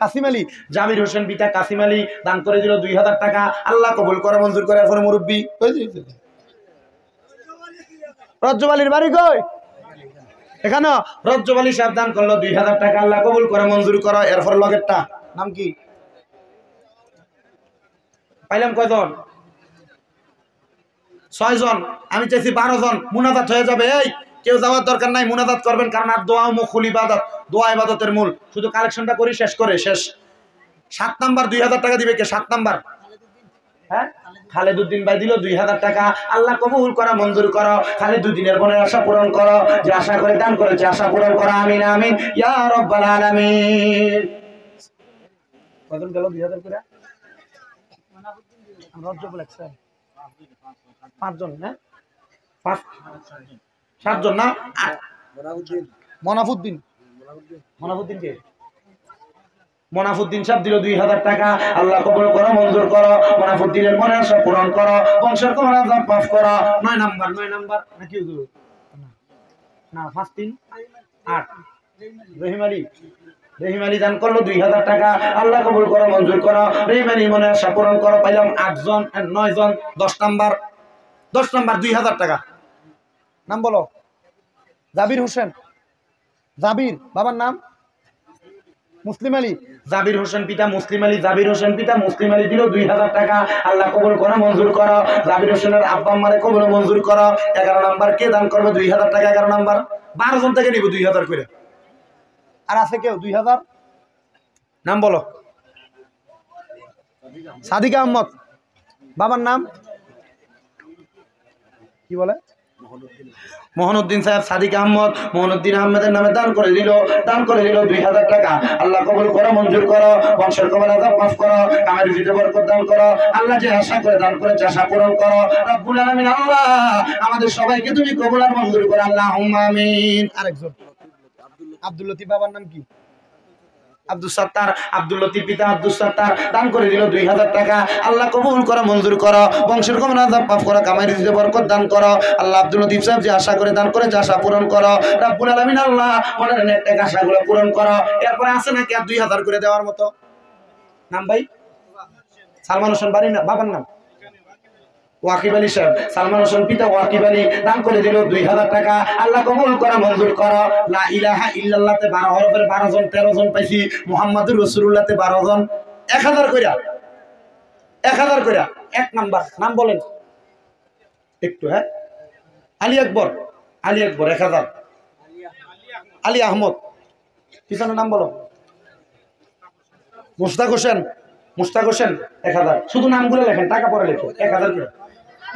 কাসিম আলী। জাবির হোসেন পিতা কাসিম আলী দান করে দিল 2000 টাকা। আল্লাহ কবুল করে, মঞ্জুর করে। এরপরে মুরব্বী রজ্জব আলীর বাড়ি কই? এখানে রজ্জব আলী সাহেব দান করলো 2000 টাকা। আল্লাহ কবুল করে, মঞ্জুর করো। এরপর লগেরটা নাম কি পাইলাম? কয়জন? 6 জন। আমি চাইছি 12 জন। মুনাজাত হয়ে যাবে। এই কেউ যাওয়ার দরকার নাই, মুনাজাত করবেন, কারণ আর দোয়া মুখুল ইবাদত, দোয়া ইবাদতের মূল। শুধু কালেকশনটা করি, শেষ করে শেষ। 7 নাম্বার 2000 টাকা দিবে কে? 7 নাম্বার, হ্যাঁ, খালেদুদ্দিন ভাই দিল 2000 টাকা। আল্লাহ কবুল করা, মঞ্জুর করো। খালেদুদ্দিনের বোনের আশা পূরণ করো, যে আশা করে দান করেছে আশা পূরণ করো। আমিন আমিন ইয়া রাব্বাল আলামিন। কতজন গেল 2000 করে? রজ্জব লাগছে 5 জন, হ্যাঁ 7 জন না? মনাফুদ্দিন, মনাফুদ্দিন কে? মনাফুদ্দিন সাহেব দিল 2000 টাকা। আল্লাহ কবুল করো, মঞ্জুর করো। মনাফুদ্দিনের মনের আশা পূরণ করো, বংশের কবর মাফ করো। 9 নাম্বার, 9 নাম্বার নাকি হুজুর? না, 5 3 8 রহিম আলী। রহিম আলী দান করলো 2000 টাকা। আল্লাহ কবুল করো, মঞ্জুর করো। রহিম আলী মনের আশা পূরণ করো। পাইলাম 8 জন, 9 জন। 10 নাম্বার, 10 নাম্বার 2000 টাকা। নাম বলো। জাবির হোসেন। জাবির, বাবার নাম? মুসলিম আলী। জাবির হোসেন পিতা মুসলিম আলী। জাবির হোসেন পিতা মুসলিম আলী দিল 2000 টাকা। আল্লাহ কবুল করো, মঞ্জুর করো। জাবির হোসেনের আব্বা আম্মারে কবুল মঞ্জুর করো। 11 নাম্বার কে দান করবে 2000 টাকা? 11 নাম্বার 12 জন থেকে নিব 2000 করে। আর আছে কেউ 2000? নাম বলো। সাদিকা আহমদ, বাবার নাম কি বলে? মোহনুদ্দিন সাহেব। সাদিক আহমদ, মোহনুদ্দিন আহমেদের নামে দান করে দিল 2000 টাকা। আল্লাহ কবুল করো, মঞ্জুর করো। বংশের কবর আযাব মাফ করো, কামের ভিতরে বরকত দান করো। আল্লাহ যে আশা করে দান করেছে আশা পূরণ করো। রব্বুল আলামিন আল্লাহ আমাদের সবাইকে তুমি কবুল আর মঞ্জুর করো। আল্লাহুম্মা আমিন। আরেকজন আব্দুল লতিফ, বাবার নাম কি? আব্দুল সাত্তার। আব্দুল লতিফ পিতা আব্দুল সাত্তার দান করে দিল 2000 টাকা। আল্লাহ কবুল করো, মঞ্জুর করো। বংশের কবর আযাব মাফ করো, কামাই রিজিকে বরকত দান করো। আল্লাহ আব্দুল লতিফ সাহেব যে আশা করে দান করেছে আশা পূরণ করো। রব্বুল আলামিন আল্লাহ মনের নেক আশাগুলো পূরণ করো। এরপরে আছে নাকি আর 2000 করে দেওয়ার মতো? নাম ভাই? সালমান হোসেন, বাড়ি না? বাবার নাম? ওয়াকিব আলী সাহেব। সালমান হোসেন পিতা ওয়াকিব আলী দান করে দিল 2000 টাকা। আল্লাহ কবুল করা, মঞ্জুর করো। লা ইলাহা ইল্লাল্লাহতে 12 হরফের 12 জন, 13 জন পাইছি। মুহাম্মাদুর রাসূলুল্লাহতে 12 জন। 1000 কইরা, 1000 কইরা। 1 নাম্বার নাম বলেন একটু। হ্যাঁ, আলী আকবর। আলী আকবর 1000। আলী আহমদ, পিছনে নাম বলো। মুশতাক হোসেন। মুশতাক হোসেন 1000। শুধু নামগুলো লেখেন, টাকা পরে লেখো। 1000 করে।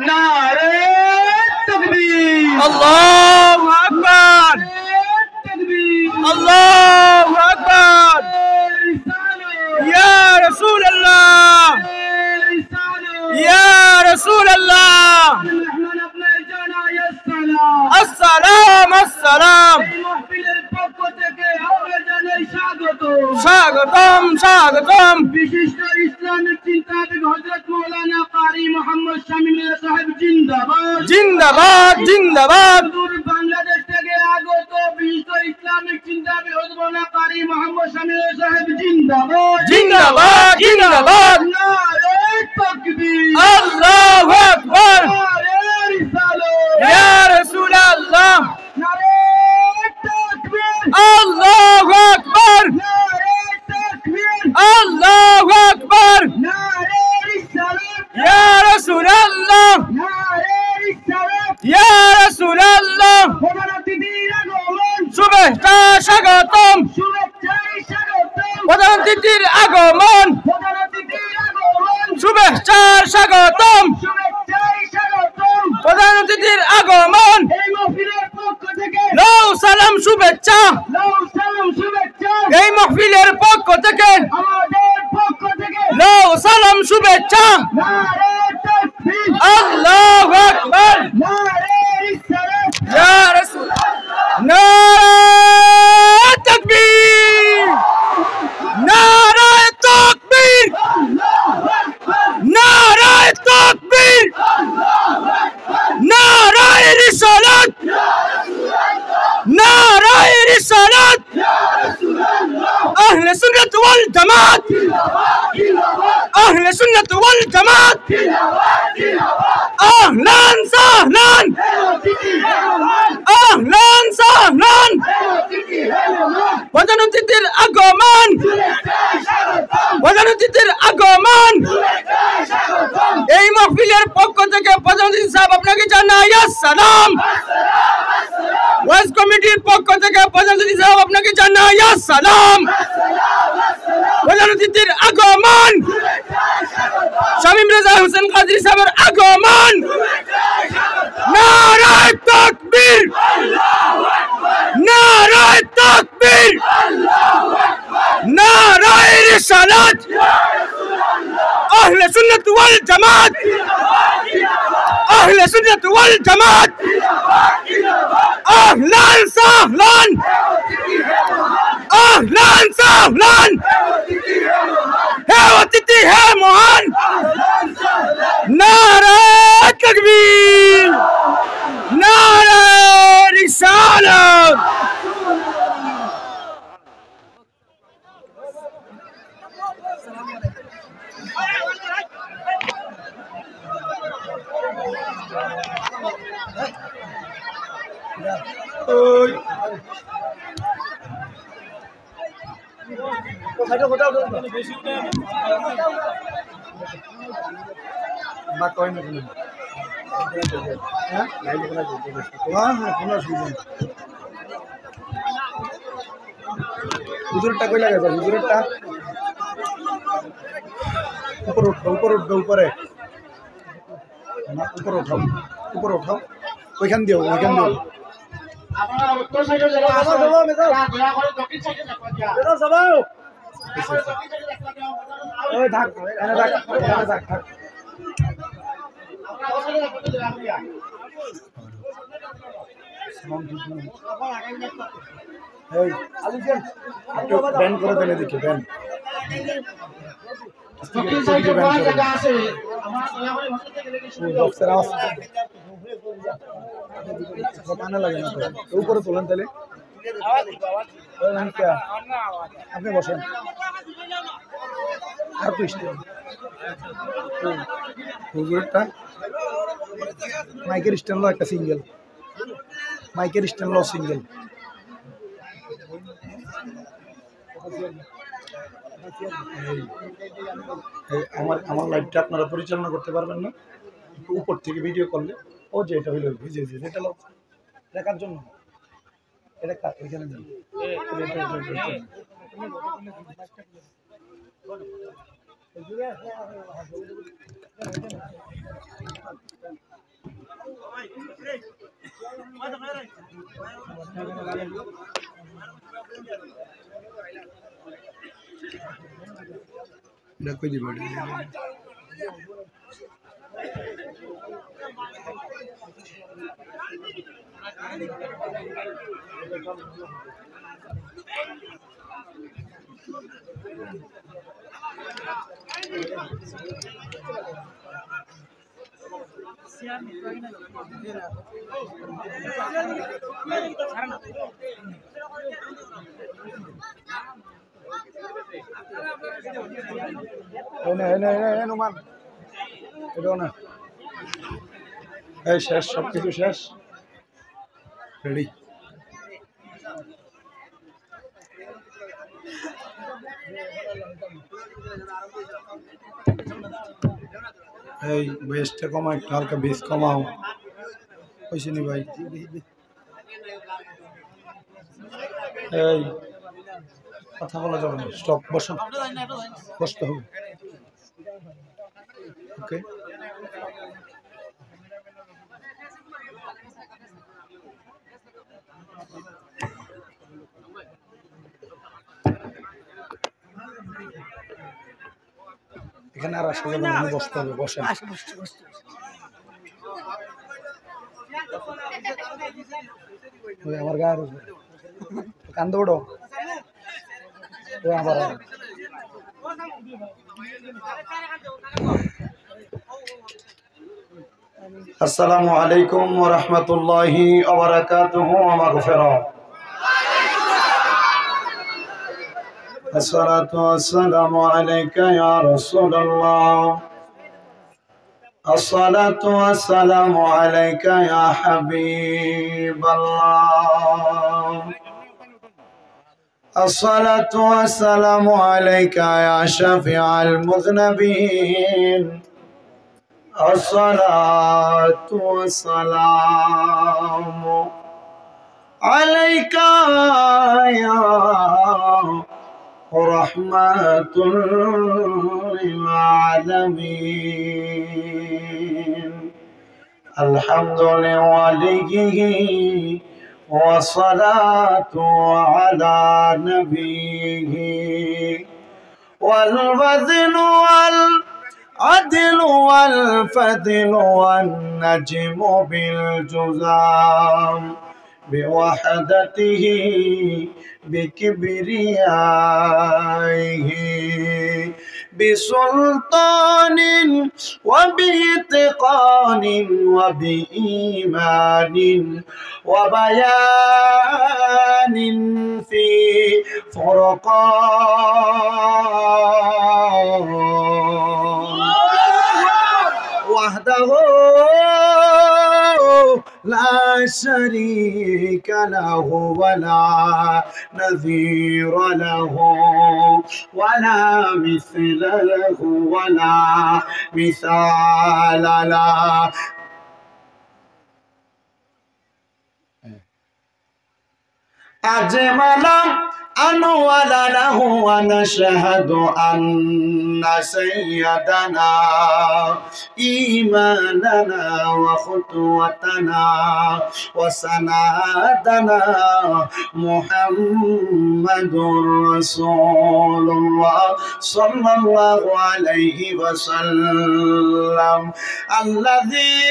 নারে তাকবীর, আল্লাহু আকবার, তাকবীর, আল্লাহু আকবার। ইয়া রাসূলুল্লাহ, ইয়া রাসূলুল্লাহ। আসসালাম, আসসালাম। স্বাগতম, স্বাগতম। বিশিষ্ট ইসলামিক চিন্তাবিদ হযরত মাওলানা কারি মুহাম্মদ শামীম সাহেব জিন্দাবাদ, জিন্দাবাদ, জিন্দাবাদ। দূর বাংলাদেশ থেকে আগত বিশিষ্ট ইসলামিক চিন্তাবিদ হযরত মাওলানা কারি মুহাম্মদ শামীম সাহেব জিন্দাবাদ, জিন্দাবাদ, জিন্দাবাদ। নারে তাকবীর, আল্লাহু আকবার। নারে রিসালাত, ইয়া রাসূলুল্লাহ। নারে তাকবীর, আল্লাহু আকবার। আল্লাহু আকবার। নারে রিসালাত, ইয়া রাসূলুল্লাহ। নারে রিসালাত, ইয়া রাসূলুল্লাহ। প্রধান অতিথির আগমন, শুভেচ্ছা স্বাগতম, শুভেচ্ছা স্বাগতম। প্রধান অতিথির আগমন, প্রধান অতিথির আগমন, শুভেচ্ছা স্বাগতম, শুভেচ্ছা স্বাগতম। প্রধান অতিথির আগমন, এই মাহফিলের পক্ষ থেকে লাউ সালাম শুভেচ্ছা, লাউ সালাম শুভেচ্ছা। এই মাহফিলের পক্ষ থেকে, আমাদের পক্ষ থেকে লাউ সালাম শুভেচ্ছা। নারে তাকবীর, আল্লাহু আকবার। নারে রিসালাত, ইয়া রাসূলুল্লাহ। সুন্নাত ওয়াল জামাত আহলে সুন্নাত ওয়াল জামাত আহলান সাহলান আহলান সাহলান প্রধান অতিথির আগমন প্রধান অতিথির আগমন এই মাহফিলের পক্ষ থেকে প্রধান অতিথি সাহেব আপনাকে জানাই আসসালাম ওয়াজ কমিটির পক্ষ থেকে প্রধান অতিথি সাহেব আপনাকে জানাই আসসালাম প্রধান অতিথির আগমন শামীম রেজা হোসেন কাদরী সাহেবের আগমন নারায়ে তাকবীর নারায়ে তাকবীর নারায়ে রিসালাত আহলে সুন্নাত ওয়াল জামাত আহলে সুন্নাত ওয়াল জামাত আহলান সাহলান আহলান সাহলান হে অতিথি হে মহান নারায়ে তাকবীর নারায়ে রিসালাত হুজুরটা কই লাগাইছে হুজুরটা উপরে উঠবে উপরে না উপরে উঠাও ওইখান দিও আপনারা উত্তর সাইডে যারা আছেন দয়া করে দক্ষিণ সাইডে যাবেন সবাই ওই থাক এখানে থাক আপনারা ওখানে যাবেন এই আলিজান একটু ব্যান করে দেন এদিকে ব্যান দক্ষিণ সাইডে বড় জায়গা আছে আমরা দয়া করে বসে থেকে দেখে শুরু বক্সের আওয়াজ কানে লাগে না তো উপরে তোলেন তাহলে আপনি বসেন আর তো হুজুরটা মাইকের স্ট্যান্ড লো একটা সিঙ্গেল মাইকের স্ট্যান্ড লো সিঙ্গেল আমার লাইভটা আপনারা পরিচালনা করতে পারবেন না উপর থেকে ভিডিও করলে ও যে এটা হইল যেটা লোক দেখার জন্য এটা এখানে যান এটা কই দিব নুমান এটাও না এই শেষ সবকিছু শেষ রেডি এই বেসটা কমা একটু হালকা বেস কমাও হয়েছে নি ভাই এই কথা বলা যাবে না স্টপ বসো বসতে হবে ওকে এখানে আর আসলে বসতে হবে বসেন আমার গায়ের উপরে কান্দে ওঠো আবার আসসালামু আলাইকুম ওয়া রাহমাতুল্লাহি ওয়া বারাকাতুহু ওয়া মাগফিরাহ الصلاة والسلام عليك يا رسول الله الصلاة والسلام عليك يا حبيب الله الصلاة والسلام عليك يا شفيع المذنبين الصلاة والسلام عليك يا رحمة للعالمين الحمد لوليه والصلاة على نبيه والوزن والعدل والفضل والنجم بالجزام بوحدته بكبريائه بسلطان وبإتقان وبإيمان وبيان في فرقان وحده لا شريك له ولا نظير له ولا مثل له ولا مثال له أجمل أنوال له ونشهد أن سيدنا إيماننا وخطوتنا وسنادنا محمد رسول الله صلى الله عليه وسلم الذي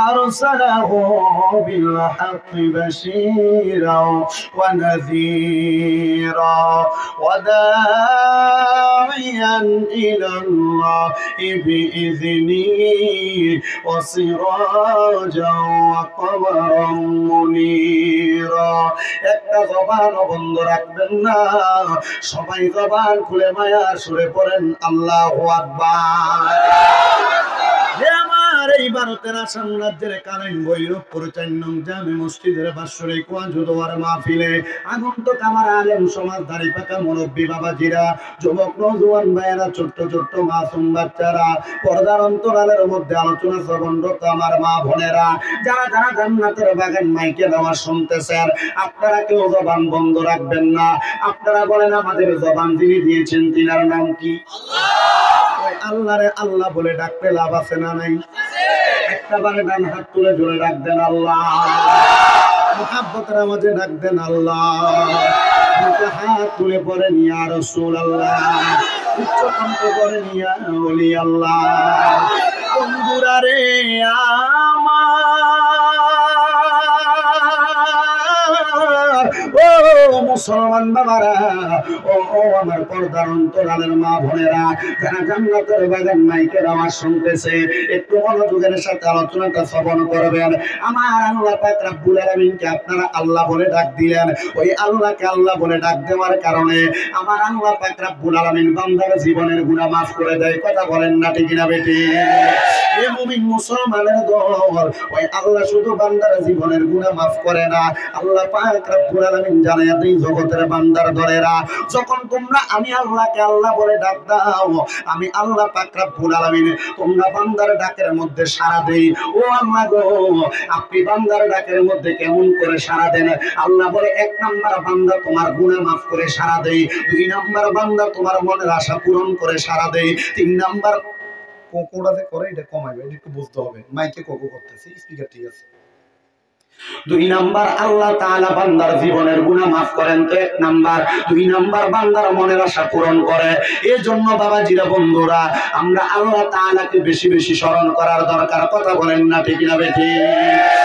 أرسله بالحق بشيرا ونذيرا وداعيا إلى الله بإذنه وسراجا وقمرا منيرا একটা জবান বন্ধ রাখবেন না সবাই জবান খুলে মায়ার সুরে পড়েন আল্লাহু আকবার এই ভারতের আসাম রাজ্যের কালেন ভৈরবপুর ৪ নং জামে মসজিদের বাৎসরিক কোয়াজুদোয়ার মাহফিলে আগন্তুক আমার আলেম সমাজ দাড়ি পাকা মুরব্বী বাবাজিরা যুবক নওজোয়ান ভাইয়েরা ছোট্ট ছোট্ট মাসুম বাচ্চারা পর্দার অন্তরালের মধ্যে আলোচনা শ্রবণরত আমার মা বোনেরা যারা যারা জান্নাতের বাগান মাইকে দেওয়া শুনতেছেন আপনারা কেউ জবান বন্ধ রাখবেন না আপনারা বলেন আমাদের জবান যিনি দিয়েছেন তিনার নাম কি আল্লাহরে আল্লাহ বলে ডাকতে লাভ আছে না নাই একটা বারে ডান হাত তুলে জোরে ডাক দেন আল্লাহ মুহাব্বতের মাঝে ডাক দেন আল্লাহ দুটো হাত তুলে পড়েন ইয়া রাসূলুল্লাহ উচ্চ কণ্ঠ করেন ইয়া ওলি আল্লাহ বন্ধুরা রে ও মুসলমান বাবারা ও আমার পর্দার অন্তরালের মা বোনেরা যারা জান্নাতের বাগান মাইকের আওয়াজ শুনতেছে একটু মনোযোগের সাথে আলোচনাটা শ্রবণ করবেন আমার আল্লাহ পাক রব্বুল আলামিনকে আপনারা আল্লাহ বলে ডাক দিলেন ওই আল্লাহকে আল্লাহ বলে ডাক দেওয়ার কারণে আমার আল্লাহ পাক রব্বুল আলামিন বান্দার জীবনের গুনাহ মাফ করে দেয় কথা বলেন না ঠিক না বেটি এ মুমিন মুসলমানের দল ওই আল্লাহ শুধু বান্দার জীবনের গুনাহ মাফ করে না আল্লাহ পাক রব্বুল আলামিন জানায় দেই জগতের বান্দার দলেরা যখন তোমরা আমি আল্লাহকে আল্লাহ বলে ডাক দাও আমি আল্লাহ পাক রব্বুল আলামিন তোমরা বান্দার ডাকের মধ্যে সাড়া দেই ও আল্লাহ গো আপনি বান্দার ডাকের মধ্যে কেমন করে সাড়া দেন আল্লাহ বলে এক নাম্বার বান্দা তোমার গুনাহ মাফ করে সাড়া দেই দুই নাম্বার বান্দা তোমার মনের আশা পূরণ করে সাড়া দেই তিন নাম্বার কোকোটাতে করে এটা কমাইবে এটা একটু বুঝতে হবে মাইকে কোকো করতেছে স্পিকার ঠিক আছে দুই নাম্বার আল্লাহ তাআলা বান্দার জীবনের গুনাহ মাফ করেন তো এক নাম্বার দুই নাম্বার বান্দার মনের আশা পূরণ করে এজন্য বাবাজিরা বন্ধুরা আমরা আল্লাহ তাআলাকে বেশি বেশি স্মরণ করার দরকার কথা বলেন না ঠিক না বেঠিক